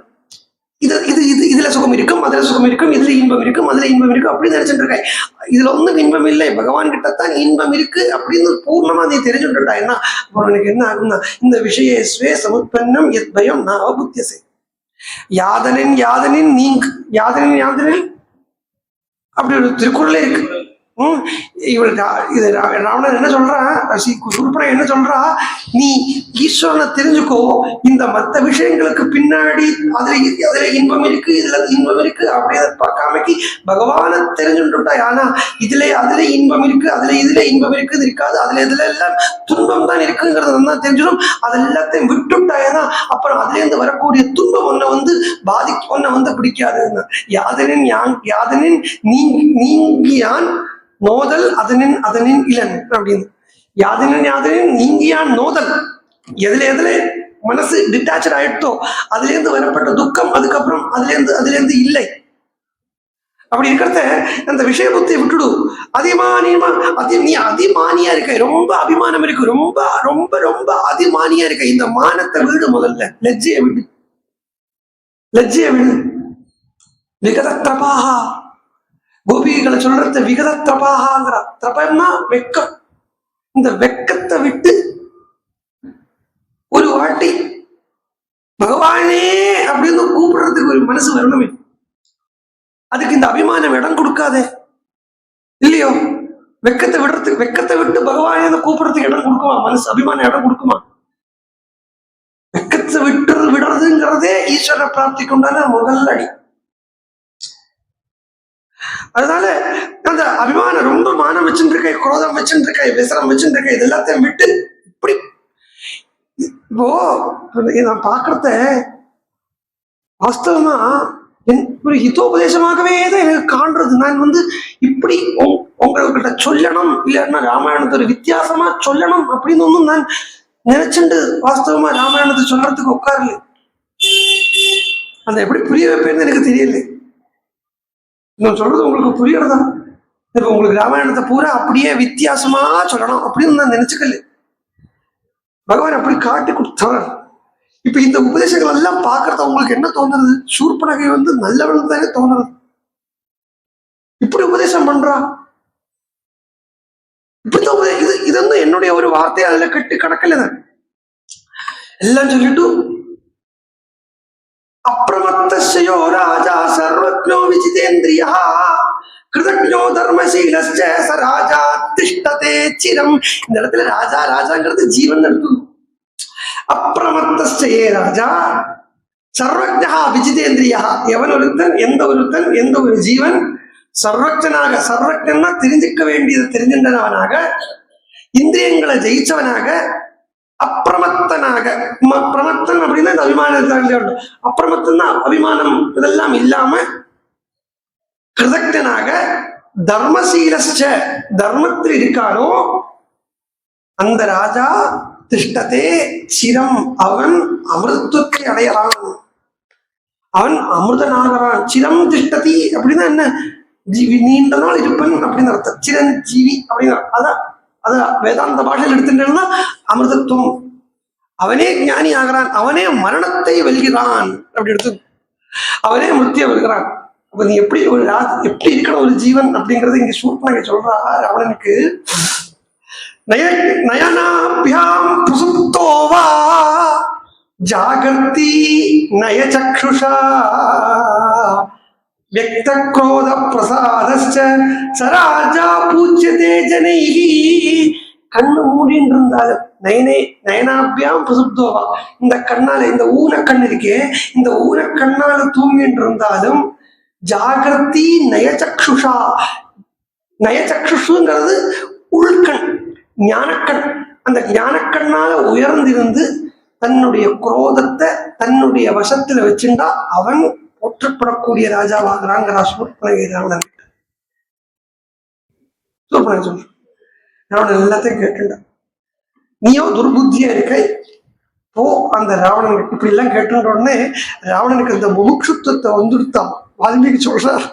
இது இது இது இதுல சுகம் இருக்கும், அதுல சுகம் இருக்கும், இதுல இன்பம் இருக்கும், அதுல இன்பம் இருக்கும் அப்படின்னு நினைச்சுட்டு இருக்க. இதுல ஒன்றும் இன்பம் இல்லை, பகவான் கிட்டத்தான் இன்பம் இருக்கு அப்படின்னு பூர்ணமா நீ தெரிஞ்சுட்டா என்ன அப்புறம் எனக்கு என்ன ஆகும்னா, இந்த விஷயஸ்வே சமுத்பன்னம் எத் பயம் நான் அவபுத்தியசை. யாதனின் யாதனின் நீங்க யாதனின் யாதனில் அப்படி ஒரு திருக்குறளே இருக்கு. இவள் இது ராவணன் என்ன சொல்றான், சுருப்பனை என்ன சொல்றா, நீ ஈஸ்வரனை தெரிஞ்சுக்கோ, இந்த மற்ற விஷயங்களுக்கு பின்னாடி அதுல இன்பம் இருக்கு, இதுல இன்பம் இருக்கு அப்படின்னு பார்க்காமக்கி பகவானை தெரிஞ்சுட்டா. ஆனா அதுல இன்பம் இருக்கு, இதுல இன்பம் இருக்குன்னு இருக்காது, இதுல எல்லாம் துன்பம் தான் இருக்குங்கிறது தான் தெரிஞ்சிடும். அது எல்லாத்தையும் விட்டுட்டாயனா அப்புறம் அதுல இருந்து வரக்கூடிய துன்பம் ஒன்ன பிடிக்காது. யாதனின் நீங்கியான் நோதல் அதனின் இளன் அப்படின்னு. யாதனின் நீங்கியான் நோதல், எதுல மனசு டிட்டாச் ஆயிட்டோ அதுல இருந்து வரப்பட்ட துக்கம் அதுக்கப்புறம் அதுல இருந்து இல்லை. அப்படி இருக்கிறத அந்த விஷய புத்தியை விட்டுடு. நீ அதிமானியா இருக்க, ரொம்ப அபிமானம் இருக்கு, ரொம்ப ரொம்ப ரொம்ப அதிமானியா இருக்க. இந்த மானத்தை விடு, முதல்ல லஜ்ஜைய விடு. விகத பிரபாகா, கோபிகளை சொல்றது விகத திரபாகாங்கிற. திரபம்னா வெக்கம். இந்த வெக்கத்தை விட்டு ஒரு வாட்டி பகவானே அப்படின்னு கூப்பிடுறதுக்கு ஒரு மனசு வரணுமே. அதுக்கு இந்த அபிமானம் இடம் கொடுக்காதே இல்லையோ. வெக்கத்தை விட்டு பகவானே கூப்பிடுறதுக்கு இடம் கொடுக்குமா மனசு? அபிமானம் இடம் கொடுக்குமா? வெக்கத்தை விடுறதுங்கிறதே ஈஸ்வர பிராப்திக்கு உண்டான முதல் அடி. அதனால அந்த அபிமானம், ரொம்ப மானம் வச்சுட்டு இருக்க, குரோதம் வச்சுட்டு இருக்க, விசரம் வச்சுட்டு இருக்க, இது எல்லாத்தையும் விட்டு இப்படி இப்போ நான் பாக்குறத வாஸ்தவமா ஒரு ஹிதோபதேசமாகவே தான் எனக்கு காண்றது. நான் இப்படி உங்கள்கிட்ட சொல்லணும், இல்லைன்னா ராமாயணத்தை ஒரு வித்தியாசமா சொல்லணும் அப்படின்னு ஒன்றும் நான் நினைச்சுட்டு வாஸ்தவமா ராமாயணத்தை சொல்றதுக்கு உட்காரல. அந்த எப்படி புரிய வைப்பேன்னு எனக்கு தெரியல. நான் சொல்றது உங்களுக்கு புரியறதா? இப்ப உங்களுக்கு ராமாயணத்தை பூரா அப்படியே வித்தியாசமா சொல்லணும் அப்படின்னு நான் நினைச்சுக்கல. பகவான் அப்படி காட்டி கொடுத்தார். இப்ப இந்த உபதேசங்கள் எல்லாம் பாக்குறத உங்களுக்கு என்ன தோணுறது? சூர்பனகை நல்லவன் தானே தோணுறது. இப்படி உபதேசம் பண்றா, இப்படி இது என்னுடைய ஒரு வார்த்தையை அதுல கட்டு கணக்கில் எல்லாம் சொல்லிட்டு அப்பிரமத்தஸ்யோ ராஜா சர்வஜ்ஞோ விஜிதேந்திரியா கிருதஜ்ஞோ தர்மசீலஸ்ச ச ராஜா திஷ்டதே சிரம். இந்த இடத்துல ராஜாங்கிறது ஜீவன் இருக்கும். அப்பிரமத்தஸ்ய ராஜா சர்வஜ்ஞா விஜிதேந்திரியா. எவன் ஒருத்தன், எந்த ஒரு ஜீவன் சர்வஜனாக, சர்வஜன்னா தெரிஞ்சுக்க வேண்டியது தெரிஞ்சின்றவனாக, இந்திரியங்களை ஜெயிச்சவனாக, அப்பிரமத்தனாக. பிரமத்தன் அப்படின்னா இந்த அபிமானத்தால், அப்பிரமத்தன்னா அபிமானம் இதெல்லாம் இல்லாம கிருதக்தனாக, தர்மசீலஸ்ச தர்மத்தில் இருக்கானோ அந்த ராஜா திஷ்டத்தே சிரம், அவன் அமிர்தத்தை அடையறான், அவன் அமிர்தனாகிறான். சிரம் திஷ்டதி அப்படின்னா என்ன? ஜீவி, நீண்ட நாள் இருப்பன் அப்படின்னு அர்த்தம். சிரஞ்சீவி அப்படின்னு அதான். அது வேதாந்த பாஷையில் எடுத்துட்டா அமிர்தத்துவம். அவனே ஞானி ஆகிறான், அவனே மரணத்தை வெல்கிறான் அப்படி எடுத்து, அவனே மிருத்தியை வெல்கிறான். அப்ப நீ எப்படி ஒரு எப்படி இருக்கிற ஒரு ஜீவன் அப்படிங்கறது இங்க சூப்பனாக சொல்றா ராவணனுக்கு. நயனாபியாம் புசுப்தோவா ஜாகர்த்தி நயசக்ஷுஷா வியக்த க்ரோத பிரசாதஸ்ச சராஜா பூஜ்யதே ஜனைஹி. கண்ணு மூடின்னு இருந்தாலும் நயனாபியாம் புசுப்தோவா, இந்த கண்ணால, இந்த ஊனக்கண் இருக்கே, இந்த ஊனக்கண்ணால தூங்கிட்டு இருந்தாலும் ஜாகிரதி நயசக்ஷுஷா, நயசக்ஷுங்கிறது உள்கண், ஞானக்கண். அந்த ஞானக்கண்ணால உயர்ந்திருந்து தன்னுடைய குரோதத்தை தன்னுடைய வசத்துல வச்சுட்டா அவன் போற்றப்படக்கூடிய ராஜாவாகிறாங்கிறா சூர்பனகை ராவணன். சூர்பனகை சொல்ற ராவணன் எல்லாத்தையும் கேட்டுட்டான். நீயோ துர்புத்தியா இருக்க, போ அந்த ராவணன் இப்படி எல்லாம் கேட்டுன்ற உடனே ராவணனுக்கு அந்த முமுட்சுத்துவத்தை வந்துடுத்தான். வால்மீகி சொல்றார்,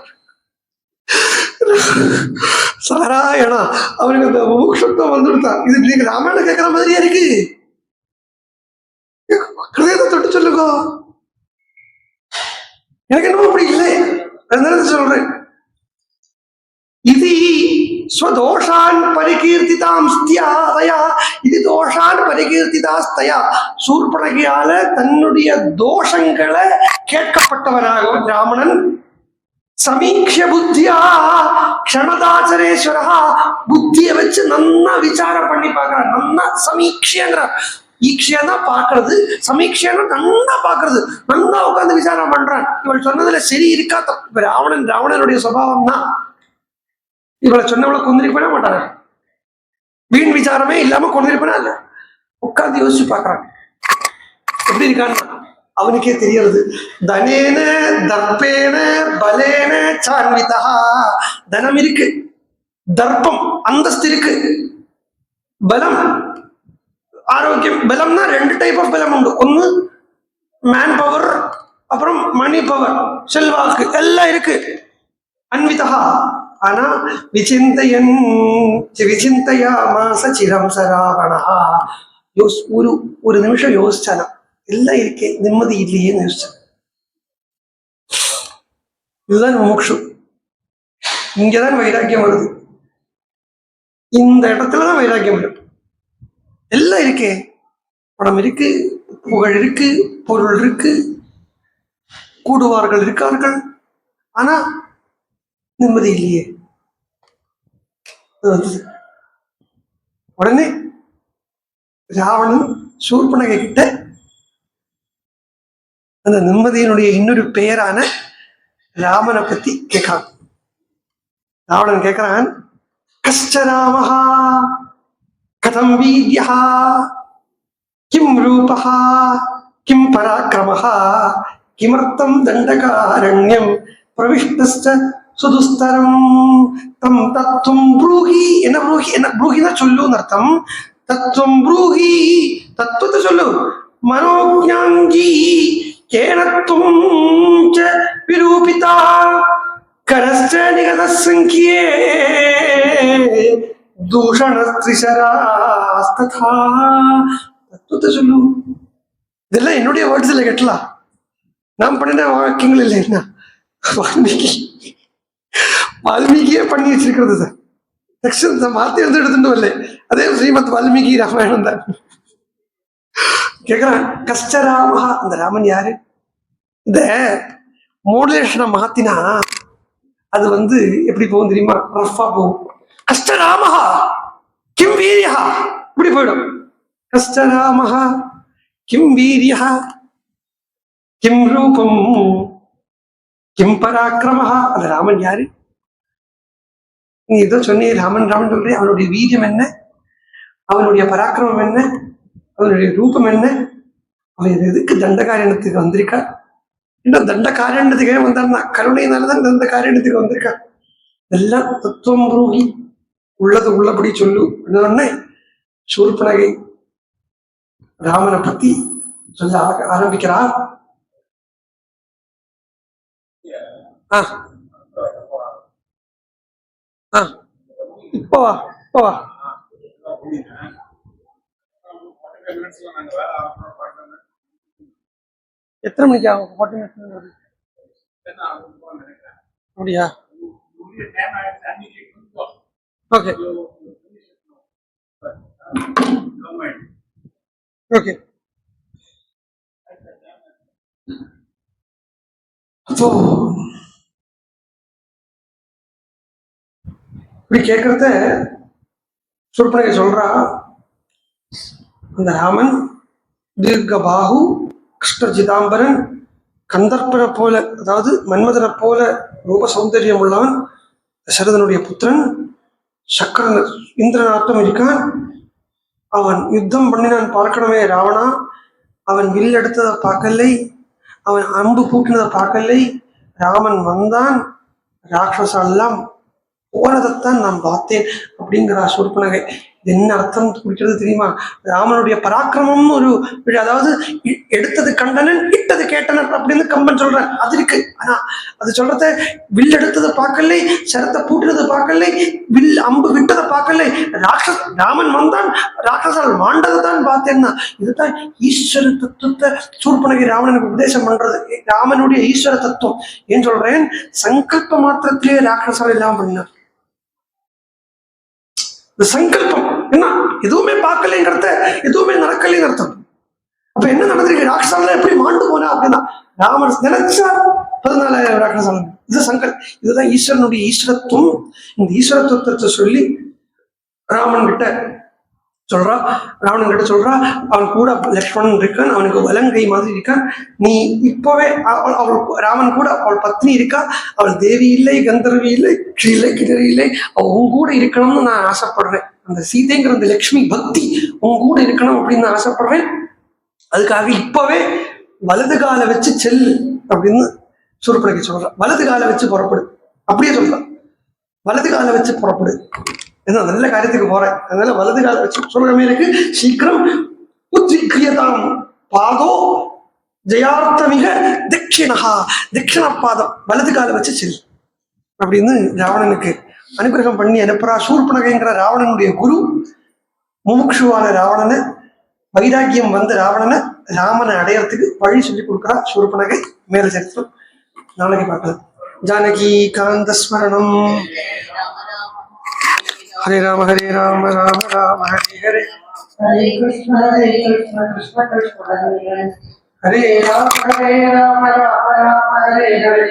சாராயணா அவனுக்கு அந்த முமுட்சுத்துவம் வந்துடுத்தான். இது நீங்க ராமாயணம் கேட்கிற மாதிரியா இருக்கு, ஹிருதயத்தை தொட்டு சொல்லுங்க. எனக்கு என்னமோ அப்படி இல்லை, சொல்றேன். இது ஸ்வதோஷான் பரிகீர்த்திதாஸ்தியா, இது தோஷான் பரிகீர்த்திதாஸ்தயா, சூர்பனகையால தன்னுடைய தோஷங்களை கேட்கப்பட்டவனாக ராவணன். சமீக்ஷ புத்தியா க்ஷணதாச்சரேஸ்வரா, புத்தியை வச்சு நன்னா விசாரம் பண்ணி பார்க்கிறான். நன்னா சமீக்ஷங்கிற, ஈக்ஷியா பாக்குறது, சமீக்ஷியா நன்னா பாக்குறது, நன்னா உட்காந்து விசாரம் பண்றான். இவள் சொன்னதுல சரி இருக்கா? இப்ப ராவணனுடைய சுபாவம் தான். இவளை சொன்னவளை கொந்திருப்பா மாட்டாங்க, வீண் விசாரமே இல்லாம கொண்டிருப்பா இல்ல, உட்காந்து யோசிச்சு பாக்குறான் எப்படி இருக்கான்னு அவனுக்கே தெரியறது. தனேன தர்ப்பேன பலேன சான்விதா, தனம் இருக்கு, தர்ப்பம் அந்தஸ்து இருக்கு, பலம் ஆரோக்கியம். பலம்னா ரெண்டு டைப் ஆஃப் பலம் உண்டு. ஒன்னு மேன் பவர், அப்புறம் மணி பவர், செல்வாக்கு எல்லாம் இருக்கு. அன்விதா, ஆனா விசிந்தையன் விசிந்தையாமாச சிரம் சராவணா, ஒரு நிமிஷம் யோசிச்சானா எல்லாம் இருக்கே, நிம்மதி இல்லையேன்னு யோசிச்சான். இதுதான் மோக்ஷு. இங்கதான் வைராக்கியம் வருது, இந்த இடத்துலதான் வைராக்கியம் வரும். எல்லாம் இருக்கே, பணம் இருக்கு, புகழ் இருக்கு, பொருள் இருக்கு, கூடுவார்கள் இருக்கார்கள், ஆனா நிம்மதி இல்லையே. உடனே ராவணன் சூர்பனகை கிட்ட அந்த நிம்மதியினுடைய இன்னொரு பெயரான ராமனை பத்தி கேட்கிறான். ராவணன் கேட்கிறான், கஷ்ட ராமஹா கதம் வீர்யஹ கிம் ரூபஹ கிம் பராக்கிரமஹ கிமர்த்தம் தண்டகாரண்யம் பிரவிஷ்டஸ்ச சுதுஸ்தரம் தம் தத்துவம் ப்ரூஹி. என்ன ப்ரூஹி? என்ன ப்ரூஹினா சொல்லுன்னு அர்த்தம். தத்துவம் ப்ரூஹி, தத்துவத்தை சொல்லு. மனோஜாங்கி கேனத்தும் ச விரூபிதா கரஸ்ச நிகத சங்கியே தூஷணஸ்திரிசராஸ்ததா. தத்துவத்தை சொல்லு. இதெல்லாம் என்னுடைய வேர்ட்ஸ்ல கேட்டலாம், நான் பண்ணின வாக்கியங்கள் இல்லை. என்ன வால்மீகியே பண்ணி வச்சிருக்கிறது சார். செக்ஷன் மாத்தி எடுத்துட்டு வரல, அதே ஸ்ரீமத் வால்மீகி ராமாயணம் தான். கேக்குறான், கஷ்டராமஹா, அந்த ராமன் யாரு? இந்த மோடுலேஷனை மாத்தினா அது எப்படி போகும் தெரியுமா? ரஃபா போகும். கஷ்டராமஹா கிம் வீரியா இப்படி போயிடும். கஷ்டராமஹா கிம் வீரியா கிம் ரூபம் கிம் பராக்கிரமஹா, அந்த ராமன் யாரு? நீ ஏதோ சொன்னே ராமன் ராமன் சொல்றே, அவனுடைய வீரியம் என்ன, அவனுடைய பராக்கிரமம் என்ன, அவனுடைய ரூபம் என்ன, அவன் எதுக்கு தண்டகாரணத்துக்கு வந்திருக்கா? இன்னும் தண்டகாரண்யத்துக்கே வந்தான்னா கருணையினாலதான் தண்டகாரண்யத்துக்கு வந்திருக்கா. எல்லாம் தத்துவம் ரூபி, உள்ளது உள்ளபடி சொல்லு உடனே சூர்பனகை ராமனை பத்தி சொல்ல ஆரம்பிக்கிறார். இப்போ வா இப்போ வா. எத்தனை மணிக்கு ஆகும்? 40 minutes அப்படியா? Okay okay. அப்போ இப்படி கேட்கறத சூர்பனகை சொல்றா, அந்த ராமன் தீர்க்கபாகு கிருஷ்ண சிதாம்பரன் கந்தர்ப்பனை போல, அதாவது மன்மதனை போல ரூப சௌந்தரியம் உள்ளவன், தசரதனுடைய புத்திரன், சக்கரன் இந்திரநாட்டம் இருக்கான். அவன் யுத்தம் பண்ணினான் பார்க்கணுமே ராவணா. அவன் வில் எடுத்ததை பார்க்கலை, அவன் அம்பு கூட்டினதை பார்க்கலை. ராமன் வந்தான், ராட்சசெல்லாம் போனதைத்தான் நான் பார்த்தேன் அப்படிங்கிறா சூர்பனகை. என்ன அர்த்தம் குறிக்கிறது தெரியுமா? ராமனுடைய பராக்கிரமம் ஒரு, அதாவது எடுத்தது கண்டனன் இட்டது கேட்டனன் அப்படின்னு கம்பன் சொல்றேன், அது இருக்கு. ஆனா அது சொல்றத வில் எடுத்ததை பார்க்கலை, சரத்தை பூட்டினதை பார்க்கலை, வில் அம்பு விட்டதை பார்க்கலை. ராமன் வந்தான், ராட்சசால் மாண்டதை தான் பார்த்தேன்னா. இதுதான் ஈஸ்வர தத்துவத்தை சூர்பனகை ராவணனுக்கு உபதேசம் பண்றது. ராமனுடைய ஈஸ்வர தத்துவம் ஏன் சொல்றேன்? சங்கல்ப மாத்திரத்திலேயே ராட்சசால் எல்லாம் பண்ணார். இந்த சங்கல்பம் என்ன, எதுவுமே பார்க்கலைங்கிறத, எதுவுமே நடக்கலைன்னு அர்த்தம். அப்ப என்ன நடந்திருக்கு? ராட்சசால எப்படி மாண்டு போனா அப்படின்னா, ராமன் நினைச்சா 14,000 ராட்சசாலம். இது இதுதான் ஈஸ்வரனுடைய ஈஸ்வரத்துவம். இந்த ஈஸ்வரத்துவத்தை சொல்லி ராமன் கிட்ட சொல்றா, ராவணன் கிட்ட சொல்றா, அவன் கூட லக்ஷ்மணன் இருக்கான், அவனுக்கு வலங்கை மாதிரி இருக்கான். நீ இப்பவே அவள் ராமன் கூட அவள் பத்னி இருக்கா, அவள் தேவி இல்லை, கந்தர்வி இல்லை, இல்லை, கிணறு இல்லை, அவள் உன் கூட இருக்கணும்னு நான் ஆசைப்படுறேன். அந்த சீதைங்கிற அந்த லக்ஷ்மி பக்தி உன் கூட இருக்கணும் அப்படின்னு நான் ஆசைப்படுறேன். அதுக்காக இப்பவே வலது காலை வச்சு செல் அப்படின்னு சூர்பனகை சொல்றான். வலது காலை வச்சு புறப்படு அப்படியே சொல்றான். வலது காலை வச்சு புறப்படு, ஏன்னா நல்ல காரியத்துக்கு போறேன், அதனால வலது காலை வச்சு சொல்றமே இருக்கு. சீக்கிரம் உத்விக்ரியதாம் பாதோ ஜெயார்த்தமிக தட்சிணஹா, தட்சிண பாதம் வலது காலை வச்சு செல் அப்படின்னு ராவணனுக்கு அனுகிரகம் பண்ணி அனுப்புறா. சூர்பனகைங்கிற ராவணனுடைய குரு முமுட்சுவான ராவணனை, வைராக்கியம் வந்த ராவணனை ராமனை அடையறதுக்கு வழி சொல்லி கொடுக்குறா சூர்பனகை. மேல சரித்திரம் நாளைக்கு பார்க்கலாம். ஜானகி காந்த ஸ்மரணம். ஹரே ராம ராம ராம ஹரே ஹரே, ஹரே கிருஷ்ண கிருஷ்ண கிருஷ்ண ஹரே ஹரே, ஹரே ராம ராம ராம ஹரே ஹரே.